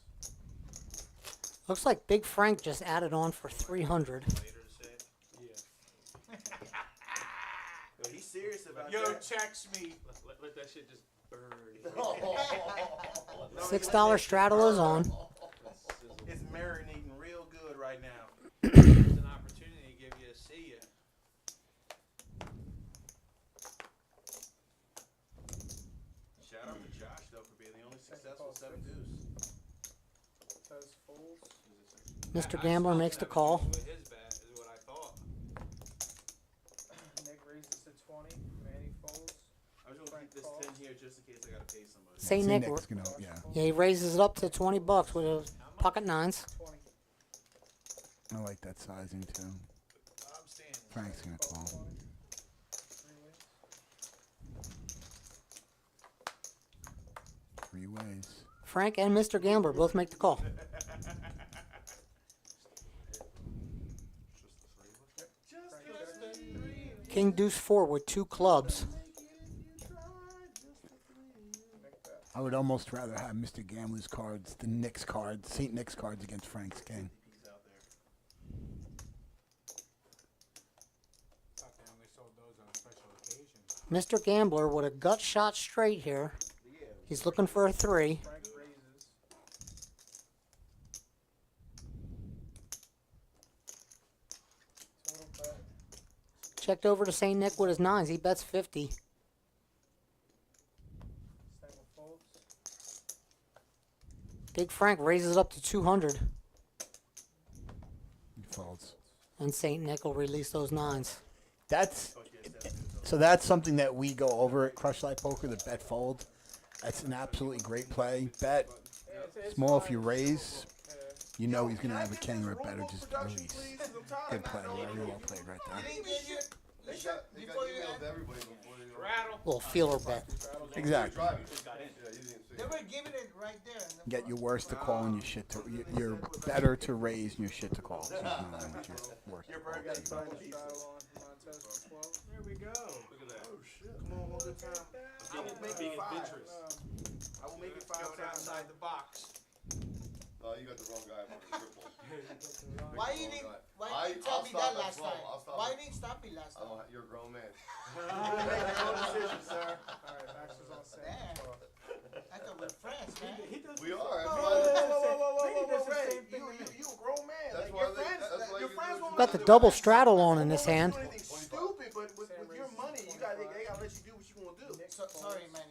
Looks like Big Frank just added on for 300. Later to say it. Yo, he's serious about Yo, that. text me. Let that shit just burn. $6 straddle is on. It's marinating real good right now. It's an opportunity to give you a see ya. Shout out to Josh though for being the only successful Seven-deuce. Tez folds. Mr. Gambler makes the call. With his bet is what I thought. Nick raises to 20. Manny folds. I was gonna keep this 10 here just in case I gotta pay somebody. St. See, Nick, Nick's gonna, yeah. yeah, he raises it up to $20 with a pocket 9s. 20. I like that sizing too. I'm standing. Frank's gonna call. 20. 3 ways. 3 ways. Frank and Mr. Gambler both make the call. King deuce 4 with 2 clubs. Nick bet. I would almost rather have Mr. Gambler's cards than Nick's cards, St. Nick's cards against Frank's king. He's out there. Thought they only sold those on special occasions. Mr. Gambler with a gut shot straight here. He's looking for a 3. Frank raises. Total bet. Checked over to St. Nick with his 9s. He bets 50. Stangle folds. Big Frank raises it up to 200. He folds. And St. Nick will release those 9s. That's so that's something that we go over at Crush Light Poker, the bet fold. That's an absolutely great play. Bet Yeah, it's small if fine. you raise, Yeah. you know he's Can gonna I have a get king this or a room better book just production, release. please? 'Cause I'm tired Good of play, not knowing very well anything. played right You there. didn't get your They shot got before you emails had. to everybody before they go. Rattle. Little feeler bet. Exactly. Driving. Yeah, you didn't see They it. were giving it right there. And then Get your worst to call and your shit to you're better to raise and your shit to call. So you know what your worst to Your call. bird got to Double find pieces. straddle on Montez for 12. There we go. Look at that. Oh shit! Come on, one good time. I will make Being it 5. adventurous. I will make it 5 Going times. outside the box. No, you got the wrong guy for the triple. why you didn't? Why you didn't tell me I'll that stop last at 12. time? I'll stop Why at- you didn't stop me last I time? don't. You're a grown man. You make your own decision, sir. Alright, actions on Sam Damn. for 12. I thought we're friends, man. He does We are. Whoa, Everybody. Ray, you a grown man. That's Like why your they- friends, that's why your you friends do won't it. Got the double straddle on in his hand. do anything stupid, but with your money, you got gotta let you do what you gonna do. Sorry, Manny.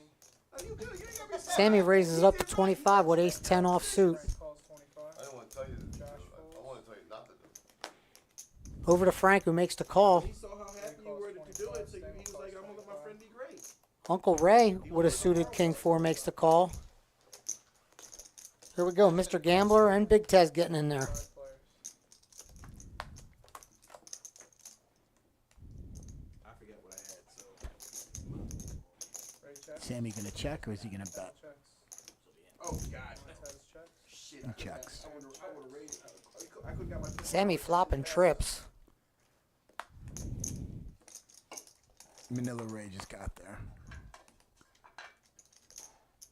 Oh, you good. You ain't gotta be sad. Sammy raises up to 25 with ace 10 off suit. Frank calls 25. I don't want to tell you to do Josh it. folds. I want to tell you not to do it. Over to Frank, who makes the call. He saw how happy you were to do it, so he was like, I'm gonna let my friend be great. Uncle Ray with a suited king 4 makes the call. Here we go, Mr. Gambler and Big Tez getting in there. 5 players. I forget what I had, so. Ready, check? Sammy gonna check or is he gonna bet? Checks. Oh, God. Tez checks. Shit. He checks. I would've raised. I could've got my. Sammy flopping trips. Manila Ray just got there.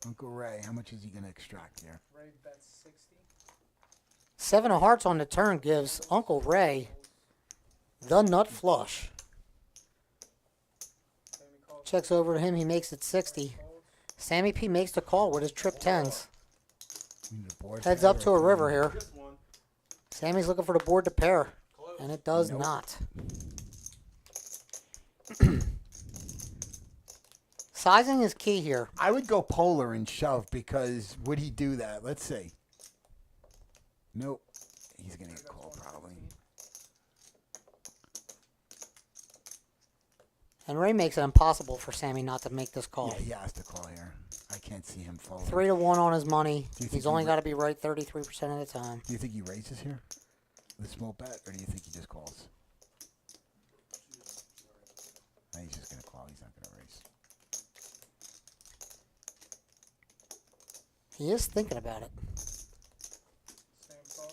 Uncle Ray, how much is he gonna extract here? Ray bets 60. 7 of hearts on the turn gives Uncle Ray the nut flush. Sammy calls Checks over to him, he makes it 60. folds. Sammy P makes the call with his trip 10s. We need a board Heads pair up to or a river three? here. Just one. Sammy's looking for the board to pair, and it does Nope. not. Sizing is key here. I would go polar and shove because would he do that? Let's see. Nope. He's gonna get called probably. And Ray makes it impossible for Sammy not to make this call. Yeah, he has to call here. I can't see him fold. 3 to 1 on his money. Do you think He's he only ra- got to be right 33% of the time. Do you think he raises here? The small bet, or do you think he just calls? No, he's just gonna call. He's not gonna raise. He is thinking about it. Same call.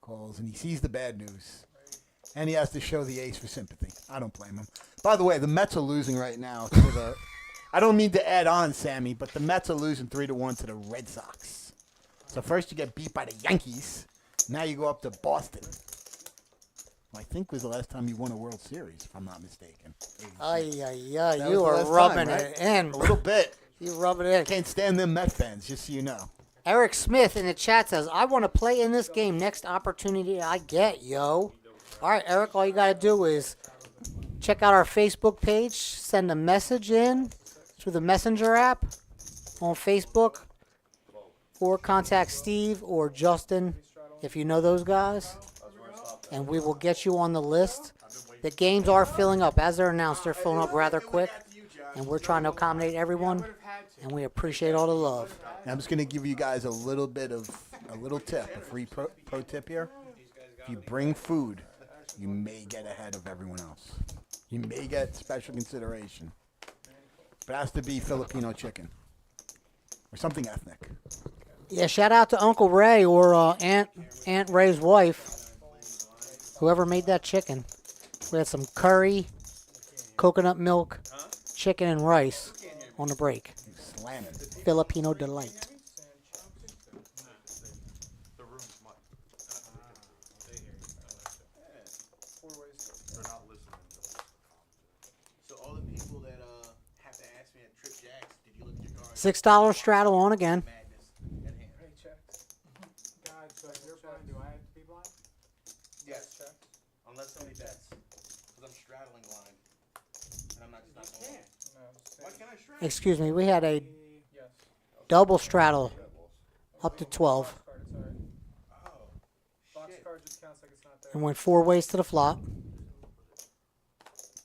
Calls, and he sees the bad news, and he has to show the ace for sympathy. I don't blame him. By the way, the Mets are losing right now to the. I don't mean to add on, Sammy, but the Mets are losing 3 to 1 to the Red Sox. So first you get beat by the Yankees. Now you go up to Boston. Well, I think was the last time you won a World Series, if I'm not mistaken. Ay, ay, ay. That You was the are last rubbing time, it in. A little bit. You rubbing it in. Can't stand them Met fans, just so you know. Eric Smith in the chat says, I want to play in this game. Next opportunity I get, yo. All right, Eric, all you got to do is check out our Facebook page. Send a message in through the Messenger app on Facebook. Or contact Steve or Justin if you know those guys. And we will get you on the list. The games are filling up. As they're announced, they're filling up rather quick. And we're trying to accommodate everyone. And we appreciate all the love. And I'm just going to give you guys a little bit of a little tip, a free pro tip here. If you bring food, you may get ahead of everyone else. You may get special consideration. But it has to be Filipino chicken or something ethnic. Yeah, shout out to Uncle Ray or Aunt Ray's wife, whoever made that chicken. We had some curry, coconut milk, chicken, and rice on the break. Slamming. Filipino delight. The room's mine. 4 ways. They're not listening. So all the people that have to ask me at Trip Jacks, did you look at your cards? $6 straddle on again. Madness at hand. Ray checks. God, so if you're blind, do I have to be blind? Yes, Check. unless somebody bets, because I'm straddling blind, and I'm not just not going. Can't. No. Why Same. can't I straddle? Excuse me, we had a Yes. double straddle up to 12 Box card, it's alright. Oh, Box shit. card just counts like it's not there. and went 4 ways to the flop.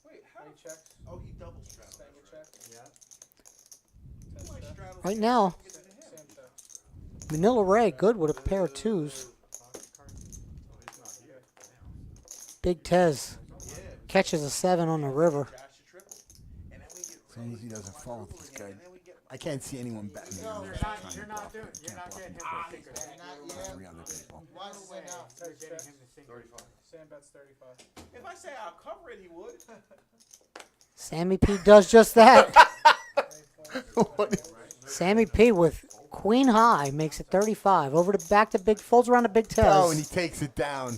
Wait, how? Ray checks. Oh, he double straddled. Sammy That's checks. Yeah. Tez right. checks. Straddle Right now, Sam checks. Manila Ray good with a pair of 2s. Big Tez catches a 7 on the river. Josh a triple, and then we get As long as he doesn't fold, he's good. I can't see anyone betting me. You're not doing. You're not getting him to think of it. Not yet. 3 other people. Why went out? You're getting him to think of it. 35. Sam bets 35. If I say I'll cover it, he would. Sammy P does just that. Ray folds. Sammy P with Queen High makes it 35. Over to back to Big, folds around to Big Tez. Oh, and he takes it down.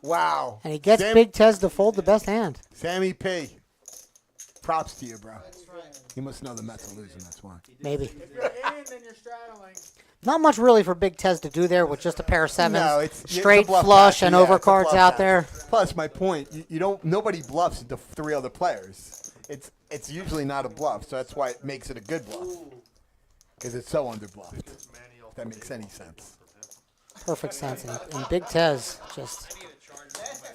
Wow. And he gets Sam- Big Tez to fold the best hand. Sammy P. Props to you, bro. That's right. You must know the Mets are losing, that's why. Maybe. If you're in, then you're straddling. Not much really for Big Tez to do there with just a pair of 7s. No, it's Straight it's a bluff flush factor, and yeah, it's a overcards bluff out factor. there. Plus, my point, you don't. Nobody bluffs the 3 other players. It's usually not a bluff, so that's why it makes it a good bluff. Because it's so underbluffed. If that makes any sense. Perfect sense. And Big Tez just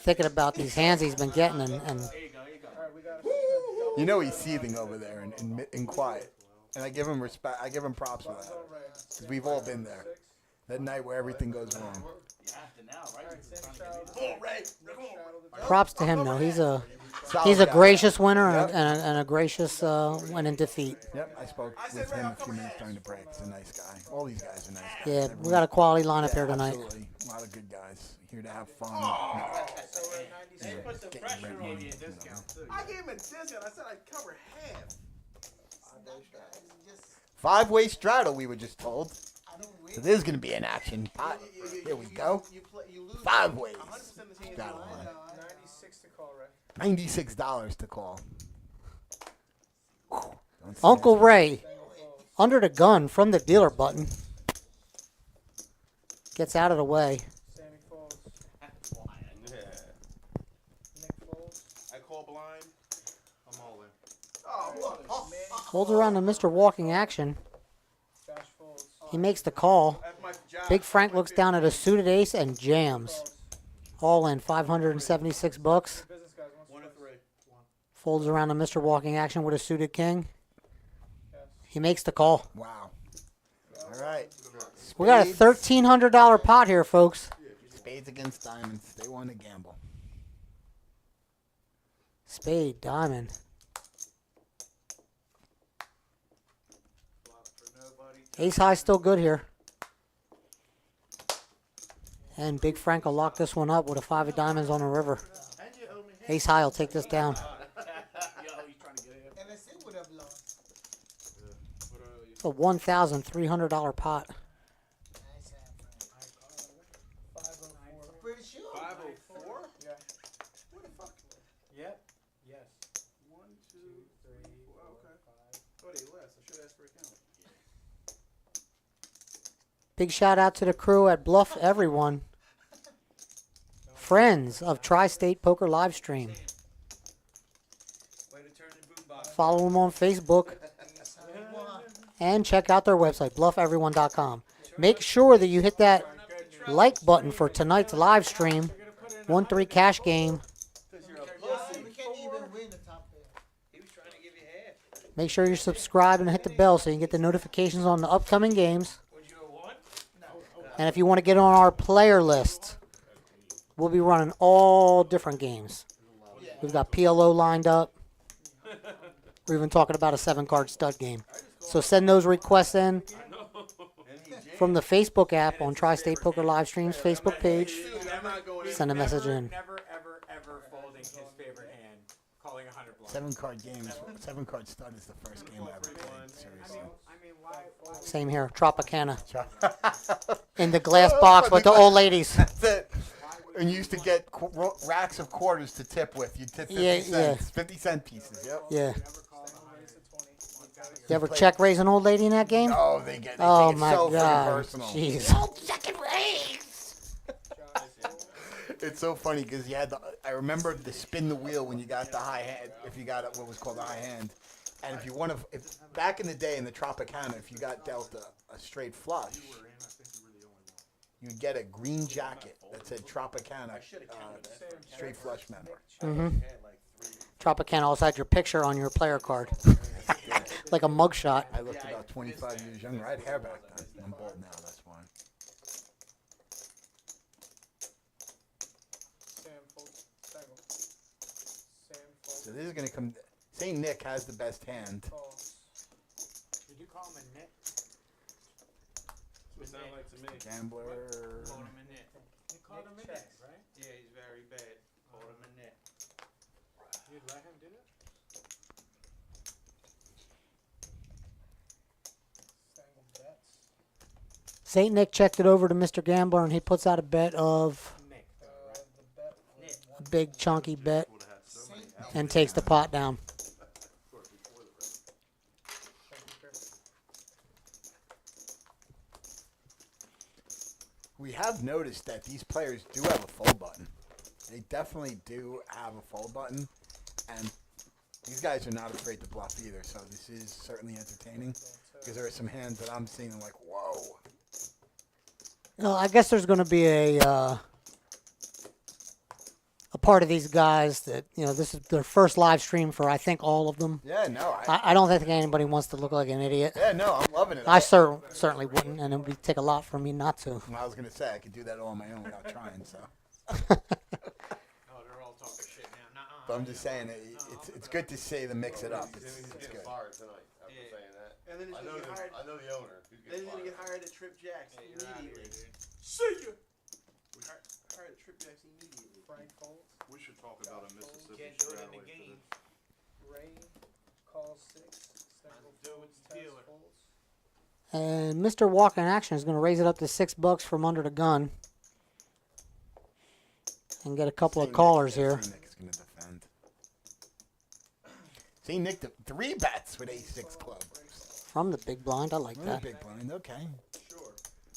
thinking about these hands he's been getting, and You know he's seething over there in quiet. And I give him respect. I give him props for that. Because we've all been there. That night where everything goes wrong. props to him though. He's a Solid guy. gracious winner Yep. and a gracious win in defeat. Yep, I spoke with him a few minutes during the break. He's a nice guy. All these guys are nice guys. Yeah, we Everyone- got a quality lineup here tonight. Absolutely. A lot of good guys. Here to have fun. So we're at 96. They put the Getting pressure red on money, you in discount too. I gave him a discount. I said I'd cover half. 5-way straddle, we were just told. So there's going to be an action pot. Here we go. You lose 5 ways. 100% of the chance. Straddle line. 96 to call, Ray. $96 to call. Don't say Uncle that. Ray, under the gun from the dealer button, gets out of the way. Sammy folds. Yeah. Nick folds. I call blind. I'm all in. Manny Holds around to Mr. Walking Action. Josh folds. He makes the call. That's my job. Big Frank looks down at a suited ace and jams. All in, $576. Business guys, 1 to 3. Folds around to Mr. Walking Action with a suited king. Yes. He makes the call. Wow. All right. We got a $1,300 pot here, folks. Spades against diamonds. They want to gamble. Spade, diamond. Ace high still good here. And Big Frank will lock this one up with a 5 of diamonds on the river. Ace high will take this down. It's a $1,300 pot. 504? Yeah. What the fuck? Yep. Yes. 1, 2, 3. Okay. Thought he less. I should ask for a count. Big shout out to the crew at Bluff Everyone. Friends of TriState Poker Livestream. Way to turn the boombox. Follow them on Facebook. And check out their website, blufferyone.com. Make sure that you hit that like button for tonight's live stream. 1-3 cash game. We can't even win the top pair. He was trying to give you half. Make sure you subscribe and hit the bell so you can get the notifications on the upcoming games. Was you a 1? And if you want to get on our player list, we'll be running all different games. We've got PLO lined up. We're even talking about a 7-card stud game. So send those requests in from the Facebook app on TriState Poker Livestream's Facebook page. I'm not going in. Send a message in. Never, ever, ever folding his favorite hand, calling 100 bluff. 7-card games. 7-card stud is the first game I ever played. Seriously. I mean, why? Same here, Tropicana. In the glass box with the old ladies. That's it. And you used to get racks of quarters to tip with. You'd tip 50 Yeah, cents. 50-cent pieces. Yep. Yeah. Raise to 20. You ever check raise an old lady in that game? Oh, they take Oh it my so freaking God. personal. Jeez. Second raise. It's so funny because you had I remember the spin the wheel when you got the high hand. If you got what was called a high hand, and if you want to, back in the day in the Tropicana, if you got dealt a straight flush, you'd get a green jacket that said Tropicana straight flush member. Mm-hmm. Tropicana also had your picture on your player card. Like a mugshot. I looked about 25 years younger. I had hair back then. I'm bald now. That's why. Sam folds. Tangle. Sam folds. So this is gonna come. St. Nick has the best hand. Calls. Did you call him a nit? What it sound like to me. Gambler. Called him a nit. You called him a nit, checks. right? Yeah, he's very bad. Called him a nit. You'd let him do it? Tangle bets. St. Nick checked it over to Mr. Gambler, and he puts out a bet of Nick, though, The bet was a big chunky bet and takes the pot down. We have noticed that these players do have a fold button. They definitely do have a fold button, and These guys are not afraid to bluff either, so this is certainly entertaining. Because there are some hands that I'm seeing, I'm like, whoa. I guess there's going to be a part of these guys that, this is their first live stream for, I think, all of them. Yeah, no. I don't think anybody wants to look like an idiot. Yeah, no, I'm loving it. I certainly wouldn't, and it would take a lot for me not to. Well, I was going to say, I could do that all on my own without trying, so. Oh, they're all talking shit now. Nuh-uh. But I'm just saying, it's good to see them mix it up. He's It's getting good. fired tonight after saying that. And then he's I gonna get hired. know the owner. He's Then he's gonna getting get hired at Trip Jacks Hey, you're out of here, immediately. dude. See ya. We hired at Trip Jacks immediately. Frank folds. We should talk about a Mississippi Can't do it in straddle the for game. this. Ray calls 6. Steckel Do it with folds. the Tez dealer. folds. And Mr. Walk in Action is going to raise it up to $6 from under the gun. And get a couple of callers here. See Nick is going to defend. See Nick, 3 bets with ace-6 club. From the big blind. I like that. Big blind, okay. Sure.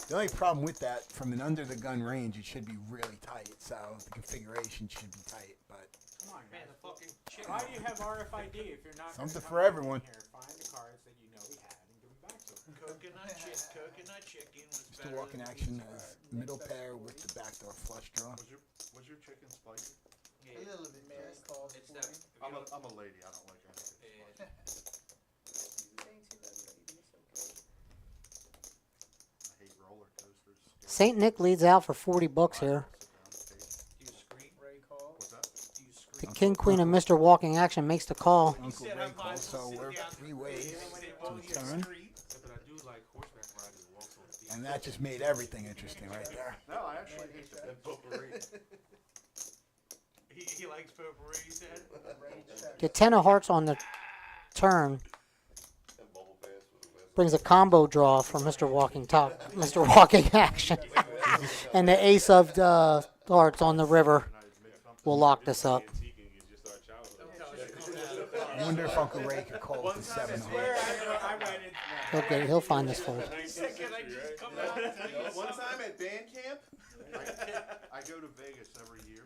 The only problem with that, from an under-the-gun range, it should be really tight. So the configuration should be tight, but Come on, Man, man. the fucking chicken. Why do you have RFID if you're not gonna Something come for in everyone. Here, find the cards that you know he had and give them back to him. Coconut chicken was Mr. better Walk in than Action pizza. has middle pair with the backdoor flush draw. Was your chicken spicy? Yeah, A little bit. Mary calls it's 40. that. If you I'm don't- a lady. I don't like anything. Yeah. I hate roller coasters. St. Nick leads out for $40 here. Do you scream? Ray calls. What's that? Do you The scream? King Queen of Mr. Walking Action makes the call. Uncle Ray calls, so we're 3 ways to turn. But I do like horseback riding and walks on feet. And that just made everything interesting right there. No, I actually hate the potpourri. He likes potpourri, he said. Ray checks. The 10 of hearts on the turn And bubble bass with the whistle. brings a combo draw for Mr. Walking Action. And the ace of hearts on the river will lock this up. Antiquing is just our childhood. I wonder if Uncle Ray could call with the 7 of Where hearts. I read it. He'll find this fold. He said, can I just come out? One time at band camp. I go to Vegas every year,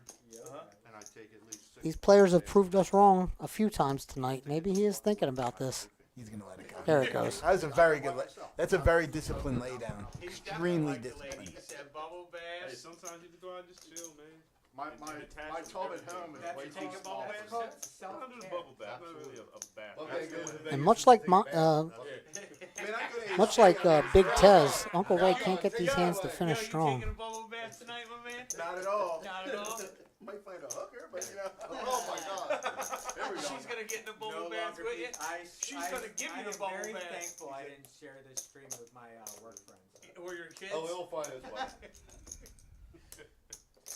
and I take at least 6. These players have proved us wrong a few times tonight. Maybe he is thinking about this. He's going to let it go. There it goes. That was a very good, that's a very disciplined laydown. He's Extremely definitely like the lady. disciplined. He said bubble Hey, bass. sometimes you just go out and just chill, man. My tub at home is Have way you too taken small. bubble That's bass? called I'm not just a bubble bath. I'm not really a bath. Okay, good. And much like much like Big Tez, Uncle Ray can't get these hands to finish Yo, you strong. taking a bubble bath tonight, my man? Not at all. Not at all. Might find a hooker, but you know. Oh my God. Here we go. She's gonna get in the bubble No bath longer with you. She's gonna give you the bubble I am very bath. thankful I didn't share this stream with my work friends. Or your kids. Oh, he'll find his way.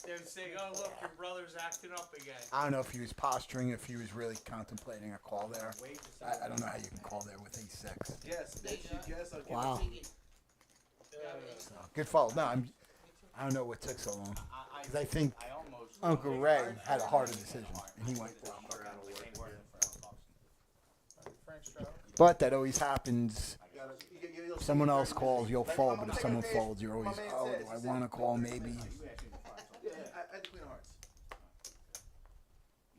They're saying, oh, look, your brother's acting up again. I don't know if he was posturing, if he was really contemplating a call there. Wait to see I don't know how you can call there with ace-6. Yes, that you guess. I'll give Wow. So, good fold. No, I don't know what took so long. Because I think I almost. Uncle Ray had a harder decision, and he went for it. Frank Stroud. But that always happens. you If someone else calls, you'll fold. But if someone folds, you're always, oh, do I want to call maybe? Yeah, I had the Queen of Hearts.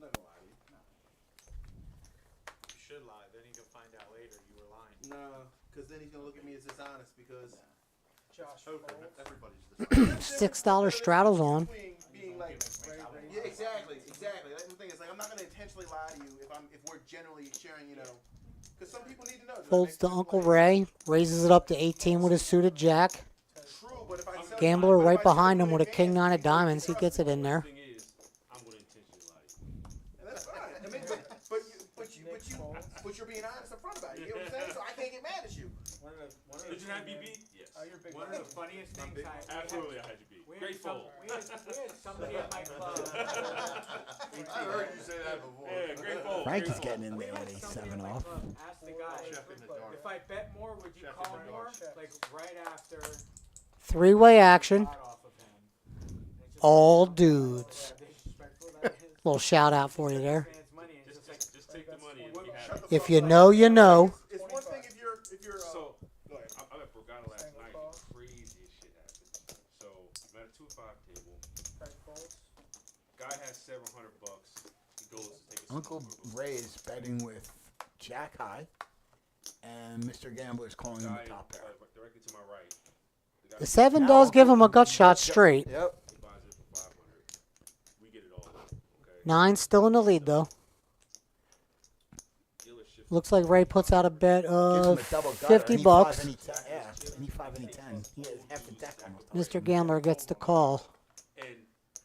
Not gonna lie to you. You should lie, then you can find out later you were lying. No, because then he's gonna look at me as dishonest because. Josh Poker, folds. everybody's the $6 straddles on. Being like, Ray yeah, exactly. That's the thing. It's like I'm not gonna intentionally lie to you if we're generally sharing, because some people need to know. Folds to Uncle Ray, raises it up to 18 with his suited jack. True, but if I tell Gambler you, right behind him with a king 9 of diamonds. He gets it in there. Thing is, I'm gonna intentionally lie. And that's fine. I mean, but you're being honest up front about it. You know what I'm saying? So I can't get mad at you. Did you not be beat? Yes. You're big. One of the funniest things Absolutely, I had you beat. we Great had, some, fold. we had somebody at my club. I heard you say that before. Yeah, great fold. Frankie's great getting in We there had with somebody ace-7 at my off. club ask the guy, Check in the dark. if I bet more, would you Check call in the more? dark. Like right after Three-way action. got off of him. It's just All like, dudes. how disrespectful that is. Little shout out for you there. Fans' money, and it's just like, Just take the money and be happy. If you know, you know. It's one thing if you're So, go ahead. I'm at Borgata last Single night. call. Craziest shit happened. So, I'm at a 2-5 table. Frank folds. Guy has $700. He goes to take a Uncle Ray is betting with Jack High, and Mr. Gambler is calling him Guy the top pair. directly to my right. guy The 7 does give him a gut shot straight. Yep. he buys it for 500. We get it all. Okay. 9's still in the lead, though. Dealer shift. Looks like Ray puts out a bet Gives him of a double gutter. 50 Any bucks. Five, any any 5, any 10. He has half the deck almost. Mr. Gambler gets the call. And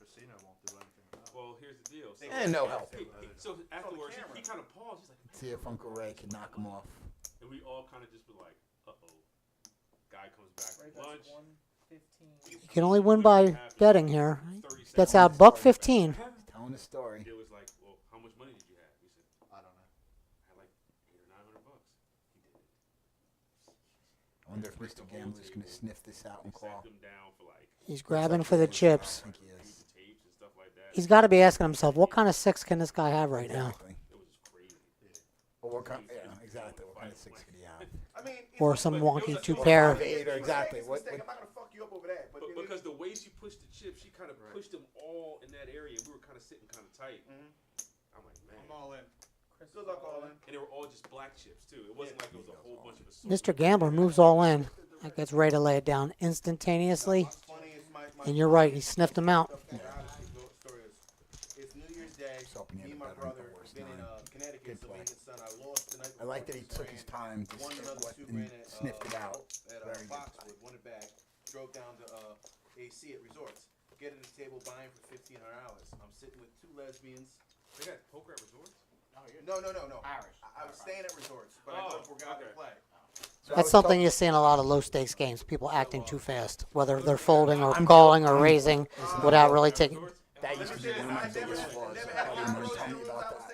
Casino won't do anything about it. well, here's the deal. So, And no help. so afterwards, he kind of paused. He's like, See if Uncle Ray can knock him off. and we all kind of just were like, uh-oh. Guy comes back Right, from lunch. that's 115. You can only win by betting here. 30 That's seconds. out buck 15. Telling the story. It was like, well, how much money did you have? We said, I don't know. I had like $800 or $900. He did it. I wonder if Mr. Gambler's going to sniff this out and Sat call. them down for like He's grabbing for the chips. I think he the is. tapes and stuff like that. He's got to be asking himself, what kind of 6 can this guy have right now? Exactly. It was just crazy. Well, what kind? Yeah, exactly. What kind of 6 could he have? I mean, Or some wonky 2 pair. 8 or exactly. I'm What? not gonna fuck you up over that, but But because the way she pushed the chips, she kind of pushed them all in that area. We were kind of sitting kind of tight. I'm like, man. I'm all in. good luck, all in. And they were all just black chips too. It wasn't like it was a whole bunch of assortment. Mr. Gambler moves all in. That gets Ray to lay it down instantaneously. And you're right, he sniffed him out. It's New Year's Day. Hoping he Me and had a my better brother worse been in time. Connecticut, Good so play. me and his son, I lost the night I like that he before, took his time to won sniff another what $2 and grand sniffed it out. at Very good play. Foxwood, won it back, drove down to AC at Resorts. Get at the table buying for $1,500. I'm sitting with 2 lesbians. They got poker at resorts? No. Irish. I was staying at Resorts, but I go to Borgata to play. So I That's was something told- you see in a lot of low stakes games. People acting too fast, whether they're folding or calling or raising without really taking. That used to be one of my biggest flaws. I didn't want to tell me about that.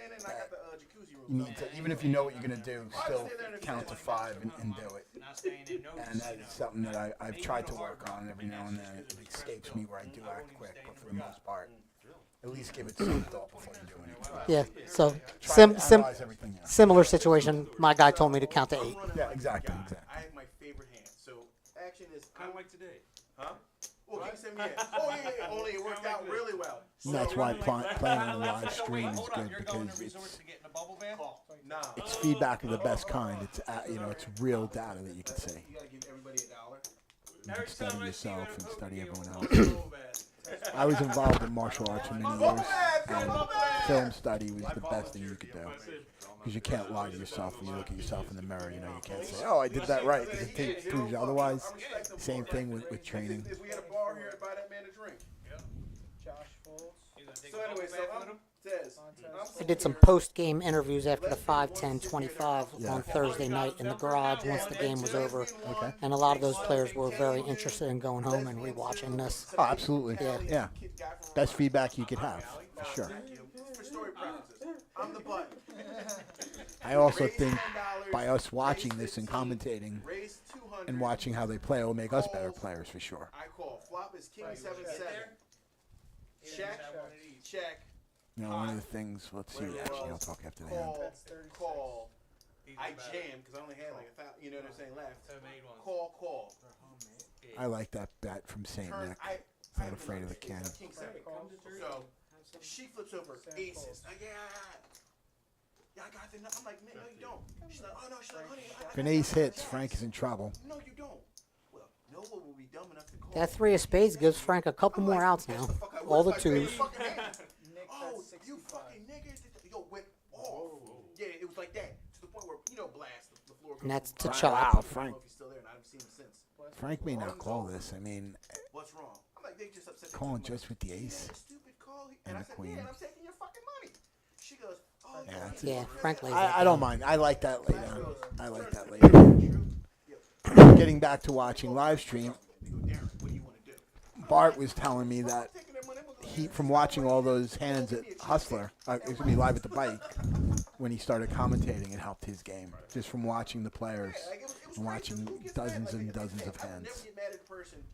You need to, even if you know what you're going to do, still count to 5 and do it. Not staying in no And that is something that I've tried to work on every now and then. It escapes me where I do act quick, but for the most part, at least give it some thought before you do anything. Yeah, so Try to analyze everything else. similar situation. My guy told me to count to 8. Yeah, exactly. I have my favorite hand. So action is Kind of like today. huh? Well, King 7 yeah. Oh yeah. Only it worked out really well. And that's why playing on the live stream is good You're going because to resorts to get in a bubble bath? Nah. it's feedback of the best kind. It's it's real data that you can see. You gotta give everybody $1. You can study yourself and study everyone else. I was involved in martial arts for many years, and film study was the best thing you could do. Because you can't lie to yourself when you look at yourself in the mirror. You know, you can't say, "Oh, I did that right," because it proves you otherwise. Same thing with training. If we had a bar here, I'd buy that man a drink. Josh Folds. So anyway, Tez. I did some post-game interviews after the 5-10-25 on Thursday night in the garage once the game was over. Okay. And a lot of those players were very interested in going home and rewatching this. Oh, absolutely. Yeah. Yeah. Best feedback you could have, for sure. For story preferences, I'm the button. I also think by us watching this and commentating Raise 200. and watching how they play, it will make us better players for sure. I call. Flop is King 7-7. Check. You know, one of the things. Let's see. Actually, I'll talk after the end. Call. I jam because I only had like 1,000. You know what I'm saying? Left. Call. I like that bet from Saint Turn. Nick. I Not afraid of the can. King 7. So she flips over aces. Like, yeah, I got the. I'm like, man, no, you don't. She's like, oh no, she's like, honey. If an ace hits, Frank is in trouble. No, you don't. Well, no one will be dumb enough to call. That 3 of spades gives Frank a couple more outs now. All the 2s. Oh, you fucking niggas. Yo, went off. Yeah, it was like that. To the point where, blast the floor. And that's to Wow, chop. I don't Frank. know if he's still there, and I haven't seen him since. Frank may not call this. I mean, What's wrong? I'm like, they just upset. calling just with the ace. Stupid call. And I the said, queen. yeah, and I'm taking your fucking money. She goes, oh, Yeah, that's Yeah, Frank lays I that don't down. mind. I like that later. Getting back to watching live stream, Bart was telling me that from watching all those hands at Hustler, it was gonna be live at the bike, when he started commentating, it helped his game. Just from watching the players and watching dozens and dozens of hands.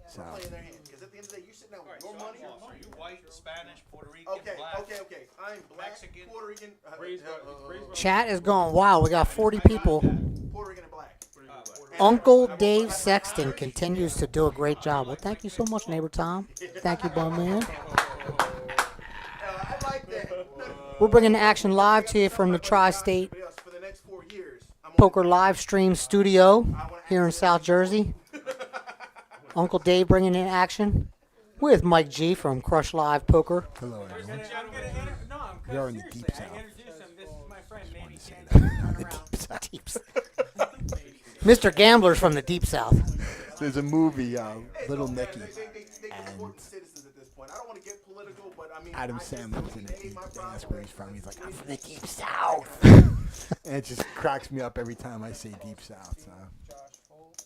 So. Because at the end of the day, you're sitting down with your money. Are you white, Spanish, Puerto Rican, Okay. black? I'm black, Mexican. Puerto Rican, Chat is going, wow, we got 40 people. Puerto Rican and black. Uncle Dave Sexton continues to do a great job. Well, thank you so much, neighbor Tom. Thank you, bum man. I like that. We're bringing the action live to you from the TriState For the next 4 years, Poker LiveStream studio here in South Jersey. Uncle Dave bringing in action with Mike G from Crush Live Poker. Hello, everyone. I'm You're in the deep south. introduce him. This is my friend Manny Ken. Deep South. Mr. Gambler's from the Deep South. There's a movie, Little Nicky, they and citizens at this point. I don't want to get political, but I mean, Adam I just Sandler's in it. made my They ask progress. where he's from. He's like, I'm from the Deep South. And it just cracks me up every time I say Deep South. So. Josh folds.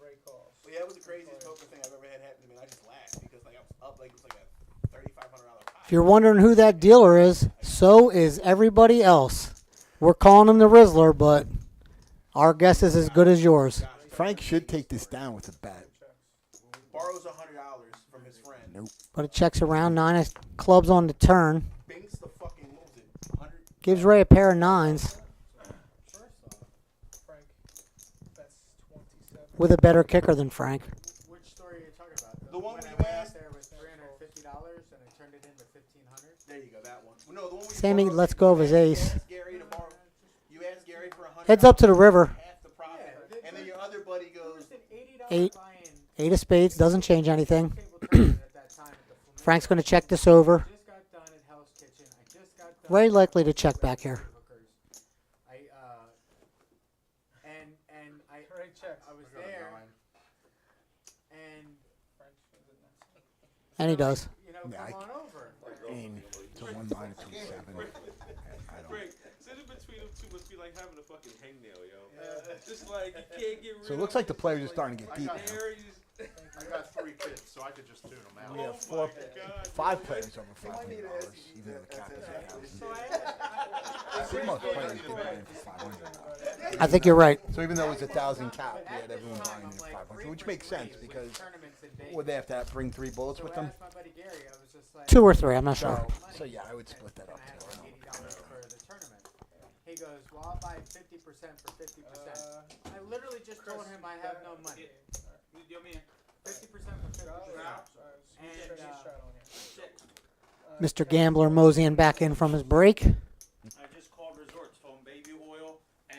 Ray calls. But yeah, it was the craziest poker thing I've ever had happen to me. And I just laughed because like I was up like it was like a $3,500 pot. If you're wondering who that dealer is, so is everybody else. We're calling him the Rizzler, but our guess is as good as yours. Frank should take this down with a bet. Borrows $100 from his friend. Nope. But it checks around 9 of clubs on the turn. Binks the fucking moves it. 100. Gives Ray a pair of 9s Frank, that's 27. with a better kicker than Frank. Which story are you talking about? The one when we I went asked- out there was $350 and I turned it into $1,500. There you go, that one. No, the one we Sammy borrowed, lets go of his you ace. asked Gary to borrow. You asked Gary for $100. Heads up to the river. Half the profit, and then your other buddy goes. Eight. 8 of spades doesn't change anything. At that time at the Flamingo. Frank's going to check this over. Just got done at Hell's Kitchen. I just got done. Very likely to check back here. Frank checks. I was there, and And he does. you know, Yeah, come on over. I mean, it's a 1 line to 7. I don't. Frank, sitting between them two must be like having a fucking hangnail, yo. Just like you can't get rid So it of looks like the players are starting to get deep now. there. You just, I got 3 kids, so I could just tune them out. We have oh my God. 5 players over $500, even though the cap is $1,000. I think most players get buying for $500. I think you're right. So even though it was 1,000 cap, we had everyone buying at 500, which makes sense because would they have to bring 3 bullets with them? My buddy Gary, I was just like, 2 or 3, I'm not sure. So yeah, I would split that up. I had like $80 for the tournament. He goes, well, I'll buy 50% for 50%. I literally just told him I have no money. You know what I mean? 50% for 50%. Mr. Gambler moseying back in from his break. I just called Resorts, phone baby oil and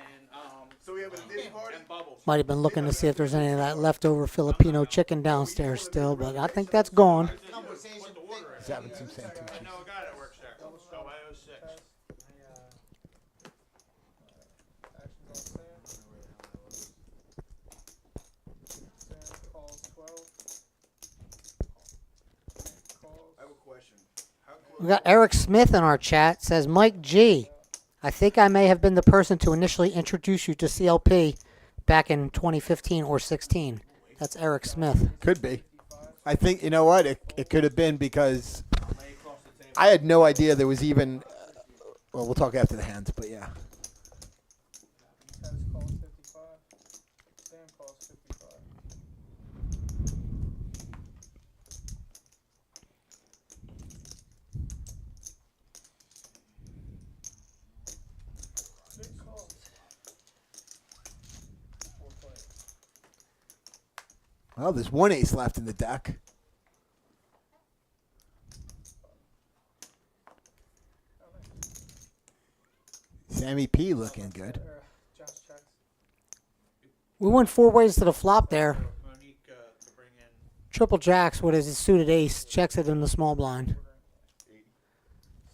So we have a Diddy party. and bubbles. Might have been looking to see if there's any of that leftover Filipino chicken downstairs still, but I think that's gone. He's having some Santucci. I know a guy that works there. Oh, I 06. Actions on Sam. Sam calls 12. Calls. I have a question. How close? We got Eric Smith in our chat. Says, Mike G, I think I may have been the person to initially introduce you to CLP back in 2015 or 16. That's Eric Smith. Could be. I think, you know what, it could have been because I had no idea there was even, well, we'll talk after the hands, but yeah. Tez calls 55. Sam calls 55. Six calls. 4 players. Well, there's 1 ace left in the deck. Sammy P looking good. Josh checks. We went 4 ways to the flop there. Monique to bring in. Triple jacks with his suited ace. Checks it in the small blind.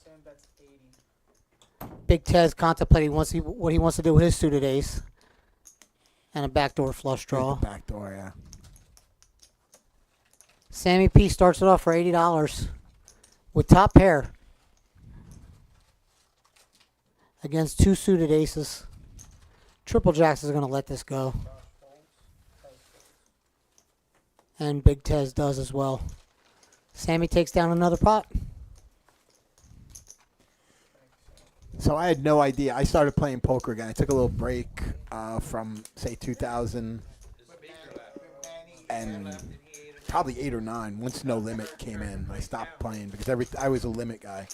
Sam bets 80. Big Tez contemplating what he wants to do with his suited ace. And a backdoor flush draw. Back door, yeah. Sammy P starts it off for $80 with top pair against 2 suited aces. Triple jacks is going to let this go. Josh folds. Tez folds. And Big Tez does as well. Sammy takes down another pot. So I had no idea. I started playing poker again. I took a little break from, say, 2000 and probably 8 or 9. Once No Limit came in, I stopped playing because I was a limit guy.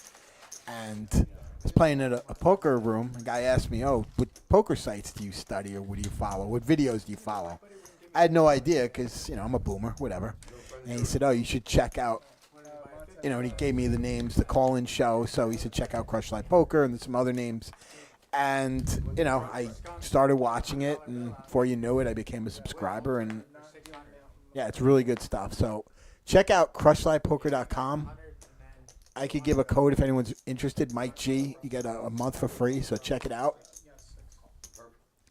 And I was playing at a poker room. A guy asked me, oh, what poker sites do you study or what do you follow? What videos do you follow? I had no idea because, you know, I'm a boomer, whatever. And he said, oh, you should check out you know, and he gave me the names, the call-in show. So he said check out Crush Live Poker and some other names. And you know, I started watching it, and before you knew it, I became a subscriber. And yeah, it's really good stuff. So check out crushlivepoker.com. I could give a code if anyone's interested. Mike G, you get a month for free. So check it out.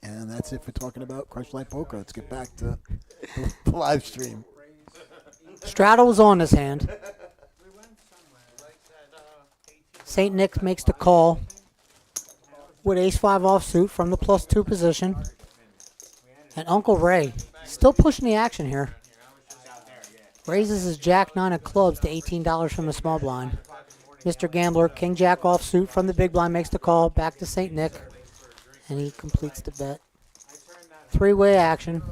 And that's it for talking about Crush Live Poker. Let's get back to the live stream. Straddle was on his hand. St. Nick makes the call with ace-5 offsuit from the +2 position. And Uncle Ray still pushing the action here. Raises his jack-9 of clubs to $18 from the small blind. Mr. Gambler, king-jack offsuit from the big blind makes the call back to St. Nick. And he completes the bet. Three-way action.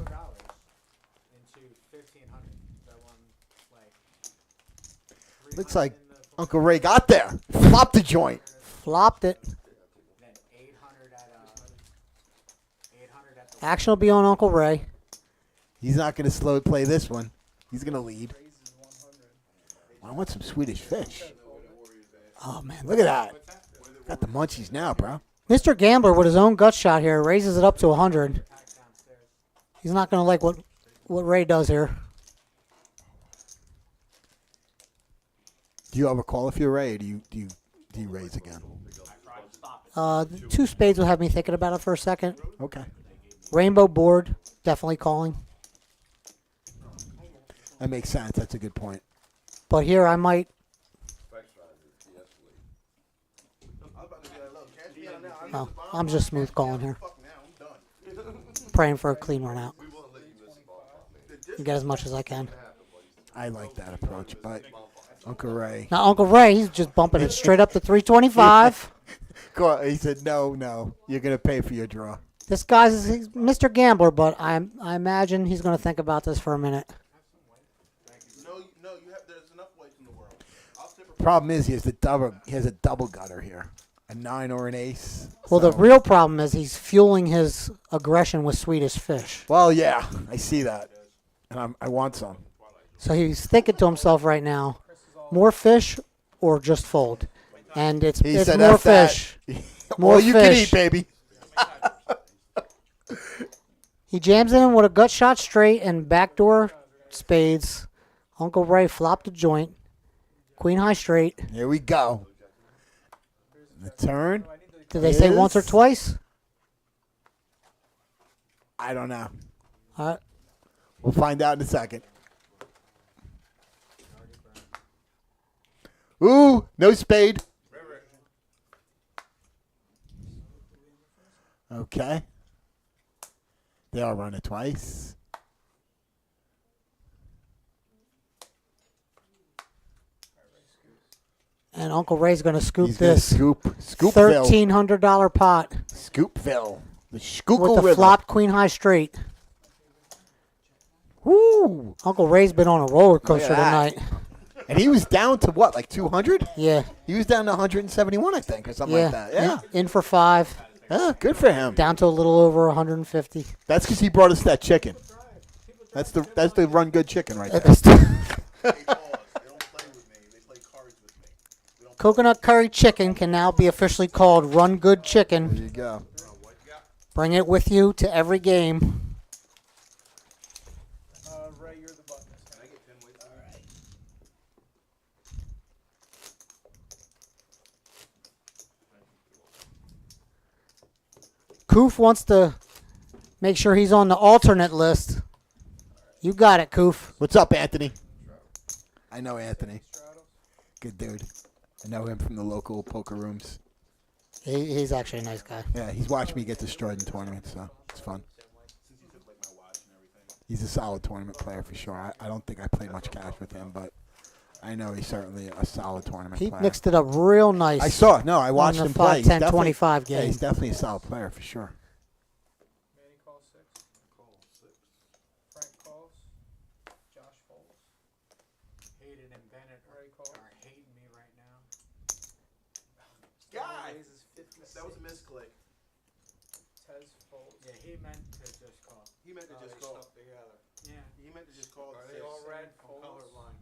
Looks like Uncle Ray got there. Flopped the joint. Flopped it. Action will be on Uncle Ray. He's not going to slow play this one. He's going to lead. I want some Swedish fish. Oh, man, look at that. Got the munchies now, bro. Mr. Gambler with his own gut shot here raises it up to 100. He's not going to like what Ray does here. Do you ever call if you're Ray, or do you raise again? The 2 spades will have me thinking about it for a second. Okay. Rainbow board, definitely calling. That makes sense. That's a good point. But here I might. Oh, I'm just smooth calling here. Praying for a clean run out. Get as much as I can. I like that approach, but Uncle Ray. Now Uncle Ray, he's just bumping it straight up to 325. He said, no, you're going to pay for your draw. This guy's he's Mr. Gambler, but I imagine he's going to think about this for a minute. No, there's enough weight in the world. Problem is, he has a double gutter here. A 9 or an ace. Well, the real problem is he's fueling his aggression with Swedish fish. Well, yeah, I see that. And I want some. So he's thinking to himself right now, more fish or just fold? And it's more fish. More you can eat, baby. He jams in with a gut shot straight and backdoor spades. Uncle Ray flopped a joint. Queen high straight. Here we go. The turn. Did they say once or twice? I don't know. All right. We'll find out in a second. Ooh, no spade. Okay. They'll run it twice. And Uncle Ray's going to scoop He's gonna this. Scoopville. $1,300 pot. Scoopville. The Schuylkill With the River. flop queen high straight. Woo! Uncle Ray's been on a roller coaster Look at that. tonight. And he was down to what, like 200? Yeah. He was down to 171, I think, or something like that. Yeah. In for 5. Yeah, good for him. Down to a little over 150. That's because he brought us that chicken. That's the run good chicken right there. Coconut curry chicken can now be officially called Run Good Chicken. There you go. Bring it with you to every game. Ray, you're the button. Can I get 10 weights? All right. Koof wants to make sure he's on the alternate list. You got it, Koof. What's up, Anthony? I know Anthony. Good dude. I know him from the local poker rooms. He's actually a nice guy. Yeah, he's watched me get destroyed in tournaments, so it's fun. He's a solid tournament player for sure. I don't think I played much cash with him, but I know he's certainly a solid tournament He player. mixed it up real nice. I saw. No, I watched on the him play. 5, 10, 25 game. Yeah, he's definitely a solid player for sure. Manny calls 6. Frank calls. Josh folds. Hayden and Bennett Ray calls. are hating me right now. God! That was a misclick. Tez folds. Yeah, he meant to just call. He meant to just call. Yeah. He meant to just call. Are they all red? Folds. Colorblind.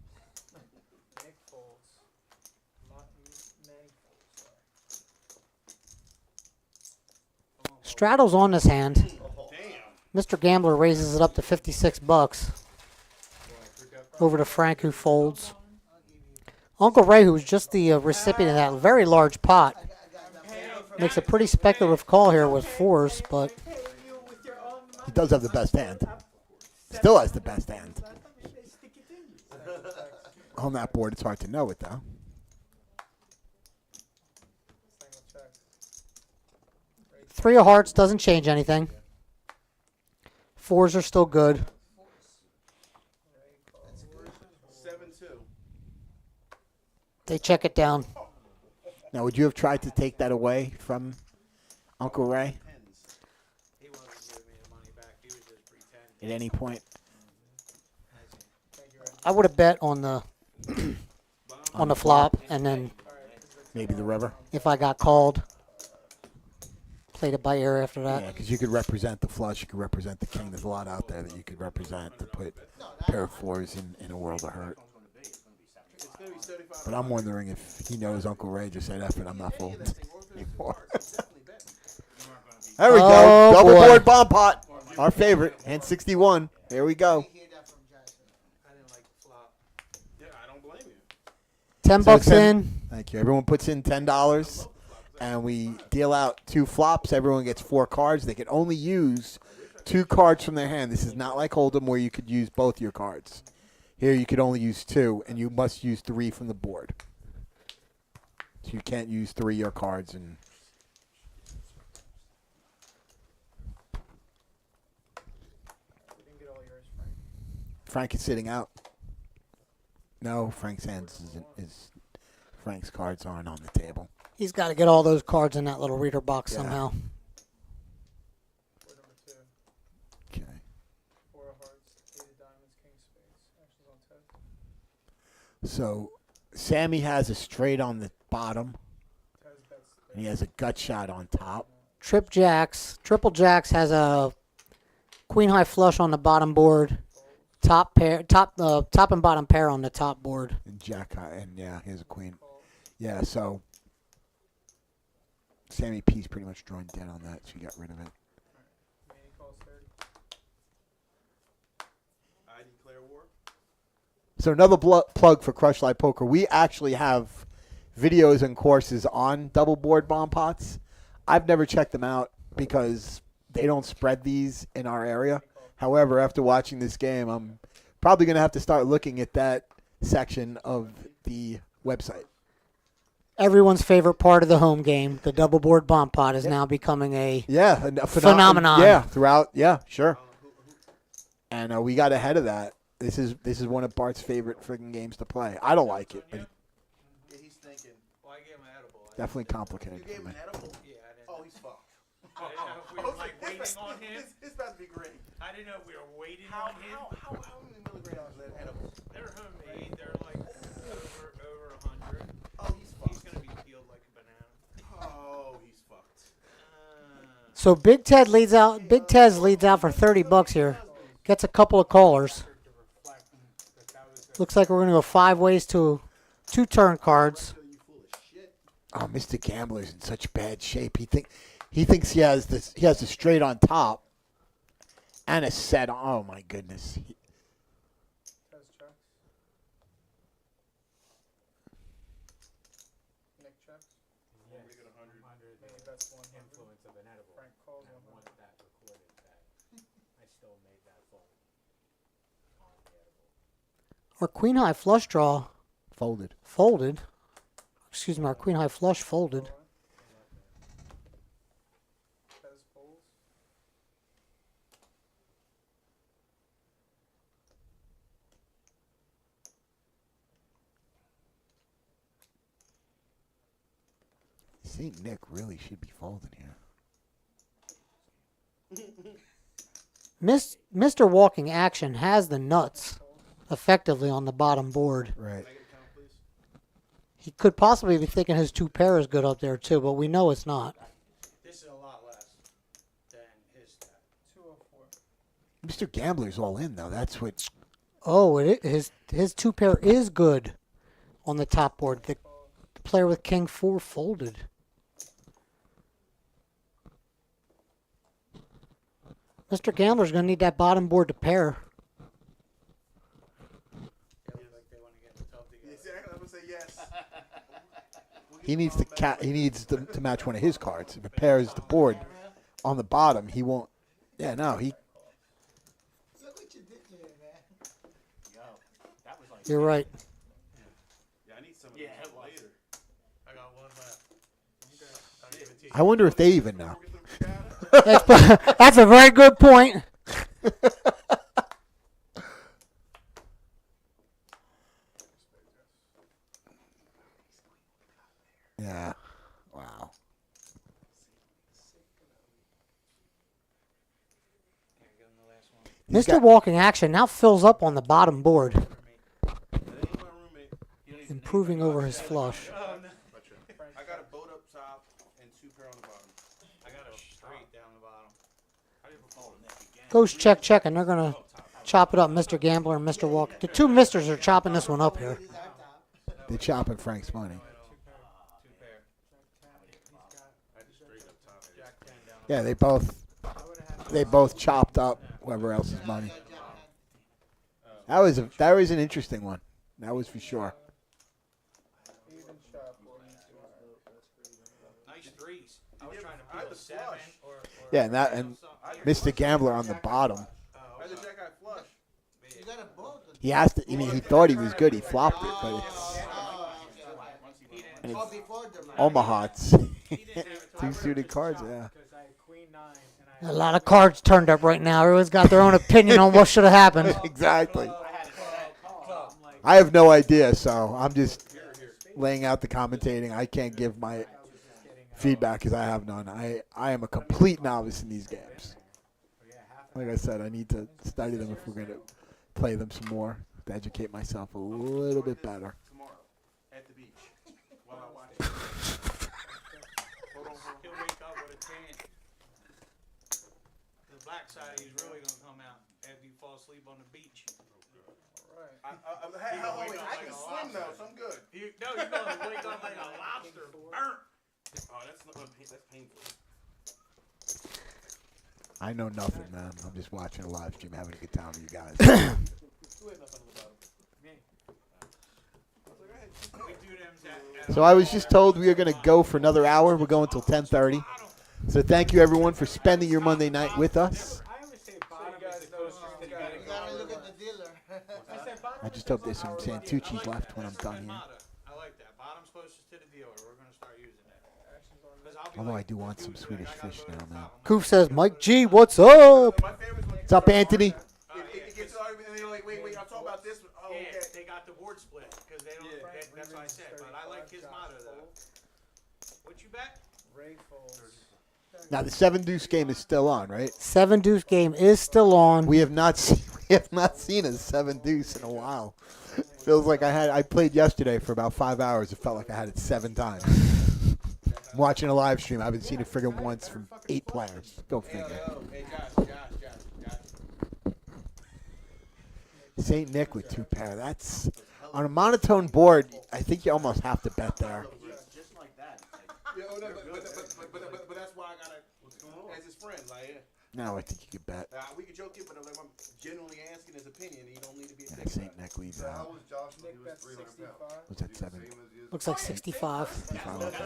Nick folds. Straddle's on this hand. Damn. Mr. Gambler raises it up to $56. Over to Frank, who folds. Uncle Ray, who was just the recipient of that very large pot, makes a pretty speculative call here with fours, but He does have the best hand. Still has the best hand. On that board, it's hard to know it, though. three of hearts doesn't change anything. Fours are still good. 7-2. They check it down. Now, would you have tried to take that away from Uncle Ray He wasn't giving me the money back. He was just pretending. at any point? I would have bet on the flop, and then Maybe the river? if I got called, played it by ear after that. Yeah, because you could represent the flush. You could represent the king. There's a lot out there that you could represent to put a pair of fours in a world of hurt. It's gonna be 75. But I'm wondering if he knows Uncle Ray just said, F it, I'm not folding anymore. There we Oh, go. Double boy. board bomb pot. Our favorite. Hand 61. Here we go. I didn't like the flop. Yeah, I don't blame you. 10 So bucks it's in. Thank you. Everyone puts in $10, and we deal out 2 flops. Everyone gets 4 cards. They can only use 2 cards from their hand. This is not like Hold'em where you could use both your cards. Here you could only use 2, and you must use 3 from the board. So you can't use 3 of your cards. And We didn't get all yours, Frank. Frank is sitting out. No, Frank's hands is Frank's cards aren't on the table. He's got to get all those cards in that little reader box Yeah. somehow. Board number 2. Okay. 4 of hearts, 8 of diamonds, king of spades. Actions on 10. So Sammy has a straight on the bottom, Tez bets. and he has a gut shot on top. Triple Jacks has a queen high flush on the bottom board. Top and bottom pair on the top board. And Jack high, and yeah, here's a queen. Yeah, so Sammy P's pretty much drawing dead on that, so you got rid of it. Manny calls 30. I declare war. So another plug for Crush Live Poker. We actually have videos and courses on double board bomb pots. I've never checked them out because they don't spread these in our area. However, after watching this game, I'm probably going to have to start looking at that section of the website. Everyone's favorite part of the home game, the double board bomb pot, is now becoming a Yeah, a phenomenon. Yeah, throughout. Yeah, sure. And we got ahead of that. This is one of Bart's favorite freaking games to play. I don't like it, but Yeah, he's thinking. Well, I gave him an edible. definitely complicated You gave for him me. an edible? Yeah, I didn't. Oh, he's fucked. I didn't know if we were like waiting on him. It's about to be great. I didn't know if we were waiting How on him. many milligrams is that edible? They're homemade. They're like over 100. Oh, he's fucked. He's gonna be peeled like a banana. Oh, he's fucked. So Big Tez leads out for $30 here. Gets a couple of callers. Looks like we're going to go 5 ways to 2 turn cards. Oh, Mr. Gambler's in such bad shape. He thinks he has a straight on top and a set. Oh my goodness. Tez checks. Nick checks. Manny bets 100. Influence of an edible. Frank calls And 100. once that recorded, that I still made that fold on the edible. Our queen high flush draw Folded. Excuse me, our queen high flush folded. Tez folds. St. Nick really should be folding here. Mr. Walking Action has the nuts effectively on the bottom board. Right. He could possibly be thinking his 2 pair is good up there too, but we know it's not. This is a lot less than his stat. 204. Mr. Gambler's all in though. That's what. Oh, his 2 pair is good on the top board. The player with king 4 folded. Mr. Gambler's going to need that bottom board to pair. Exactly. I'm gonna say yes. He needs to match one of his cards. If it pairs the board on the bottom, he won't. Yeah, no, he. Look what you did there, man. Yo, that was like. You're right. Yeah, I need some of Yeah, this it was. later. I got one left. I'll give it to you. I wonder if they even know. That's a very good point. Yeah. Wow. Here, give him the last one. Mr. Walking Action now fills up on the bottom board, That ain't my roommate. improving over his flush. Oh, no. I got a boat up top and 2 pair on the bottom. I got a straight down the bottom. How do you recall the neck again? Goes check, and they're going to chop it up, Mr. Gambler and Mr. Walker. The two misters are chopping this one up here. These are top. They're chopping Frank's money. Two pair. I just straight up top. Jack 10 down Yeah, they both chopped up whoever else's money. That was an interesting one. That was for sure. Even shot. Nice threes. I was trying to I had put the a 7 flush. or Yeah, and Mr. Gambler on the bottom. I had the jack eye flush. You got a boat. He asked. I mean, he thought he was good. He flopped it, but it's Oh, okay. and Oh, it's before the Omaha. It's two suited cards. Yeah. Because I had queen 9 and I A lot of cards turned up right now. Everyone's got their own opinion on what should have happened. Exactly. I had a call. I'm like, I have no idea, so I'm just laying out the commentating. I can't give my feedback because I have none. I am a complete novice in these games. Like I said, I need to study them if we're going to play them some more to educate myself a little bit better. Tomorrow at the beach while I watch it. he'll wake up with a tan. The black side he's really gonna come out after you fall asleep on the beach. I can swim though, so I'm good. You're gonna wake up like a lobster. Burnt. Oh, that's painful. I know nothing, man. I'm just watching a live stream, having a good time with you guys. We do them at So I was just told we are going to go for another hour. We're going till 10:30. So thank you, everyone, for spending your Monday night with us. I always say bottom is the closest to You getting gotta look at the dealer. I said bottom I just hope there's some Santucci's left when I'm done here. I like that. Bottom's closest to the dealer. We're gonna start using that. 'Cause I'll be Although I like, do want some Swedish fish now, man. Coof says, Mike G, what's up? My favorite's when What's up, Anthony? it gets to argument and they're like, wait, I'll talk about this. Oh, yeah, okay. they got the board split because they don't. That's what I said. But I like his motto though. What you bet? Ray folds. Now the 7-deuce game is still on, right? 7-deuce game is still on. We have not seen a 7-deuce in a while. Feels like I played yesterday for about 5 hours. It felt like I had it 7 times. I'm watching a live stream. I haven't seen it friggin' once from 8 players. Go figure. Hey, Josh. St. Nick with 2 pair. That's on a monotone board. I think you almost have to bet there. Just like that. Yeah, but that's why I gotta, as his friend, like, No, I think you could bet. we can joke it, but I'm genuinely asking his opinion. You don't need to be a Yeah, dick. St. Nick leads So how out. was Josh when he Nick was bets 300 pounds? 65. What's that, 7? Same as he is Looks like 65. That's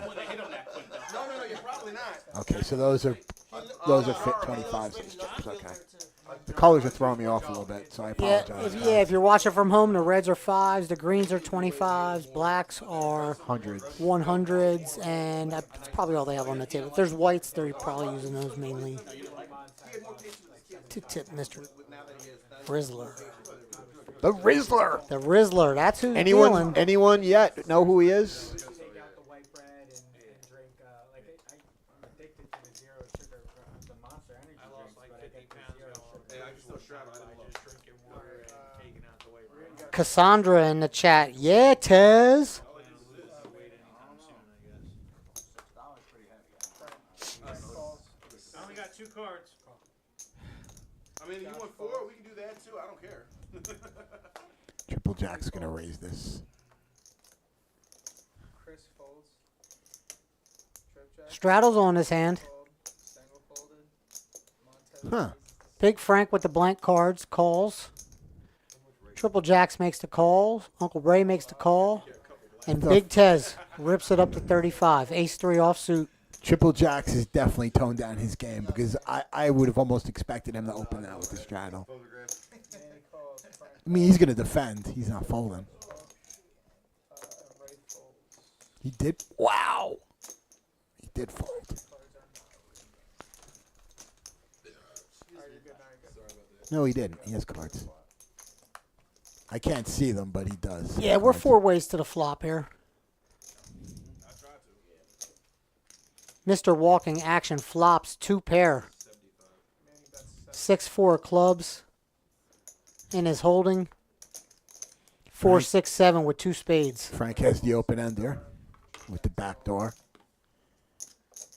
when they hit on that quick though. No, you're probably not. Okay, so those are fit 25 cents. Okay. The colors are throwing me off a little bit, so I Yeah, apologize. if you're watching from home, the reds are 5s, the greens are 25s, blacks are Hundreds. 100s, and that's probably all they have on the table. If there's whites, they're probably using those mainly to tip Mr. Rizzler. The Rizzler. The Rizzler, that's who's dealing. Anyone yet know who he is? take out the white bread and drink, like, I'm addicted to the zero sugar, the Monster Energy I lost drinks, like but I 50 get the pounds zero going. sugar. Yeah, I just still strapped. I Just drinking water and taking out the white bread. Cassandra in the chat. Yeah, Tez. I lose the weight anytime soon, I guess. $6 pretty heavy. I only got 2 cards. I mean, if you want 4, we can do that too. I don't care. Triple Jack's going to raise this. Chris folds. Trip jack. Straddles on his hand. Fold. Stangle folded. Montez Huh. raises. Big Frank with the blank cards calls. Triple Jacks makes the call. Uncle Ray makes the call. And Big Tez rips it up to 35. Ace-3 offsuit. Triple Jacks has definitely toned down his game because I would have almost expected him to open that with the straddle. Manny calls. Frank I mean, he's going to defend. He's not folding. and Ray folds. He did. Wow. He did fold. Cards are not. Alright, you're good. Now you're good. No, he didn't. He has cards. I can't see them, but he does. Yeah, we're Cards. 4 ways to the flop here. Mr. Walking Action flops 2 pair. Manny bets 7. 6-4 clubs in his holding. 4-6-7 with 2 spades. Frank has the open ender with the back door.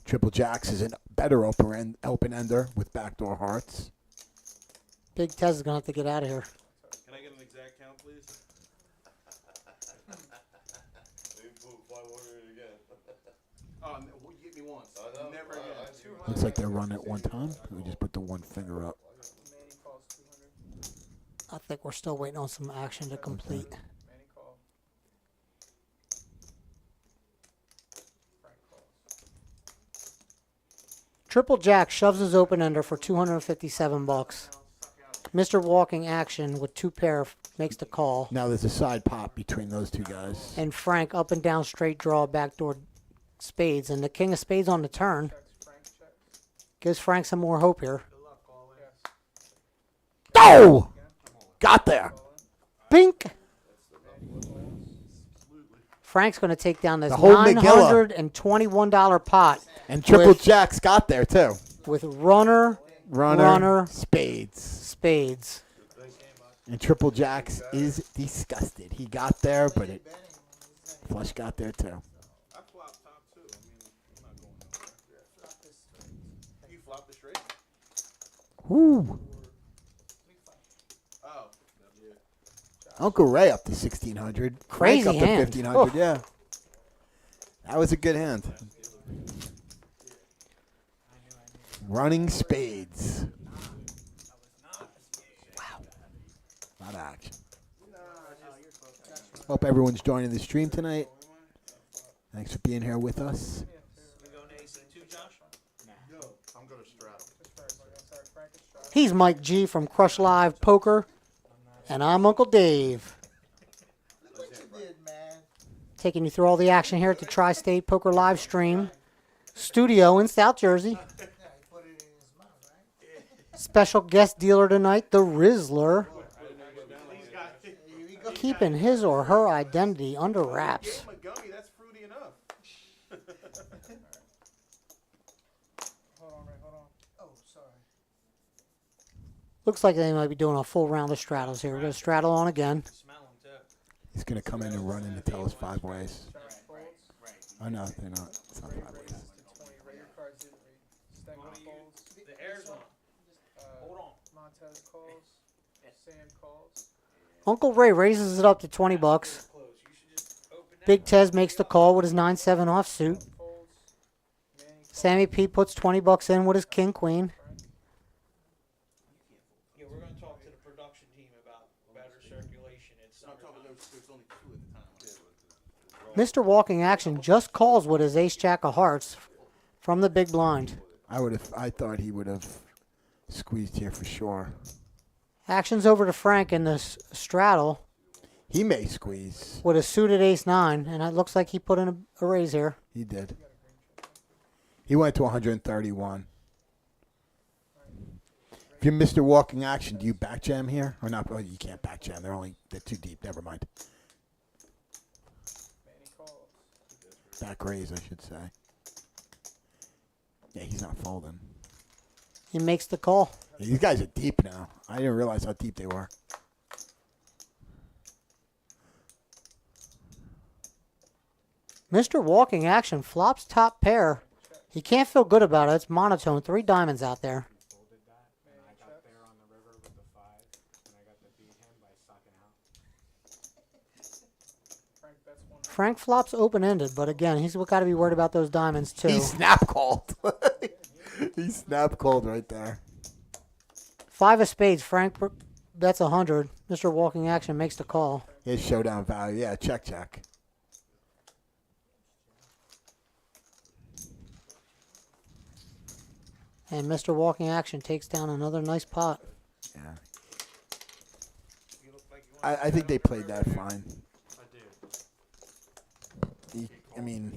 Triple Jacks is a better open ender with backdoor hearts. Big Tez is going to have to get out of here. Can I get an exact count, please? Oh, well, you get me once. Never again. Looks like they're running at one time. We just put the one finger up. Manny calls 200. I think we're still waiting on some action to complete. Manny call. Frank calls. Triple Jack shoves his open ender for 257 bucks. Mr. Walking Action with 2 pair makes the call. Now there's a side pop between those two guys. And Frank up and down straight draw backdoor spades. And the king of spades on the turn Checks. Frank checks. gives Frank some more hope here. Yes. Oh! Got there. Bink! Frank's going to take down this The whole Megillah. $921 pot And Triple With- Jacks got there, too. with runner, runner, spades. spades. And Triple Jacks is disgusted. He got there, but flush got there, too. I flop top too. I mean, I'm not going nowhere. You flop the straight? Woo. Oh. Uncle Ray up to 1,600. Frank Crazy up to hand. 1,500, Oh. yeah. That was a good hand. Running spades. Wow. A lot of action. Hope everyone's joining the stream tonight. Thanks for being here with us. We going to ace and 2, Josh? No, I'm going to straddle. Sorry, Frank is straddle. He's Mike G from Crush Live Poker. And I'm Uncle Dave. What you did, man? Taking you through all the action here at the TriState Poker Live Stream studio in South Jersey. Yeah, he put it in his mouth, right? Special guest dealer tonight, the Rizzler. Here we go. Keeping his or her identity under wraps. Give him a gummy, that's fruity enough. Hold on, Ray. Hold on. Oh, sorry. Looks like they might be doing a full round of straddles here. We're going to straddle on again. Smell him, too. He's going to come in and run in and tell us 5 ways. Jacks folds. Oh, no, they're not. It's not 5 ways. Raises to 20. Ray, your cards didn't read. Stangle folds. The air's on. Hold on. Montez calls. Sam calls. Uncle Ray raises it up to 20 bucks. Close. You should just open that. Big Tez makes the call with his 9-7 offsuit. Folds. Manny calls. Sammy P puts 20 bucks in with his king queen. Yeah, we're going to talk to the production team about better circulation. It's I'm talking there's only 2 at the time. Mr. Walking Action just calls with his ace-jack of hearts from the big blind. I thought he would have squeezed here for sure. Action's over to Frank in this straddle He may squeeze. with a suited ace-9, and it looks like he put in a raise here. He did. He went to 131. If you're Mr. Walking Action, do you back jam here? Or not? Oh, you can't back jam. They're too deep. Never mind. Manny calls. Back raise, I should say. Yeah, he's not folding. He makes the call. Yeah, these guys are deep now. I didn't realize how deep they were. Mr. Walking Action flops top pair. He can't feel good about it. It's monotone. 3 diamonds out there. Folded that, and I got there on the river with the 5, and I got to beat him by sucking out. Frank bets 100. Frank flops open-ended, but again, he's got to be worried about those diamonds too. He snap called. He snap called right there. 5 of spades. Frank bets 100. Mr. Walking Action makes the call. His showdown value. Yeah, check. And Mr. Walking Action takes down another nice pot. Yeah. I think they played that fine. I mean,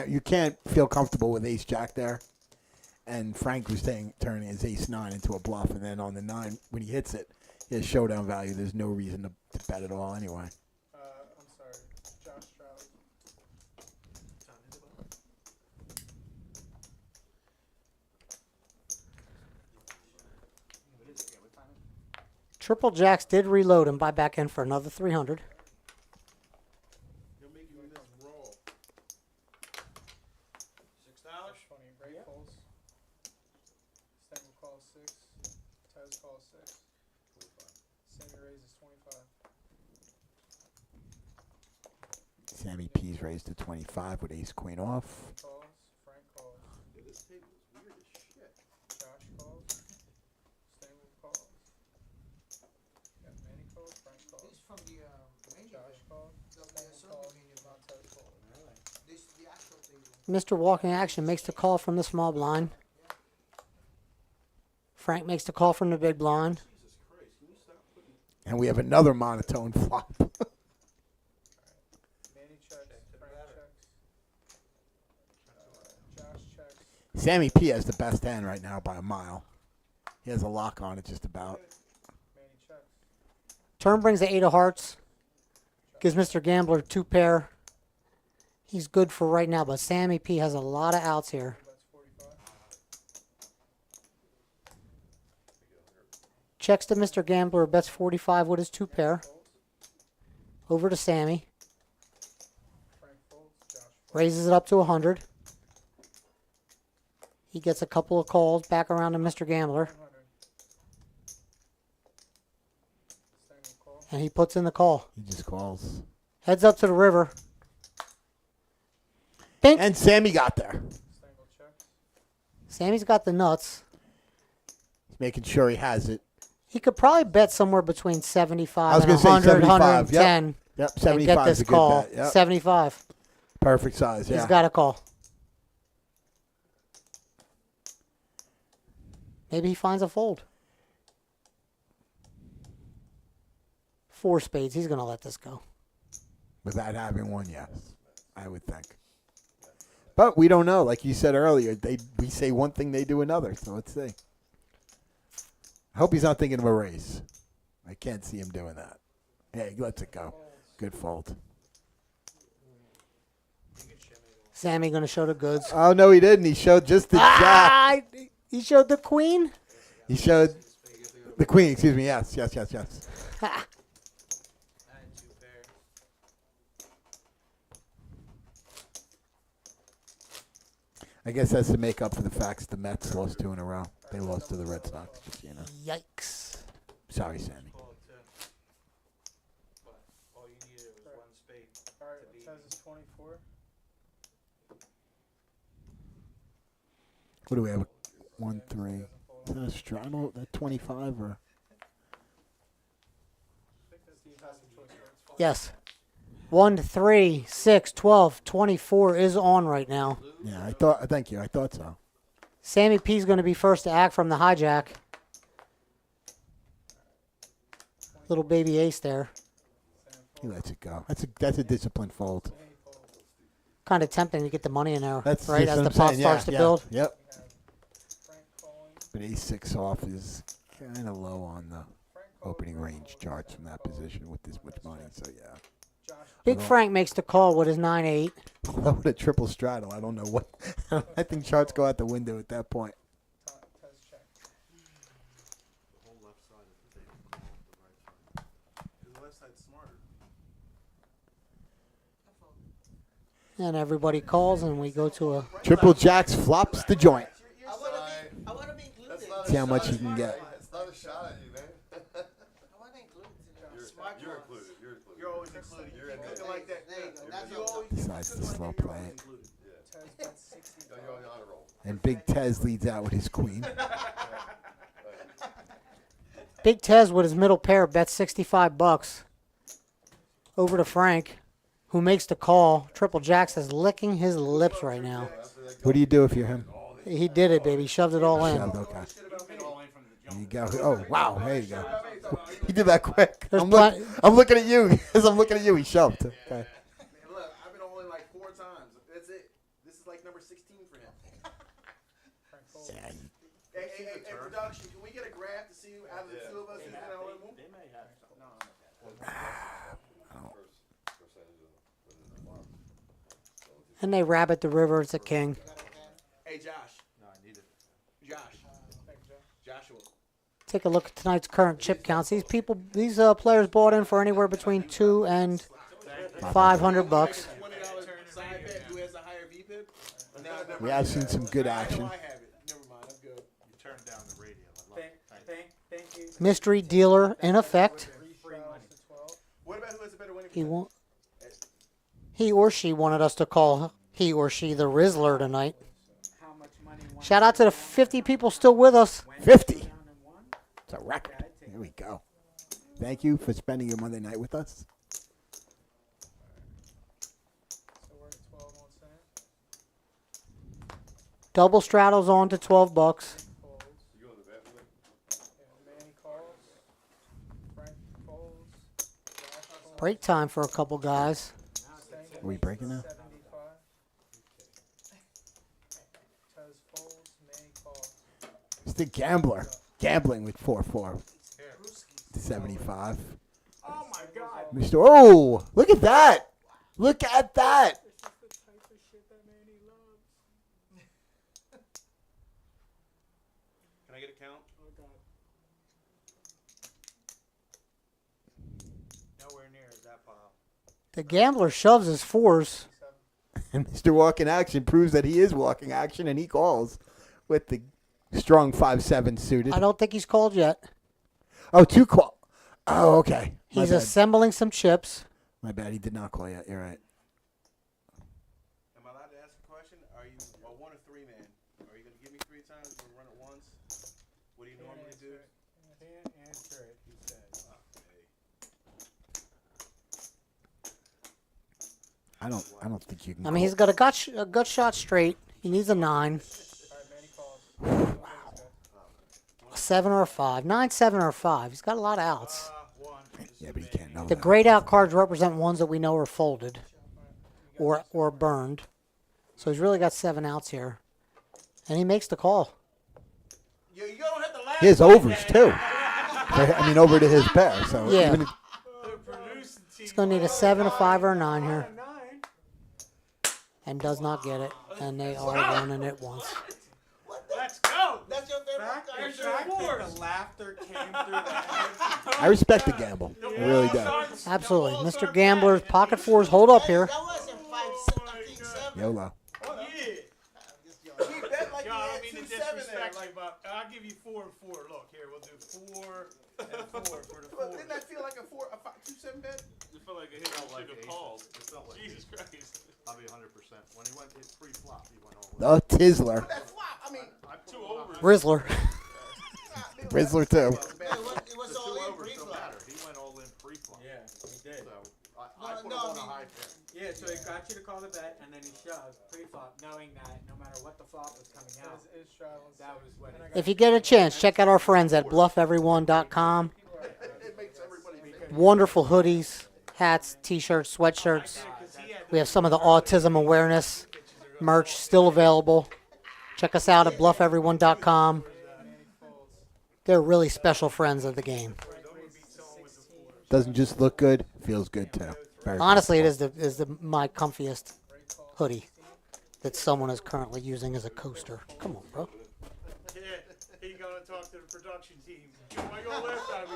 you can't feel comfortable with ace jack there. And Frank was turning his ace 9 into a bluff, and then on the 9, when he hits it, his showdown value, there's no reason to bet at all anyway. I'm sorry, Josh Stroud. Triple Jacks did reload and buy back in for another 300. You're making this roll. $6? Funny, Ray calls. Stengel calls 6. Tez calls 6. Sammy raises 25. Sammy P's raised to 25 with ace queen off. Calls. Frank calls. Yeah, this table is weird as shit. Josh calls. Stengel calls. Yeah, Manny calls. Frank calls. This from the main Josh calls. Stengel calls. Montez calls. This the actual table. Mr. Walking Action makes the call from the small blind. Frank makes the call from the big blind. Jesus Christ, can you stop putting... And we have another monotone flop. Manny checks. Frank checks. Josh checks. Sammy P has the best hand right now by a mile. He has a lock on it just about. Manny checks. Turn brings the 8 of hearts. Gives Mr. Gambler 2 pair. He's good for right now, but Sammy P has a lot of outs here. That's 45. Checks to Mr. Gambler, bets 45 with his 2 pair. Over to Sammy. Frank folds. Josh folds. Raises it up to 100. He gets a couple of calls back around to Mr. Gambler. 100. Stengel call. And he puts in the call. He just calls. Heads up to the river. Bink. And Sammy got there. Stengel checks. Sammy's got the nuts. He's making sure he has it. He could probably bet somewhere between 75 I was and gonna say 100, 75. 110. Yep, And 75 get this is a good call. bet. Yep. 75. Perfect size, yeah. He's got a call. Maybe he finds a fold. 4 spades. He's going to let this go. Without having one, yes. I would think. But we don't know. Like you said earlier, we say one thing, they do another. So let's see. I hope he's not thinking of a raise. I can't see him doing that. Hey, he lets it go. Good fold. Sammy going to show the goods. Oh, no, he didn't. He showed just the jack. He showed the queen? He showed the queen. Excuse me. Yes. I had 2 pair. I guess that's to make up for the fact the Mets lost 2 in a row. They lost to the Red Sox. Just, you know. Yikes. Sorry, Sammy. Called too. But all you needed was 1 spade. All right, Tez is 24. What do we have? 1, 3. Is that a straddle? That 25 or? Steve has some choice words. Yes. 1, 3, 6, 12, 24 is on right now. Yeah, I thought. Thank you. I thought so. Sammy P's going to be first to act from the hijack. Little baby ace there. He lets it go. That's a disciplined fold. Kind of tempting to get the money in there, That's right, just as what the I'm pot saying. starts to Yeah, build. Yep. Frank calling. But ace-6 off is kind of low on the opening range charts from that position with this much money. So yeah. Big Frank makes the call with his 9-8. With a triple straddle, I don't know what. I think charts go out the window at that point. Tez check. The whole left side of the table call the right side. Because the left side's smarter. And everybody calls, and we go to a... Triple jacks flops the joint. I want to be included. See how much he can get. It's not a shot at you, man. I want to include. Smart You're ones. included. You're included. You're always included. You couldn't like that. There you go. That's You all. always Decides to slow play it. Tez bets 65. You're on the honor roll. And Big Tez leads out with his queen. Big Tez with his middle pair bets $65 over to Frank, who makes the call. Triple Jacks is licking his lips right now. What do you do if you're him? He did it, baby. Shoved it all in. Shoved, okay. There you go. Oh, wow. There you go. He did that quick. I'm looking at you. As I'm looking at you, he shoved. Okay. Man, look, I've been all in like 4 times. That's it. This is like number 16 for him. Yeah, Hey, production, can we get a graph to see who out of the two of us who's gonna all in? They may have something on And they rabbit the river. It's a king. Hey, Josh. No, I need it. Josh. Joshua. Take a look at tonight's current chip counts. These players bought in for anywhere between $200 and $500. $20 side bet. Who has a higher VPIP? we have seen some good action. I have it. Never mind. I'm good. You turned down the radio. I love it. Thank you. Mystery dealer in effect. Free money. What about who has a better winning He or she wanted us to call he or she the Rizzler tonight. How much money? Shout out to the 50 people still with us. 50. It's a record. There we go. Thank you for spending your Monday night with us. So we're at 12 on center. Double straddles on to $12. Folds. You go to the bathroom? Yeah, Manny calls. Frank folds. Josh folds. Break time for a couple guys. Are we breaking now? 75. Tez folds. Manny calls. It's the gambler. Gambling with 4-4. 75. Oh my God! Mr. Oh, look at that. Look at that. This is the type of shit that Manny loves. Can I get a count? Oh God. Nowhere near is that pile. The gambler shoves his fours. And Mr. Walking Action proves that he is walking action, and he calls with the strong 5-7 suited. I don't think he's called yet. Oh, 2 call. Oh, okay. My He's bad. assembling some chips. My bad. He did not call yet. You're right. Am I allowed to ask a question? Are you a 1 or 3 man? Are you going to give me 3 times or run it once? What do you normally do? Can't answer it. He says. I don't think you can. I mean, he's got a gut shot straight. He needs a 9, All right, Manny calls. a 7 or a 5. 9, 7, or 5. He's got a lot of outs. Yeah, but he can't know The that. grayed out cards represent ones that we know are folded or burned. So he's really got 7 outs here. And he makes the call. You don't have to laugh. He has overs, too. I mean, over to his pair. So Yeah. even if- He's going to need a 7, a 5, or a 9 here. And does not get it. And they are running it once. Let's go. That's your favorite Fact card. is fact that the laughter came through the head. I respect the gamble. I really do. Absolutely. Mr. Gambler's pocket fours hold up here. That wasn't 5, I think 7. YOLO. Yeah. He bet like Yo, he I had mean the 2-7 there. disrespect. Like, but I'll give you 4 and 4. Look here, we'll do 4 and 4 for the 4. Well, didn't that feel like a 2-7 bet? It felt like a hit out like a call. It felt like Jesus Christ. I'll be 100%. When he went his free flop, he went all in. The Tizzler. That flop. I mean, I put 2 one on overs. Rizzler. Rizzler, too. It was The all 2 in overs don't pre-flop. matter. He went all in pre-flop. Yeah, he did. So I No, put no, him I on a mean- high pair. Yeah, so he got you to call the bet, and then he shoved pre-flop, knowing that no matter what the flop was coming out, Is straddling. that was what it If you get a chance, check out our friends at bluffeveryone.com. It makes everybody think. Wonderful hoodies, hats, t-shirts, sweatshirts. We have some of the autism awareness merch still available. Check us out at bluffeveryone.com. They're really special friends of the game. Doesn't just look good, feels good, too. Very Honestly, it is my comfiest hoodie that someone is currently using as a coaster. Come on, bro. Yeah, he gonna talk to the production team. Why you gonna laugh at me,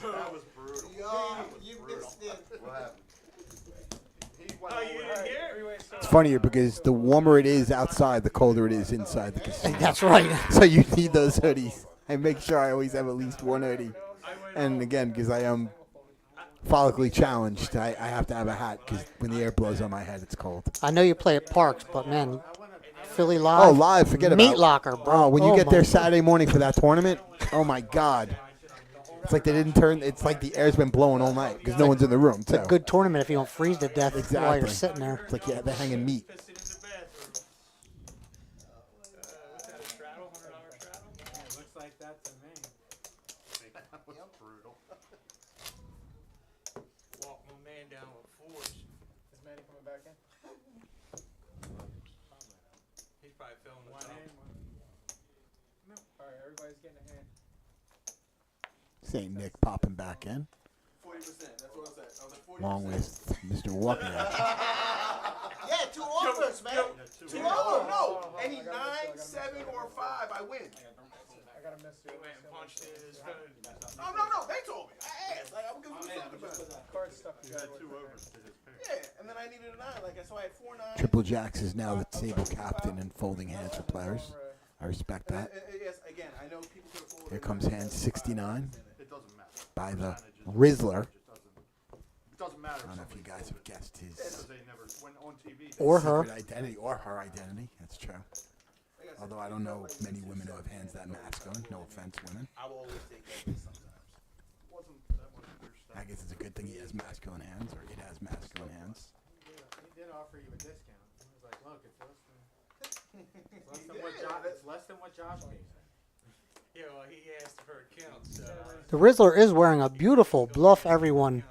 yo? That was brutal. Yo, you missed it. What happened? He went Oh, all you in. didn't hear? It's funnier because the warmer it is outside, the colder it is inside the casino. That's right. So you need those hoodies. I make sure I always have at least one hoodie. And again, because I am follically challenged. I have to have a hat because when the air blows on my head, it's cold. I know you play at Parks, but man, Philly Oh, Live. live, forget about Meat it. Locker, bro. Oh, when you get my there God. Saturday morning for that tournament, oh my God. It's like they didn't turn, it's like the air's been blowing all night because no one's in the room, It's a too. good tournament if you don't freeze to death while you're Exactly. sitting there. It's like, yeah, they're hanging meat. Pissing in the bathroom. What's that, a straddle? $100 straddle? It looks like that to me. That was brutal. Walk my man down with force. Is Manny coming back in? He's probably filling the One top. hand, one. Alright, everybody's getting a hand. St. Nick popping back in, 40%. That's what I said. I was like 40%. along with Mr. Walker. Yeah, 2 overs, man. Two over. No. Any 9, 7, or 5, I win. I gotta miss you. He went and punched his phone. No. They told me. I asked. Like, I was gonna something about it. Card stuff. You had 2 overs to his pair. Yeah, and then I needed a 9. Like, so I had 4 9s. Triple Jacks is now the table captain and folding hands for players. I respect that. Yes, again, I know people could afford Here comes hand 69 It doesn't matter. by the Percentages, Rizzler. It doesn't matter. I don't know if you guys have guessed his Because they never went on TV. Or her. secret identity or her identity. That's true. Although I don't know many women who have hands that masculine. No offense, women. I will always take that sometimes. That wasn't their stuff. I guess it's a good thing he has masculine hands, or it has masculine hands. He did offer you a discount. He was like, look, it's less than what Josh gave. Yeah, well, he asked for a count, so. The Rizzler is wearing a beautiful Bluff Everyone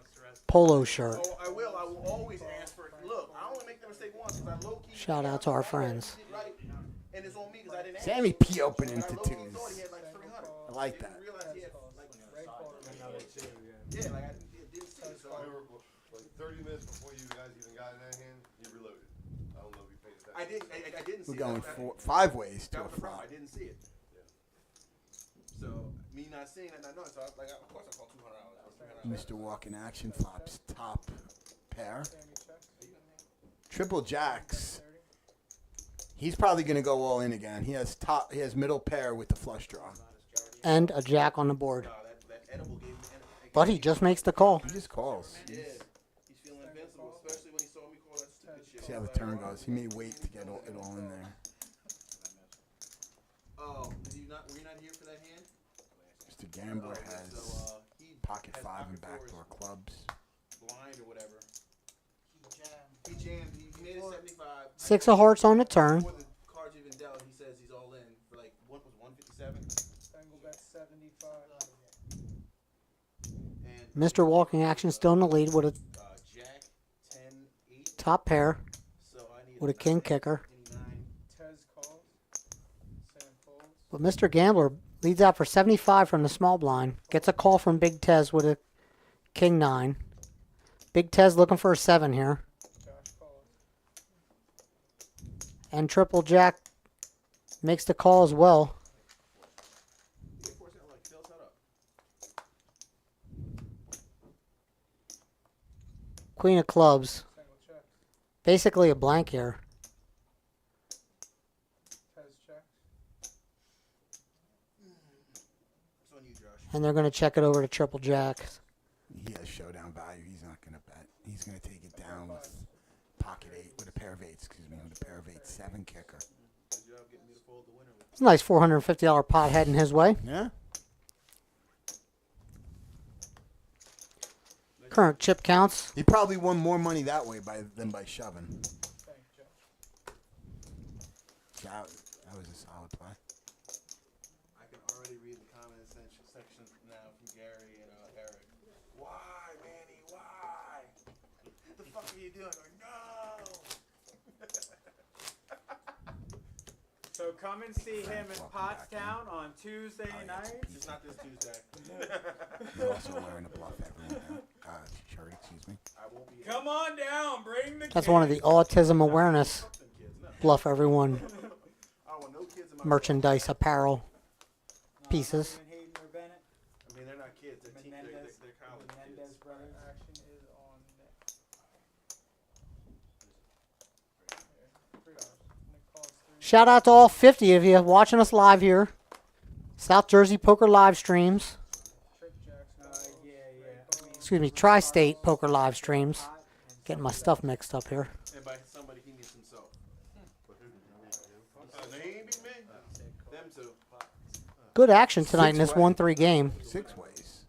polo shirt. Oh, I will. I will always ask for. Look, I only make the mistake once because I low key. Shout out to our friends. Right, and it's on me because I didn't. Sammy P opening I to low key twos. thought he had like 300. I like that. Didn't realize he had like Another 2, yeah. yeah, like I didn't see it. So We were like 30 minutes before you guys even got in that hand, you reloaded. I don't know if you paid attention. I didn't see We're going it. 5 ways to That a was the problem. flop. I didn't see it. So me not seeing it, not knowing, so I was like, of course I called $200. Mr. Walk in action flops top pair. Triple Jacks. He's probably going to go all in again. He has top. He has middle pair with the flush draw. And a jack on the board. That edible gave me. But he just makes the call. He just calls. Yeah, he's feeling invincible, especially when he saw me call that stupid shit. See how the turn goes. He may wait to get it all in there. Oh, were you not here for that hand? Mr. Gambler has He pocket has 5 and pocket backdoor clubs. blind or whatever. He jammed. He made it 75. 6 of hearts on the turn. Before the cards even dealt, he says he's all in for like what was 157. Angle bet 75. And Mr. Walking Action still in the lead with a Jack 10 8. top pair So I need with a king kicker. any 9. Tez calls. Sam folds. But Mr. Gambler leads out for 75 from the small blind. Gets a call from Big Tez with a king 9. Big Tez looking for a 7 here. Josh calls. And Triple Jack makes the call as well. Yeah, of course, like Phil's not up. Queen of clubs. Single checks. Basically a blank here. Tez checks. It's on you, Josh. And they're going to check it over to Triple Jack. He has showdown value. He's not going to bet. He's going to take it down with pocket 8, with a pair of 8s, excuse me, with a pair of 8, 7 kicker. Good job getting me to fold the winner. It's a nice $450 pot heading his way. Yeah? Current chip counts. He probably won more money that way than by shoving. Thank Josh. That was a solid play. I can already read the comment section now from Gary and Eric. Why, Manny? Why? The fuck are you doing? Or no. So come and see him in Pottstown on Tuesday night. It's not this Tuesday. He's also wearing a Bluff Everyone shirt, excuse me. I won't be. Come on down, bring the That's one of the autism awareness Bluff Everyone I don't want no kids in my merchandise apparel pieces. Hayden or Bennett, I mean, they're not kids. They're Menendez, they're college Menendez kids. brothers. Action is on Nick. $3. Nick calls 3. Shout out to all 50 of you watching us live here. South Jersey Poker live streams. Trip jacks. Yeah. excuse me, TriState Poker live streams. Getting my stuff mixed up here. And by somebody, he means himself. They ain't be me. Them two. Good action tonight in this 1-3 game. 6 ways.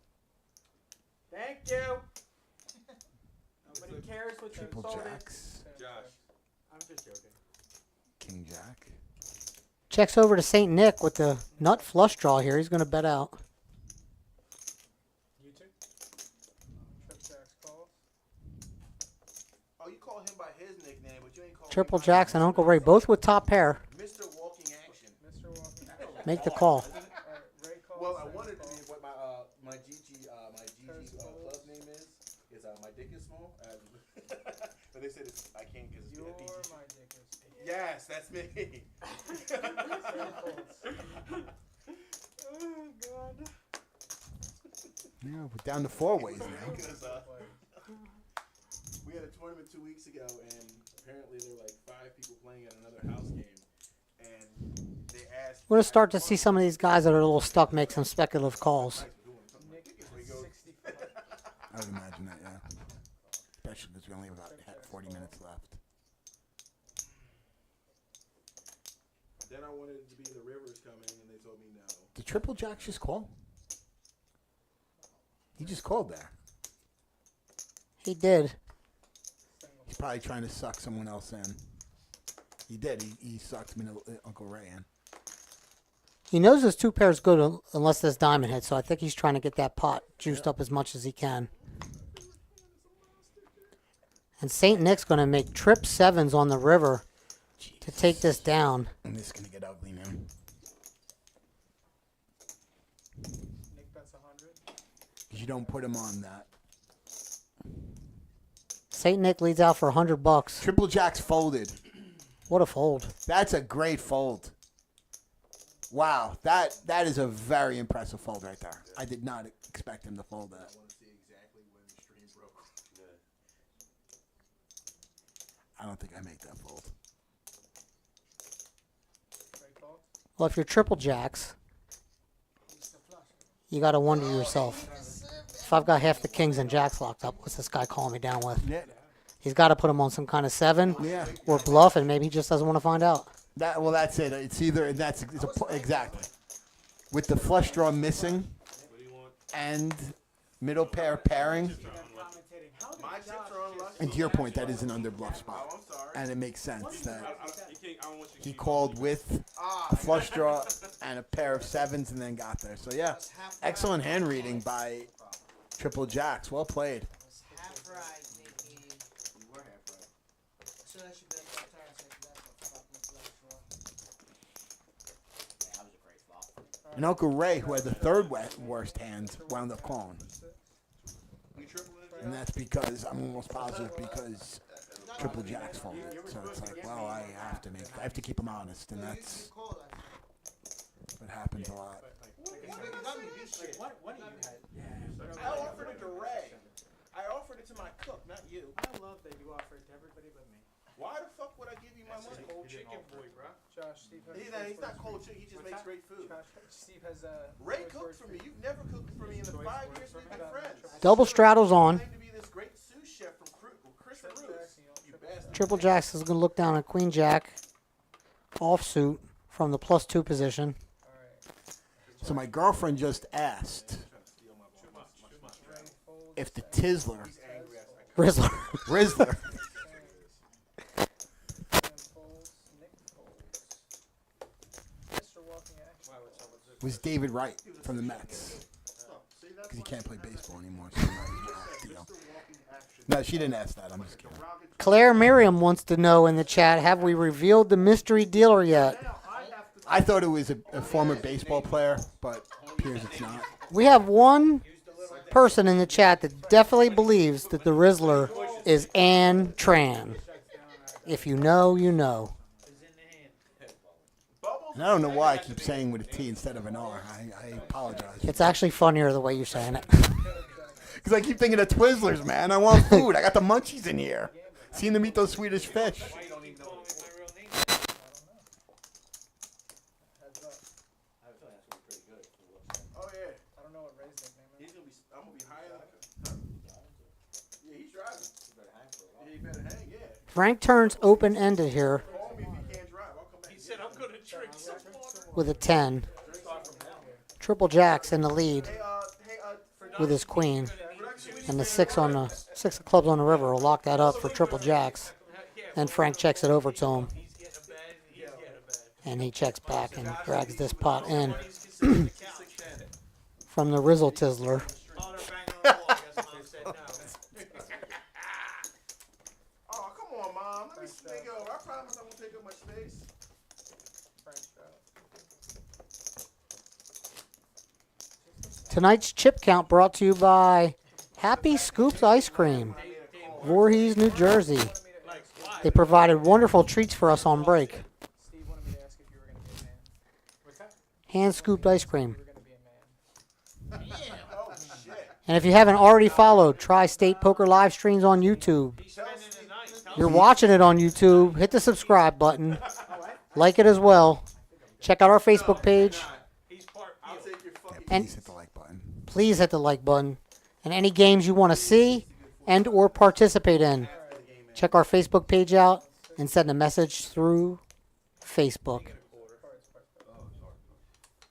Thank you. Nobody cares what you Triple sold it. jacks. Josh. I'm just joking. King jack. Checks over to St. Nick with the nut flush draw here. He's going to bet out. You two? Trip jacks calls. Oh, you call him by his nickname, but you ain't call Triple him by jacks and Uncle Ray both with top pair. Mr. Walking Action. Mr. Walking Action. Make the call. Alright, Ray calls. Well, I Ray wanted to calls. be what my GG club name is my dick is small. But they said it's, I can't because it's You're DG. my dick is. Yes, that's me. Oh, God. Yeah, we're down to 4 ways now. Because, we had a tournament 2 weeks ago, and apparently there were like 5 people playing at another house game, and they asked. We're going to start to see some of these guys that are a little stuck make some speculative calls. Nick is 65. I would imagine that, yeah. Especially because we only have about 40 minutes left. Then I wanted it to be the Rivers coming, and they told me no. Did Triple Jacks just call? He just called there. He did. He's probably trying to suck someone else in. He did. He sucked Uncle Ray in. He knows his 2 pairs good unless this diamond hits, so I think he's trying to get that pot juiced up as much as he can. And St. Nick's going to make trip 7s on the river to take this down. And this is going to get ugly now. Nick bets 100. Because you don't put him on that. St. Nick leads out for $100. Triple Jacks folded. What a fold. That's a great fold. Wow, that is a very impressive fold right there. I did not expect him to fold that. I want to see exactly when the stream broke. I don't think I make that fold. Ray calls. Well, if you're triple jacks, you got to wonder yourself. If I've got half the kings and jacks locked up, what's this guy calling me down with? Yeah. He's got to put him on some kind of 7 Yeah. or bluff, and maybe he just doesn't want to find out. That's it. It's either exactly with the flush draw missing and middle pair pairing. My chips are unlucky. And to your point, that is an under bluff spot, Oh, I'm sorry. and it makes sense that he called with a flush draw and a pair of 7s and then got there. So yeah, excellent hand reading by Triple Jacks. Well played. Half right, Nicky. You were half right. So that should be a better turn. So that's a fucking flush draw. Yeah, that was a great flop. And Uncle Ray, who had the 3rd worst hand, wound up calling. You triple it? And that's because, I'm almost positive, because Triple Jacks folded. So it's like, well, I have to keep him honest, and that's what happens a lot. What do you had? I offered it to Ray. I offered it to my cook, not you. I love that you offer it to everybody but me. Why the fuck would I give you my money? Cold chicken boy, bro. Josh, Steve has. He's not cold chicken. He just makes great food. Josh, Steve has Ray cooked for me. You've never cooked for me in the 5 years we've been friends. Double straddles on. Claim to be this great sous chef from Chris Roos. You bastard. Triple jacks is going to look down at queen jack offsuit from the +2 position. So my girlfriend just asked if the Tizzler, Rizzler. Rizzler, was David Wright from the Mets. Because he can't play baseball anymore. So no, she didn't ask that. I'm just kidding. Claire Miriam wants to know in the chat, have we revealed the mystery dealer yet? I thought it was a former baseball player, but appears it's not. We have one person in the chat that definitely believes that the Rizzler is Ann Tran. If you know, you know. And I don't know why I keep saying with a T instead of an R. I apologize. It's actually funnier the way you're saying it. Because I keep thinking of Twizzlers, man. I want food. I got the munchies in here. Seen them eat those Swedish fish. Oh yeah. I don't know what Ray's nickname is. I'm gonna be high on You better hang, yeah. Frank turns open-ended here Call me if you can't drive. I'll come back. He said, I'm going to drink some water. with a 10. Triple Jacks in the lead with his queen. And the 6 on the 6 of clubs on the river will lock that up for Triple Jacks. And Frank checks it over to him. And he checks back and drags this pot in from the Rizzle Tizzler. Oh, come on, Mom. Let me sneak over. I promise I won't take up much space. Tonight's chip count brought to you by Happy Scoops Ice Cream, Voorhees, New Jersey. They provided wonderful treats for us on break. Steve wanted me to ask if you were going to be a man. What's that? Hand scooped ice cream. You were going to be a man. Oh, shit. And if you haven't already followed TriState Poker live streams on YouTube, you're watching it on YouTube, hit the subscribe button, like it as well. Check out our Facebook page, I'll take your fucking... and Please hit the like button. please hit the like button. And any games you want to see and or participate in, check our Facebook page out and send a message through Facebook.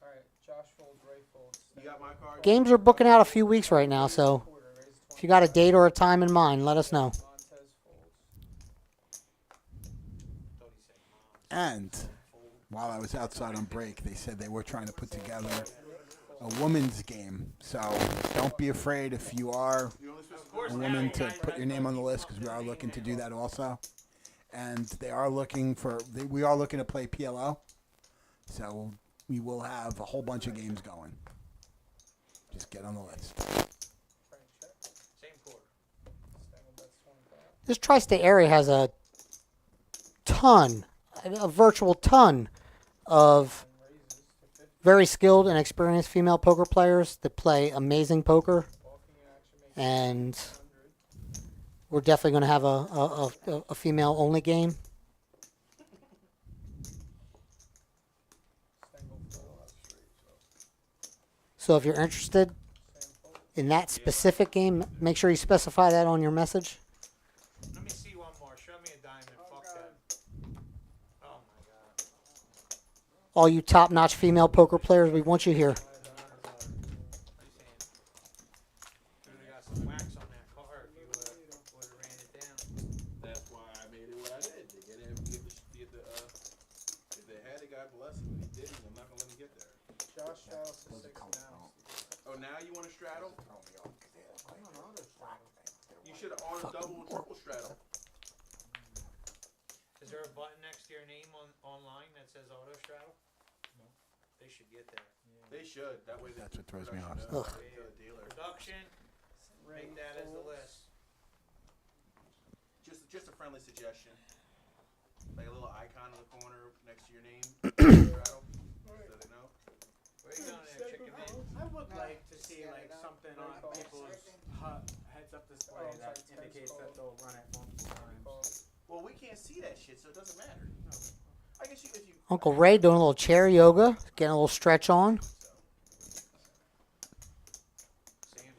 Alright, Josh folds, Ray folds. You got my card? Games are booking out a few weeks right now, so if you got a date or a time in mind, let us know. Montez folds. And while I was outside on break, they said they were trying to put together a women's game. So don't be afraid if you are a woman to put your name on the list, because we are looking to do that also. And they are looking for, we are looking to play PLO. So we will have a whole bunch of games going. Just get on the list. Frank check. Same quarter. Stangle bets 25. This tri-state area has a virtual ton of Raises to 50. very skilled and experienced female poker players that play amazing poker, Walking in action makes and 100. we're definitely going to have a female-only game. Stangle folds. So if you're interested Sam folds. in that specific game, make sure you specify that on your message. Let me see one more. Show me a diamond. Fuck that. Oh, my God. All you top-notch female poker players, we want you here. Could've got some wax on that car if you would've ran it down. That's why I made it what I did. To get him, if they had it, God bless him. If he didn't, I'm not going to let him get there. Josh straddles to 6 now. Oh, now you want to straddle? You should have auto double and triple straddle. Is there a button next to your name online that says auto straddle? No. They should get that. They should. That way That's what throws me off. Ugh. The dealer. Production, make that as the list. Just a friendly suggestion. Like a little icon in the corner next to your name. Straddle. So they know. Where you going there, chicken man? I would like to see like something on people's heads-up display that indicates that they'll run it multiple times. Well, we can't see that shit, so it doesn't matter. I guess if you. Uncle Ray doing a little chair yoga, getting a little stretch on.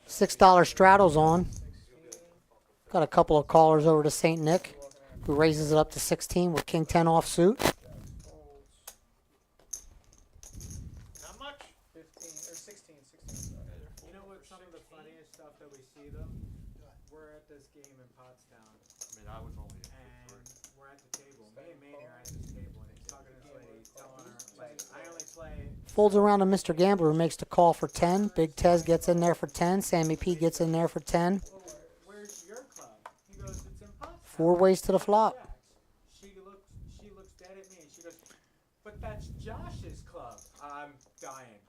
$6 straddles on. Got a couple of callers over to St. Nick, who raises it up to 16 with King 10 offsuit. Not much. 15 or 16. Sorry. You know what? Some of the funniest stuff that we see though, we're at this game in Pottstown, I mean, I was only and we're at the table. Me and Manny are at this table, and he's talking to this lady, he's telling her like, I only play. Folds around to Mr. Gambler, who makes the call for 10. Big Tez gets in there for 10. Sammy P gets in there for 10. Where's your club? He goes, it's in Pottstown. 4 ways to the flop. She looks dead at me, and she goes, but that's Josh's club. I'm dying.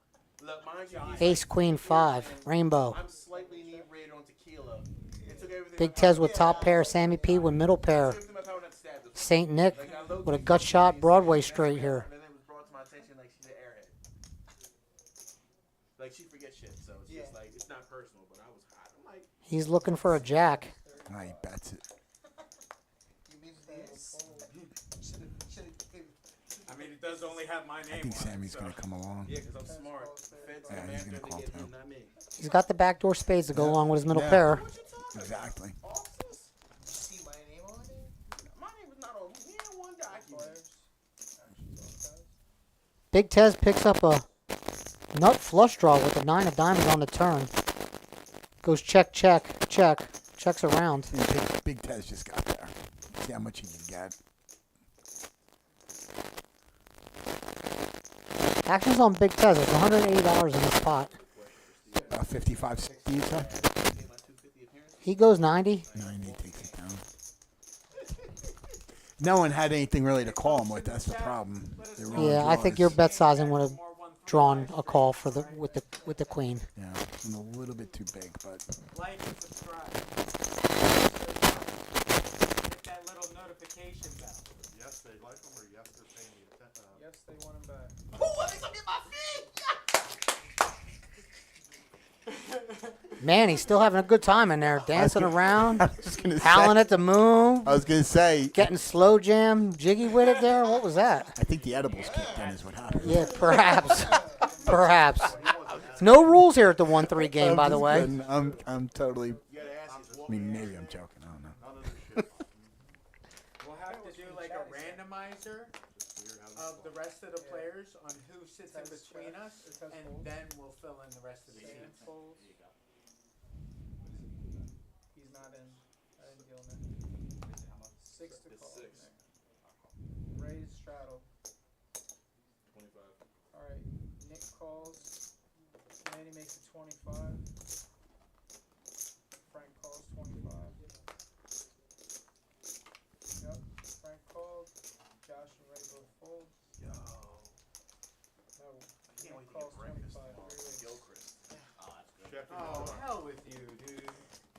Look, mind you, Ace, Queen, 5. Rainbow. I'm slightly inebriated on tequila. It took everything. Big Tez with top pair. Sammy P with middle pair. St. Nick with a gut shot Broadway straight here. And then it was brought to my attention like she's an airhead. Like she forgets shit, so it's just like it's not personal, but I was hot. I'm like, He's looking for a jack. Ah, he bets it. I mean, it does only have my I name think on Sammy's it, going to come along. yeah, because I'm smart. The feds and Yeah, the he's man gonna call get too. him, not me. He's got the backdoor spades to go along with his middle Yeah. pair. Exactly. Officers? See my Big Tez picks up a nut flush draw with a 9 of diamonds on the turn. Goes check, check, check. Checks around. Big Tez just got there. See how much he can get. Action's on Big Tez. It's $180 in this pot. About 55, 60, you say? He goes 90. 90 takes it down. No one had anything really to call him with. That's the problem. Yeah, I think your bet sizing would have drawn a call for the with the queen. Yeah, I'm a little bit too big, but Like and subscribe. Hit that little notification bell. Yes, they like them, or yes, they're paying you. Yes, they want him back. Man, he's still having a good time in there, dancing around, I was gonna howling say, at the moon, I was gonna say, getting slow jam, jiggy with it there. What was that? I think the edibles kicked in, is what happened. Yeah, perhaps. Perhaps. No rules here at the 1-3 game, by the way. I'm totally. I mean, maybe I'm joking. I don't know. We'll have to do like a randomizer of the rest of the players on who sits in between us, and then we'll fill in the rest of the team. He's not in. I didn't deal in. 6 to call. Raise straddle. 25. Alright, Nick calls. Manny makes it 25. Frank calls 25. Yep, Frank called. Josh and Ray both fold. Yo. No, I can't wait to calls get breakfast 25. tomorrow. Yo, Chris. Oh, hell with you, dude.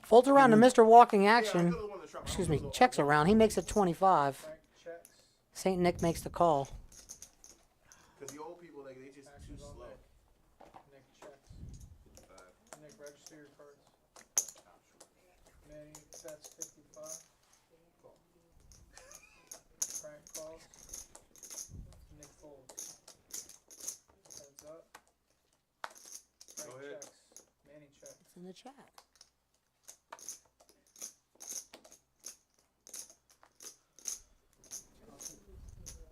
Folds around to Mr. Walking Action. Yeah, I one to try. Excuse me, checks around. He makes it 25. Frank checks. St. Nick makes the call. Because the old people, like, they just too Actions on slow. Nick checks. Nick, register your cards. Manny bets 55. Frank calls. Nick folds. Heads up. Frank Go ahead. checks. Manny checks. It's in the chat.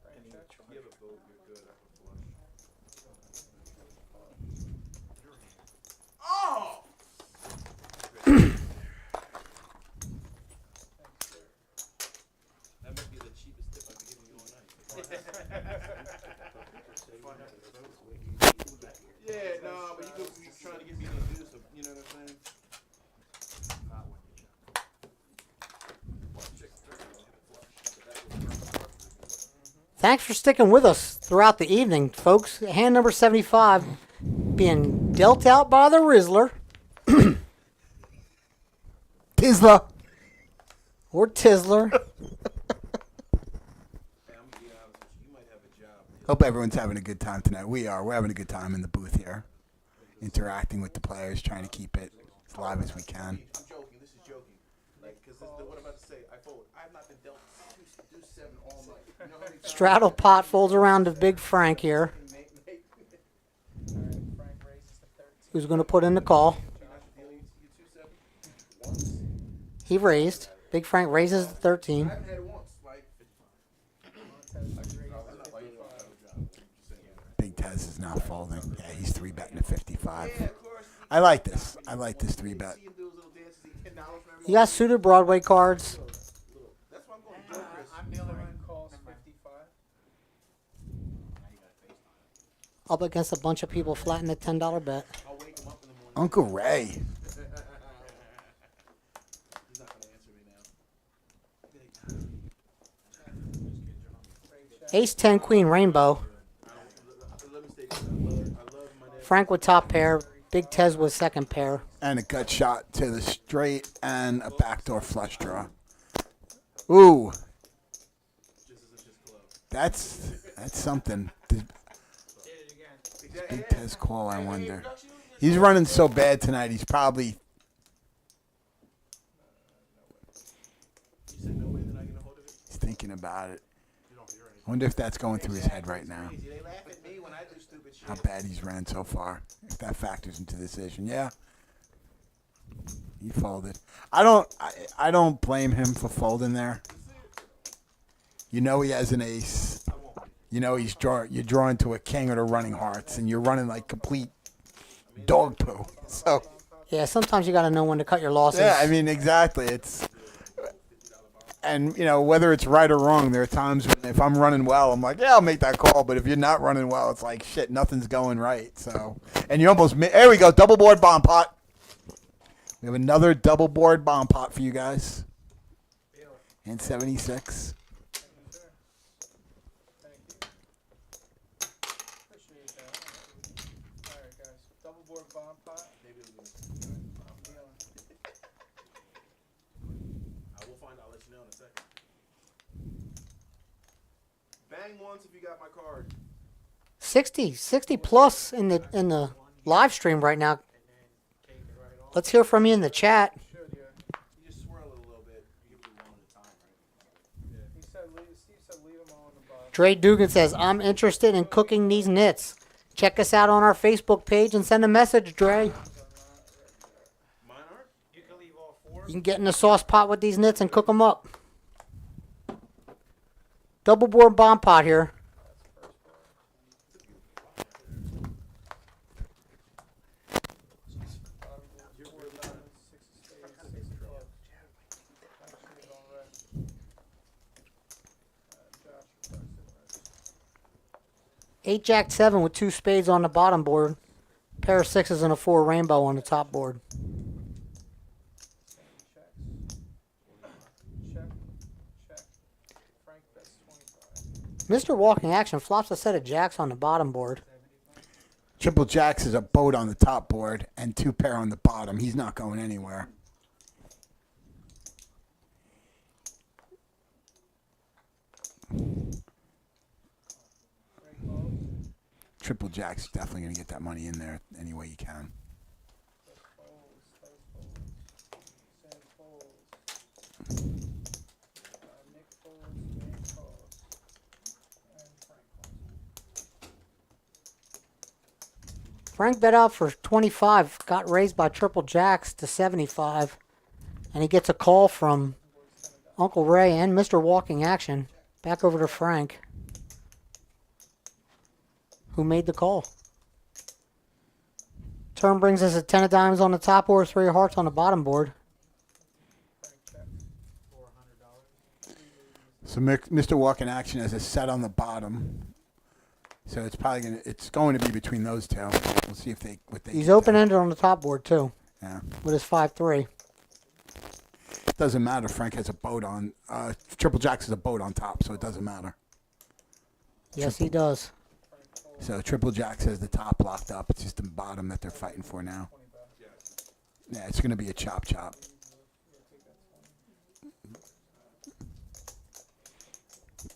Frank checks. You have a vote, you're good. I can flush. Oh! That might be the cheapest tip I've given you all night. Yeah, no, but you could be trying to get me to do some, you know what I'm saying? Thanks for sticking with us throughout the evening, folks. Hand number 75 being dealt out by the Rizzler. Tisla. Or Tizzler. Hey, I'm gonna be honest with you. You might have a job. Hope everyone's having a good time tonight. We are. We're having a good time in the booth here, interacting with the players, trying to keep it as live as we can. I'm joking. This is joking. Like, because what I'm about to say, I fold. I've not been dealt do 7 all night. You know how many times- Straddle pot folds around to Big Frank here, Alright, Frank raises to 13. who's going to put in the call. He raised. Big Frank raises the 13. I haven't had it once. Like, Montez raises to 55. Big Tez is not folding. Yeah, he's 3-betting at 55. yeah, of course. I like this. I like this 3-bet. See him do his little dances. He $10 for every You got suited Broadway cards. That's why I'm going to Joe Chris. I'm the only one. Frank calls 55. Up against a bunch of people flatting a $10 bet. I'll wake him up in the morning. Uncle Ray. He's not going to answer me now. Ace 10 Queen Rainbow. Let me stay. I love my dad. Frank with top pair. Big Tez with second pair. And a gut shot to the straight and a backdoor flush draw. Ooh. That's something. Big Tez call, I wonder. He's running so bad tonight, he's probably... You said no way that I get a hold of it? He's thinking about it. I wonder if that's going through his head right now. They laugh at me when I do stupid shit. How bad he's ran so far. If that factors into the decision. Yeah. He folded. I don't blame him for folding there. You know he has an ace. you know you're drawing to a king or the running hearts, and you're running like complete dog poo. So Yeah, sometimes you got to know when to cut your losses. yeah, I mean exactly. And you know whether it's right or wrong, there are times when if I'm running well, I'm like, yeah, I'll make that call. But if you're not running well, it's like shit, nothing's going right. So and you almost there we go, double board bomb pot. We have another double board bomb pot for you guys. And 76. Thank you. Appreciate that. All right, guys. Double board bomb pot. I'm dealing. I will find. I'll let you know in a second. Bang once if you got my card. 60 plus in the live stream right now. Let's hear from you in the chat. You just swirl it a little bit. You give it one at a time, right? Steve said leave them all in the bottom. Dre Dugan says, I'm interested in cooking these knits. Check us out on our Facebook page and send a message, Dre. Mine aren't. You can leave all four. You can get in a sauce pot with these knits and cook them up. Double board bomb pot here. Eight jack 7 with 2 spades on the bottom board. Pair of 6s and a 4 rainbow on the top board. Check. Frank bets 25. Mr. Walking Action flops a set of jacks on the bottom board. Triple jacks is a boat on the top board and 2 pair on the bottom. He's not going anywhere. Triple jack's definitely going to get that money in there any way you can. Nick folds, Dave folds, and Frank folds. Frank bet out for 25. Got raised by triple jacks to 75. And he gets a call from Uncle Ray and Mr. Walking Action. Back over to Frank, who made the call. Turn brings us a 10 of diamonds on the top board, 3 of hearts on the bottom board. So Mr. Walking Action has a set on the bottom. So it's probably going to be between those two. We'll see if they He's open-ended on the top board too. Yeah. With his 5-3. It doesn't matter. Frank has a boat on. Triple jacks is a boat on top, so it doesn't matter. Yes, he does. So triple jacks has the top locked up. It's just the bottom that they're fighting for now. Yeah, it's going to be a chop.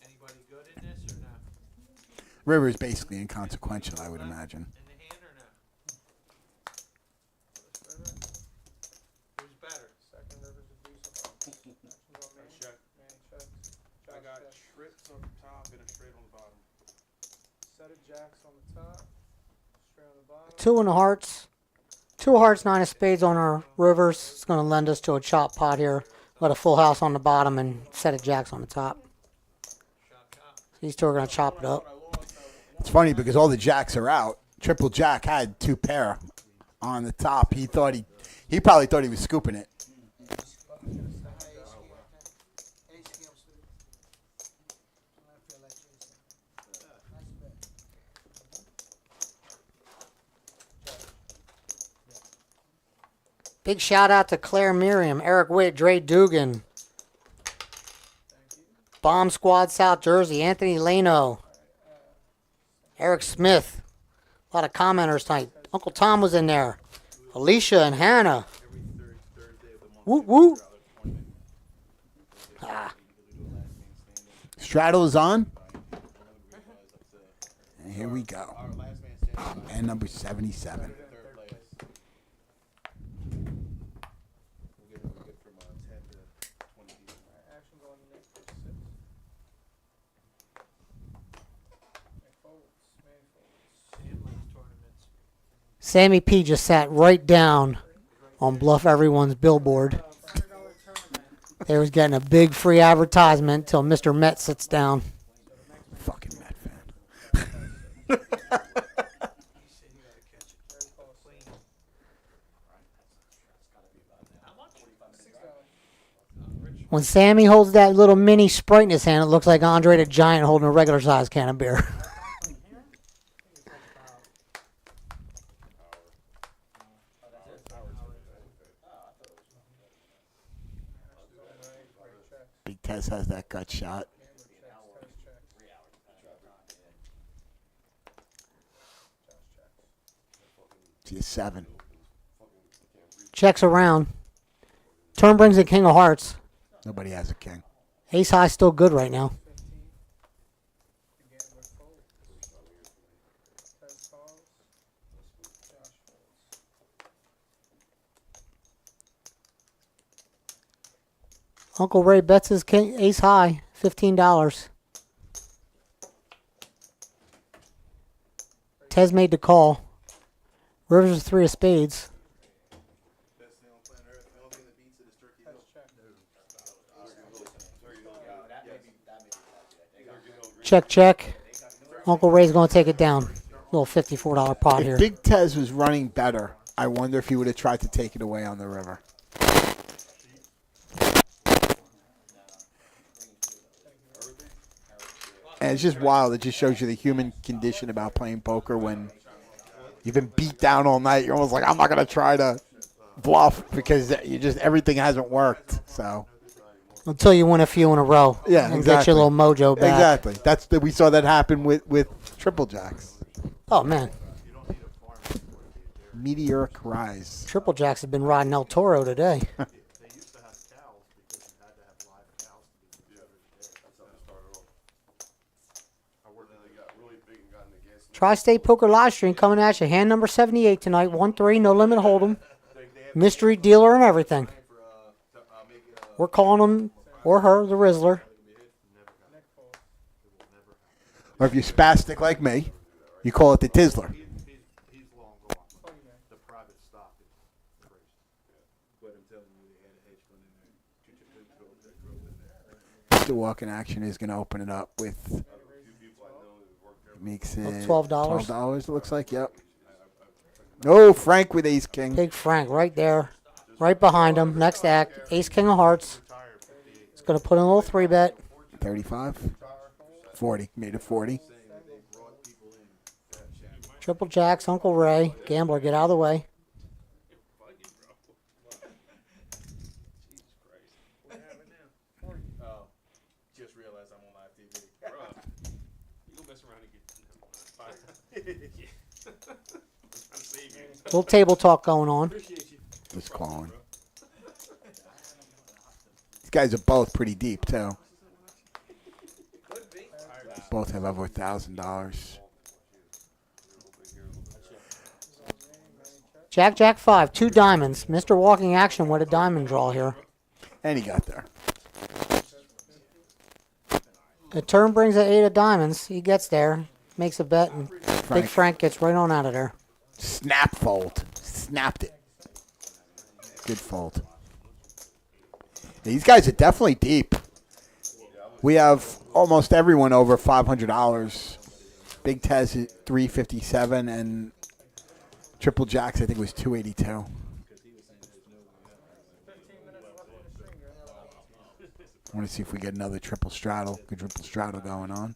Anybody good in this or not? River is basically inconsequential, I would imagine. In the hand or not? Who's better? Second Rivers a deuce of hearts. Actions on Manny. Check. Manny checks. I Josh got checks. trips on the top and a straight on the bottom. Set of jacks on the top. Straight on the bottom. 2 in the hearts. 2 hearts, 9 of spades on our rivers. It's going to lend us to a chop pot here. Got a full house on the bottom and set of jacks on the top. These two are going to chop it up. It's funny because all the jacks are out. Triple jack had 2 pair on the top. He probably thought he was scooping it. Big shout out to Claire Miriam, Eric Witt, Dre Dugan, Bomb Squad South Jersey, Anthony Leno, Eric Smith. A lot of commenters tonight. Uncle Tom was in there. Alicia and Hannah. Woo woo. Ah. Straddle is on. And here we go. And number 77. Actions on Nick for 6. Nick folds. Manny folds. Sammy P just sat right down on Bluff Everyone's billboard. They was getting a big free advertisement till Mr. Met sits down. Fucking Met fan. Third call clean. $6. When Sammy holds that little mini Sprite in his hand, it looks like Andre the Giant holding a regular sized can of beer. Big Tez has that gut shot. See a 7. Checks around. Turn brings a king of hearts. Nobody has a king. Ace high still good right now. Uncle Ray bets his king, ace high, $15. Tez made the call. Rivers is 3 of spades. Check, check. Uncle Ray's going to take it down. Little $54 pot here. If Big Tez was running better, I wonder if he would have tried to take it away on the river. And it's just wild. It just shows you the human condition about playing poker when you've been beat down all night. You're almost like, I'm not going to try to bluff because you just everything hasn't worked. So Until you win a few in a row. yeah, and get your little mojo back. Exactly. We saw that happen with triple jacks. Oh, man. Meteoric rise. Triple Jacks have been riding El Toro today. They used to have cows because you had to have live cows to be That's how it started off. I worked, they got really big and got in the gas. TriState Poker Livestream coming at you. Hand number 78 tonight. 1-3, no limit hold'em. Mystery dealer and everything. We're calling him or her the Rizzler. Or if you're spastic like me, you call it the Tizzler. He's long gone. The private stock is crazy. But I'm telling you, they had a hedge fund in there. The walk-in action is going to open it up with makes it $12. $12 it looks like, yep. No, Frank with ace king. Big Frank right there. Right behind him. Next act. Ace King of Hearts. It's going to put in a little 3-bet. 35. 40. Made it 40. Triple Jacks, Uncle Ray. Gambler, get out of the way. Just realized I'm on live TV. You go mess around and get I'm trying to save you. Little table talk going on. Just calling. These guys are both pretty deep, too. Both have over $1,000. Jack, Jack 5, 2 diamonds. Mr. Walking Action with a diamond draw here. And he got there. The turn brings an 8 of diamonds. He gets there, makes a bet, and Big Frank gets right on out of there. Snap fold. Snapped it. Good fold. These guys are definitely deep. We have almost everyone over $500. Big Tez at $357 and Triple Jacks I think was $282. I want to see if we get another triple straddle. Good triple straddle going on.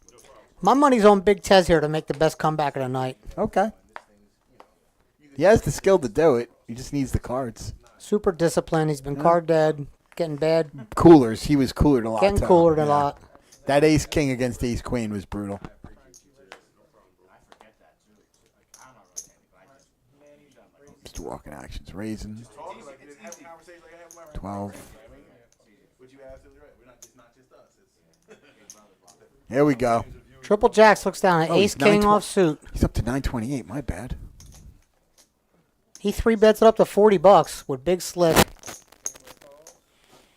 My money's on Big Tez here to make the best comeback of the night. Okay. He has the skill to do it. He just needs the cards. Super disciplined. He's been card dead, getting bad. Coolers. He was coolered a lot. Getting too. coolered a lot. That ace king against ace queen was brutal. Mr. Walking Actions raising. 12. Here we go. Triple Jacks looks down at Oh, Ace he's King 920 offsuit. He's up to 928. My bad. He 3-bets it up to $40 with big slick.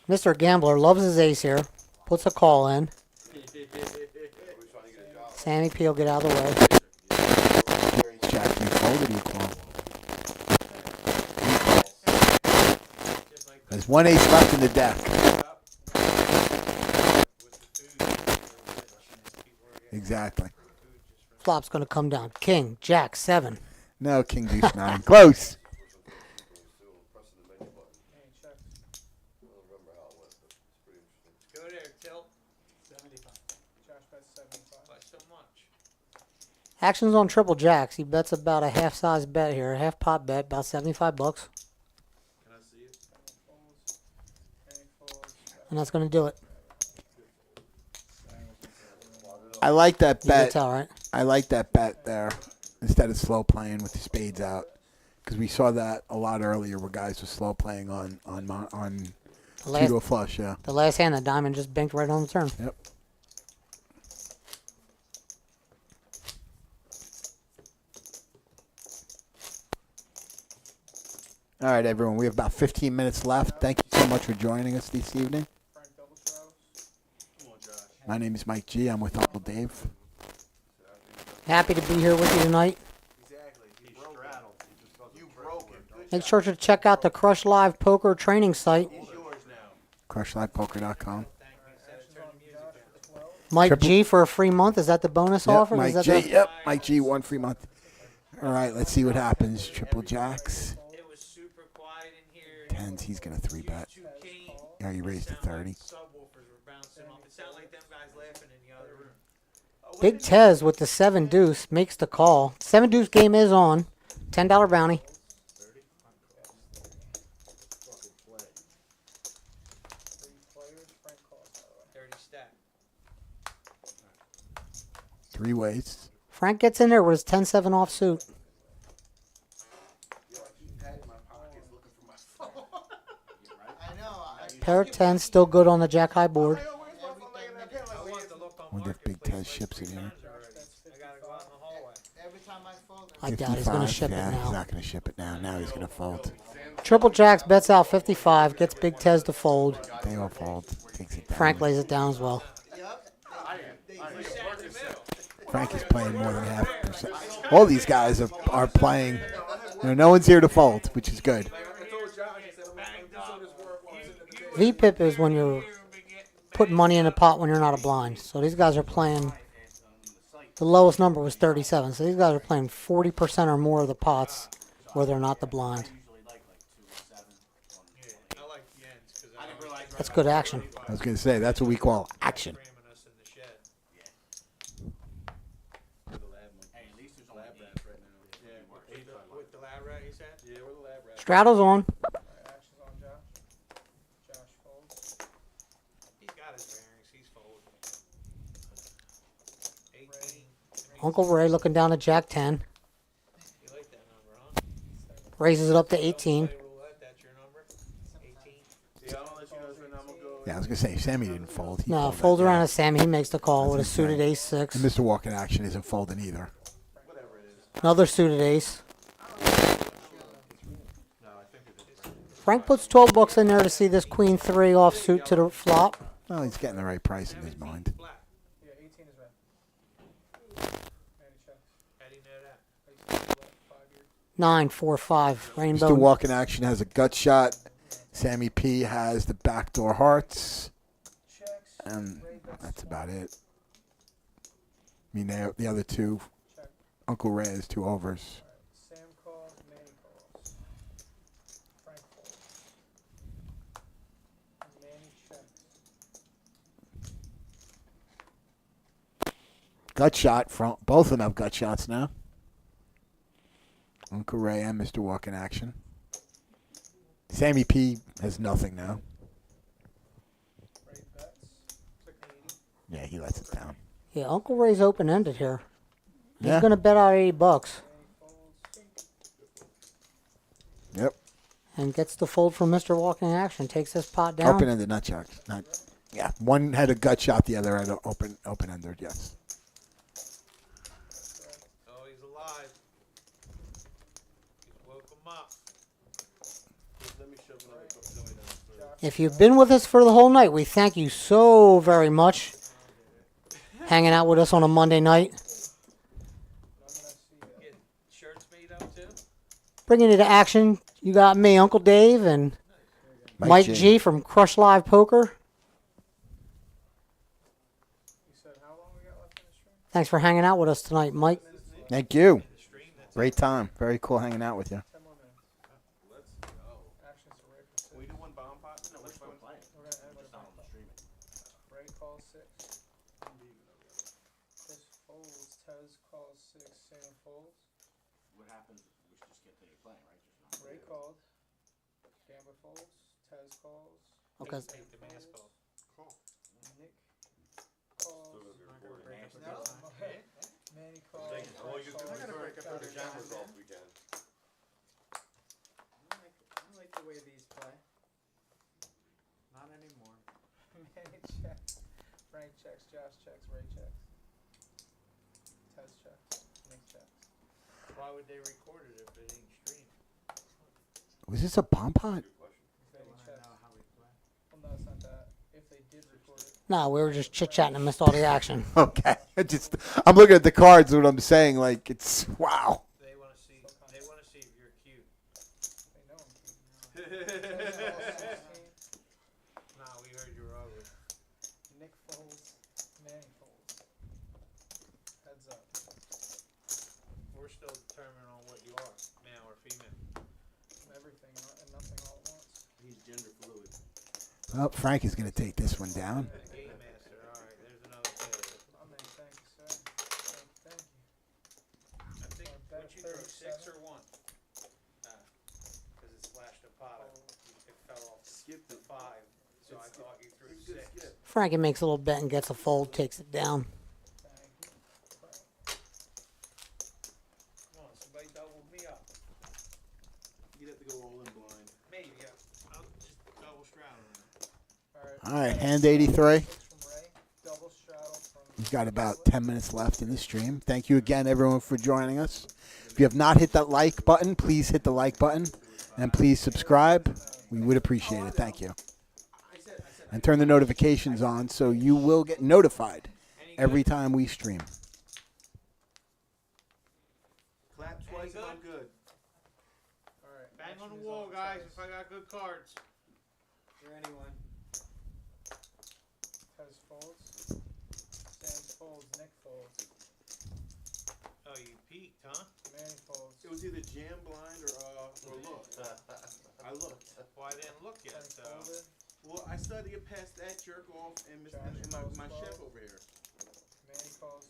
Mr. Gambler loves his ace here. Puts a call in. Sammy P will get out of the way. Jack, you fold or do you call? There's one ace left in the deck. Exactly. flop's going to come down. King, Jack, 7. No, King Deuce 9. Close. Any checks? Go there, tilt. 75. Josh bets 75. By so much. Action's on triple jacks. He bets about a half size bet here, a half pot bet, about $75. Can I see it? Folds. Any folds. And that's going to do it. I like that You can bet. tell, right? I like that bet there instead of slow playing with the spades out, because we saw that a lot earlier where guys were slow playing on The two last, to a flush. Yeah. the last hand, the diamond just banked right on the turn. Yep. All right, everyone. We have about 15 minutes left. Thank you so much for joining us this evening. Frank double straddles. Come on, Josh. My name is Mike G. I'm with Uncle Dave. Happy to be here with you tonight. Exactly. He You broke it. straddled. He just doesn't You trip broke for it. don't Good Make job. sure to check out the Crush Live Poker training site. It's yours now. CrushLivePoker.com. Actions on Josh for 12. Mike Triple- G for a free month. Is that the bonus Yep, offer? Is Mike that G. the- Yep, Mike G. 1 free month. All right, let's see what happens. Triple jacks. It was super quiet in here. Tens. He's gonna 3-bet. Two king. Yeah, he raised to Sound like 30. subwoofers were bouncing off. It sounded like them guys laughing in the other room. Big Tez with the 7-deuce makes the call. 7-deuce game is on. $10 bounty. fucking play. 3 players. Frank calls, by the way. 30 stack. 3 ways. Frank gets in there with his 10-7 offsuit. Had in my pockets looking for my phone. I know. Pair of 10 still good on the jack high board. Yo, where's my phone laying in that pen? Like, I where's wanted to look on Wonder if Big Marketplace Tez like ships it 3 here. times already. I gotta go out in the hallway. Every time I fold, I doubt he's going to ship yeah, it he's now. not going to ship it now. Now he's going to fold. Triple jacks bets out 55. Gets Big Tez to fold. They all fold. Takes it down. Frank lays it down as well. yep. Frank is playing more than half percent. All these guys are playing. No one's here to fold, which is good. I told Josh, I said, I'm gonna do this work while I'm sitting at the table. VPIP is when you're putting money in the pot when you're not a blind. So these guys are playing. The lowest number was 37. So these guys are playing 40% or more of the pots where they're not the blind. Usually like 2-7. Yeah, I like the ends because I didn't realize That's good action. I was going to say, that's what we call action. cramming us in the shed. Hey, at least there's only Lab 8. rats right now. Yeah, With the lab rat, you said? yeah, we're the lab rats. Straddle's on. Alright, actions on Josh. Josh folds. He's got his bearings. He's folding. 18. Uncle Ray looking down at Jack 10. You like that number, huh? Raises it up to 18. Play roulette, that's your number? 18. Yeah, I'll let you know when I'm gonna go. Yeah, I was going to say, Sammy didn't fold. He No, folded folds that around down. at Sammy. He makes the call with a That's suited insane. ace 6. And Mr. Walk in action isn't folding either. Whatever it is. Another suited ace. No, I think it is. Frank puts 12 bucks in there to see this queen 3 offsuit to the flop. Well, he's getting the right price in his mind. Flat. Yeah, 18 is red. Any checks? How do you know that? I used to do what, 5 years? 9, 4, 5. Rainbow. Mr. Walk in action has a gut shot. Sammy P has the backdoor hearts. Checks. And Ray bets that's small. about it. I mean, the other two, Check. Uncle Ray has 2 overs. Sam calls, Manny calls. Frank folds. Manny checks. Gut shot. Both of them have gut shots now. Uncle Ray and Mr. Walk in action. Sammy P has nothing now. Ray bets. Click 80. Yeah, he lets it down. Yeah, Uncle Ray's open-ended here. He's Yeah. going to bet out 80 bucks Manny folds. Yep. and gets the fold from Mr. Walking Action. Takes this pot down. Open-ended, not check. Not. Yeah, one had a gut shot, the other had an open-ended. Yes. Oh, he's alive. He's woke him up. Let me shove another cup of Joey down. If you've been with us for the whole night, we thank you so very much. Hanging out with us on a Monday night. None that I see yet. Get shirts made up too? Bringing it to action, you got me, Uncle Dave, and Mike G from Crush Live Poker. You said how long we got left in the stream? Thanks for hanging out with us tonight, Mike. Thank you. Great time. Very cool hanging out with you. 10 more minutes. Let's go. Actions to Ray for 6. Can we do one bomb pot? No, Which one playing? We're gonna end with Just a not bomb on the pot. streaming. Ray calls 6. Chris folds. Tez calls 6. Sam folds. What happens? We should just get to your playing, right? Just not. Ray called. Gambler folds. Tez calls. Okay. Take the mask off. Nick calls. Still gonna be recording. No. Manny calls. Thank you. All you can do is turn the cameras off if we can. I like the way these play. Not anymore. Manny checks. Frank checks. Josh checks. Ray checks. Tez checks. Nick checks. Why would they record it if it ain't streamed? Was this a bomb pot? Good question. They Manny wanna checks. know how we play. Well, no, it's not that. If they did record it. No, we were just chit-chatting and missed all the action. Okay. I'm looking at the cards. What I'm saying, like it's wow. They want to see. They want to see if you're cute. They know I'm cute. Tez calls 16. Nah, we heard you were ugly. Nick folds. Manny folds. Heads up. We're still determining on what you are, male or female. Everything and nothing all at once. He's gender fluid. Oh, Frank is going to take this one down. Game master. All right, there's another player. I mean, thank you, sir. Thank you. I think Bet what you throw, 6 37. or 1? Because it splashed a pot. It fell off Skip the 5, so I thought you threw Good 6. skip. Frankie makes a little bet and gets a fold, takes it down. Thank you. Come on, somebody doubled me up. You'd have to go all in blind. Me, yeah. I'll just double straddle him. All right, hand 83. Six from Ray. Double straddle from. We've got about 10 minutes left in the stream. Thank you again, everyone, for joining us. If you have not hit that like button, please hit the like button. And please subscribe. We would appreciate it. Thank you. And turn the notifications on so you will get notified every time we stream. Clap twice if I'm good. All right. Bang on the action is wall, guys, Tez. if I got good cards. For anyone. Tez folds. Sam folds. Nick folds. Oh, you peeked, huh? Manny folds. It was either jam blind or look. I looked. Well, I didn't look yet, Frank so. folded. Well, I started to get past that jerk off and my chef over here. Manny calls.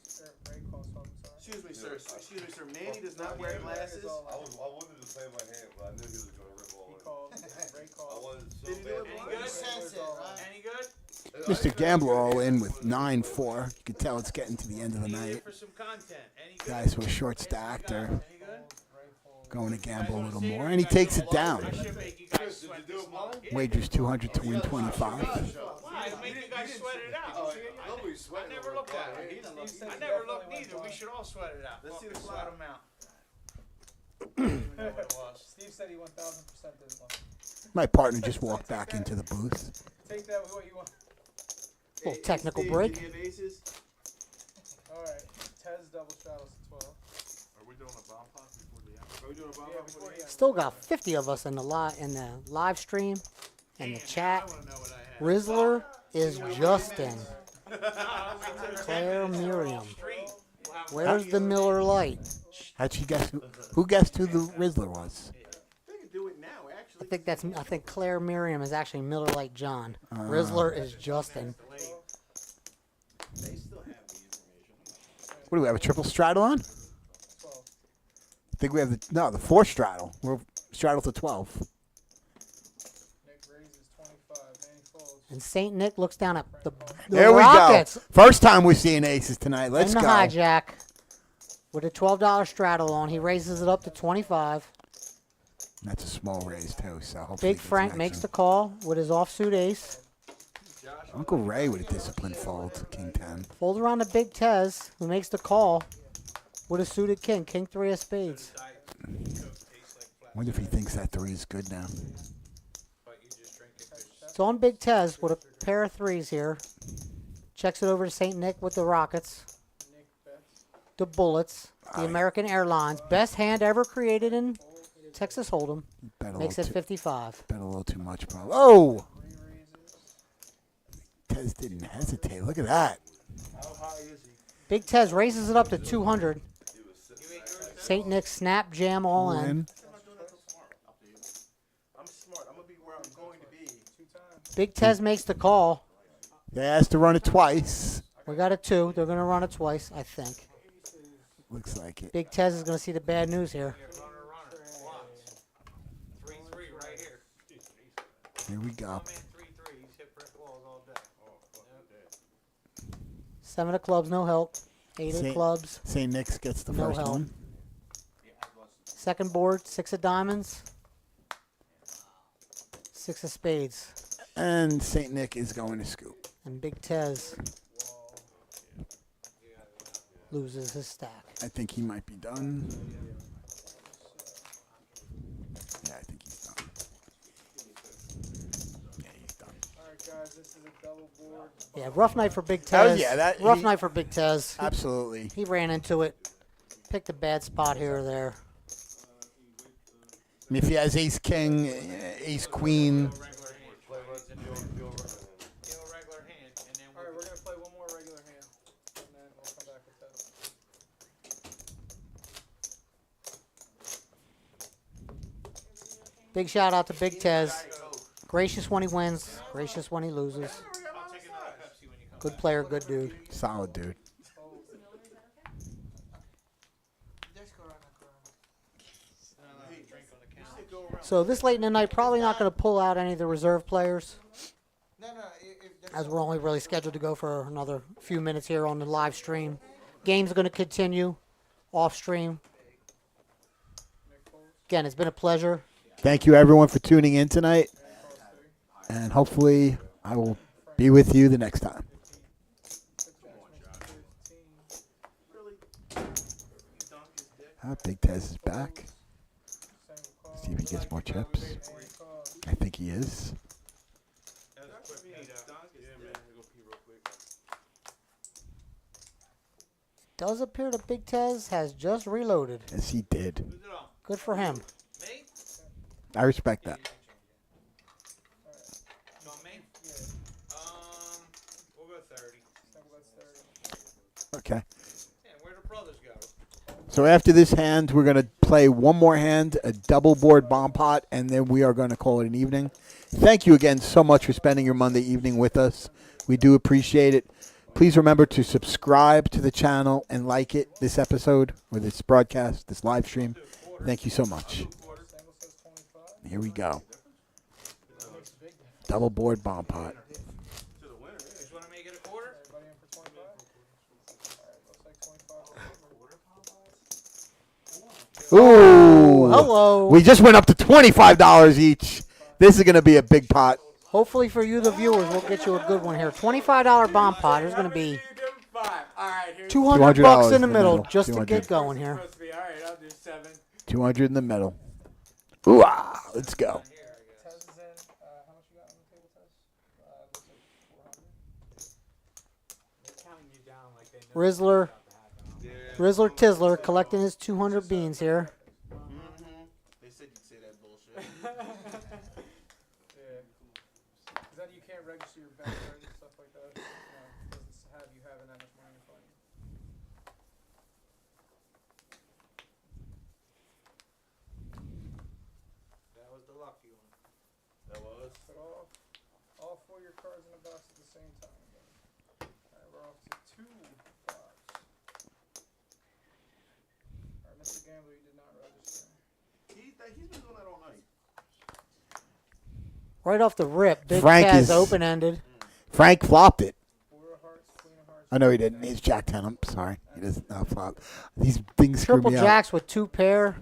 Ray calls. I'm sorry. Excuse me, sir. Manny does not wear glasses. I wanted to play my hand, but I knew he was going to rip all He in. called. Ray I calls. wanted so Did he do bad. it Any blind? good? Sense it, right? Any good? Mr. Gambler all in with 9-4. You can tell it's getting to the end of the Need it night. for some content. Any good? Guys who are short stacked are Any good? Ray folds. going to gamble a little more. And he takes it down. I should make you guys Did sweat you do this it one. blind? Wagers 200 to win 25. Why? To make you guys sweat it out. Nobody I sweating never over looked at blind. it. Steve said I he never definitely looked went either. We blind. should all sweat it out. Let's see the Fucking flop. sweat them out. I don't even know what it was. Steve said he 1000% didn't want. My partner just walked back into the booth. Take that with what you want. Little technical Steve, break. did you have aces? All right. Tez double straddles to 12. Are we doing a bomb pot before the end? Are we doing a bomb Yeah, pot before for you. the Still got 50 of us in the live stream and the Damn, chat. I wanna know what I had. Rizzler is Justin. Nah, I'll wait till the Claire 10 minutes are Miriam. off street. We'll have Where's the video. Miller Lite? How'd she guess who guessed who the Rizzler was? They can do it now, actually. I think Claire Miriam is actually Miller Lite John. Rizzler is Justin. They still have the information. What do we have, a triple straddle on? 12. I think we have the 4 straddle. We're straddle to 12. Nick raises 25. Manny folds. And Saint Nick looks down at the There we Rockets go. First time we're seeing aces tonight. Let's and the go. hijack with a $12 straddle on. He raises it up to 25. That's a small raise too, so hopefully Big Frank makes the call with his offsuit ace. Uncle Ray with a disciplined fold, King 10. Fold around to Big Tez, who makes the call with a suited king, King 3 of spades. Wonder if he thinks that 3 is good now. But you just drink it 'cause It's on Big Tez with a pair of 3s here. Checks it over to St. Nick with the Rockets, Nick bets. the Bullets, the American Airlines. Best hand ever created in Texas Hold'em. Bet a Makes little it 55. Bet a little too much, probably. Oh! Re-raises. Tez didn't hesitate. Look at that. How high is he? Big Tez raises it up to 200. St. Nick's snap jam all in. I'm smart. I'm gonna be where I'm going to be. 2 times. Big Tez makes the call. They asked to run it twice. We got a 2. They're going to run it twice, I think. Looks like it. Big Tez is going to see the bad news here. Runner. Watch. 3-3 right here. Here we go. My man 3-3. He's hit brick walls all day. 7 of clubs, no help. 8 of Saint- clubs, St. Nick's gets the No first help. one. second board, 6 of diamonds, 6 of spades. And St. Nick is going to scoop. And Big Tez loses his stack. I think he might be done. Yeah, I think he's done. Yeah, he's done. Alright, guys, this is a double board. Yeah, rough night for Big Tez. Rough he- night for Big Tez. Absolutely. He ran into it, picked a bad spot here or there. I mean, if he has ace king, ace queen. Deal regular hand, and then Alright, we're gonna play one more regular hand, and then we'll come back with that. Big shout out to Big Tez. Gracious when he wins, gracious when he loses. I'll take another Pepsi when you come Good player, good dude. Solid dude. So this late in the night, probably not going to pull out any of the reserve players, as we're only really scheduled to go for another few minutes here on the live stream. Game's going to continue off stream. Again, it's been a pleasure. Thank you, everyone, for tuning in tonight. And hopefully, I will be with you the next time. Big Tez is back. See if he gets more chips. I think he is. Does appear that Big Tez has just reloaded. Yes, he did. Good for him. Me? I respect that. You want me? We'll go 30. Okay. Yeah, where the brothers go? So after this hand, we're going to play one more hand, a double board bomb pot, and then we are going to call it an evening. Thank you again so much for spending your Monday evening with us. We do appreciate it. Please remember to subscribe to the channel and like it, this episode, or this broadcast, this live stream. Thank you so much. Here we go. Double board bomb pot. Just want to make it a quarter? Everybody in for 25? Alright, looks like 25. Ooh. Hello. We just went up to $25 each. This is going to be a big pot. Hopefully for you, the viewers, we'll get you a good one here. $25 bomb pot. There's going to be $200 bucks in the middle just to get going here. Alright, I'll do 7. 200 in the middle. Ooh, let's go. Tez is in. How much you got on the table, Tez? Looks like 400. They're counting you down like they know Rizzler, Rizzler Tizzler collecting his 200 beans here. They said you'd say that bullshit. Yeah. Because then you can't register your bet, right, and stuff like that. It doesn't have you having that much money in front of you. That was the lucky one. That was. Put all 4 of your cards in the box at the same time. Alright, we're off to 2 blocks. Alright, Mr. Gambler, you did not register. He's been doing that all night. Right off the rip, Big Frank Tez is- open-ended. Frank flopped it. 4 of hearts, queen of hearts. I know he didn't. He's Jack 10. I'm sorry. He does not flop. These things screw Triple me jacks with 2 pair. up.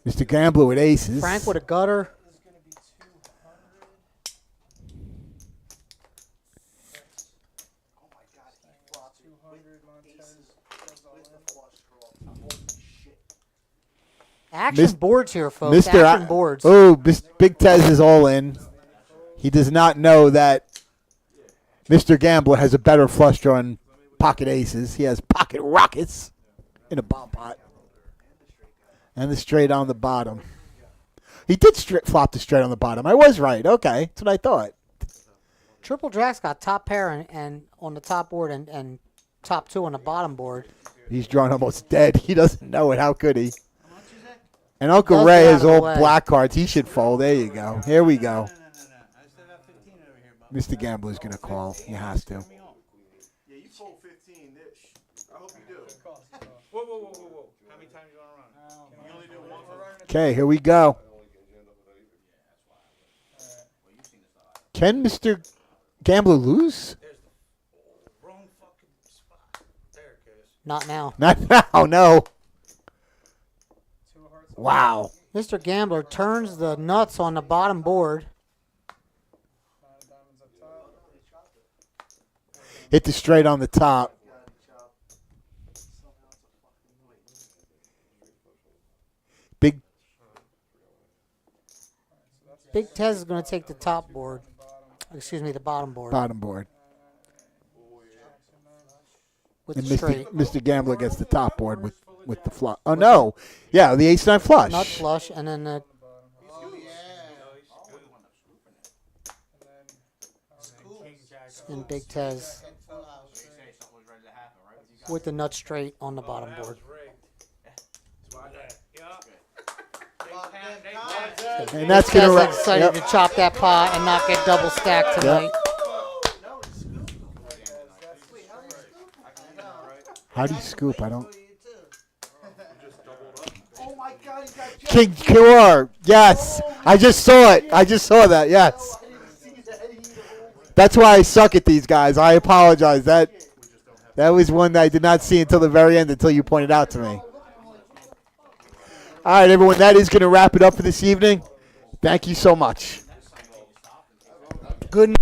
Mr. Gambler with aces. Frank with a gutter. This is going to be 200. Oh my god, he flopped 200, Montez goes all in. Action Mis- boards here, folks. Mr. Action boards. Oh, Big Tez is all in. He does not know that Mr. Gambler has a better flush draw than pocket aces. He has pocket rockets in a bomb pot. And the straight on the bottom. He did flop the straight on the bottom. I was right. Okay. That's what I thought. Triple Jack's got top pair and on the top board and top 2 on the bottom board. He's drawn almost dead. He doesn't know it. How could he? And Uncle Does Ray get out has of the all way. black cards. He should fold. There you go. Here we go. I still got 15 over here, Bob. Mr. Gambler's going to call. He has to. Yeah, you fold 15-ish. I hope you do. Whoa, whoa, whoa, whoa, whoa. How many times you want to run? You only do one for Okay, here we go. Can Mr. Gambler lose? Wrong fucking spot. There it goes. Not now. Not now, no. Wow. Mr. Gambler turns the nuts on the bottom board. Hit the straight on the top. Big Tez is going to take the top board. Excuse me, the bottom board. Bottom board. With And the straight. Mr. Gambler gets the top board with the flush. Oh, no. Yeah, the ace-9 flush. Nut flush, and then the and Big Tez with the nut straight on the bottom board. And that's Tez going is excited to chop that pot and not get double stacked tonight. How do you scoop? I don't. Oh my God, he got King QR. Yes. I just saw it. I just saw that. Yes. That's why I suck at these guys. I apologize. That was one that I did not see until the very end, until you pointed out to me. All right, everyone. That is going to wrap it up for this evening. Thank you so much. Good night.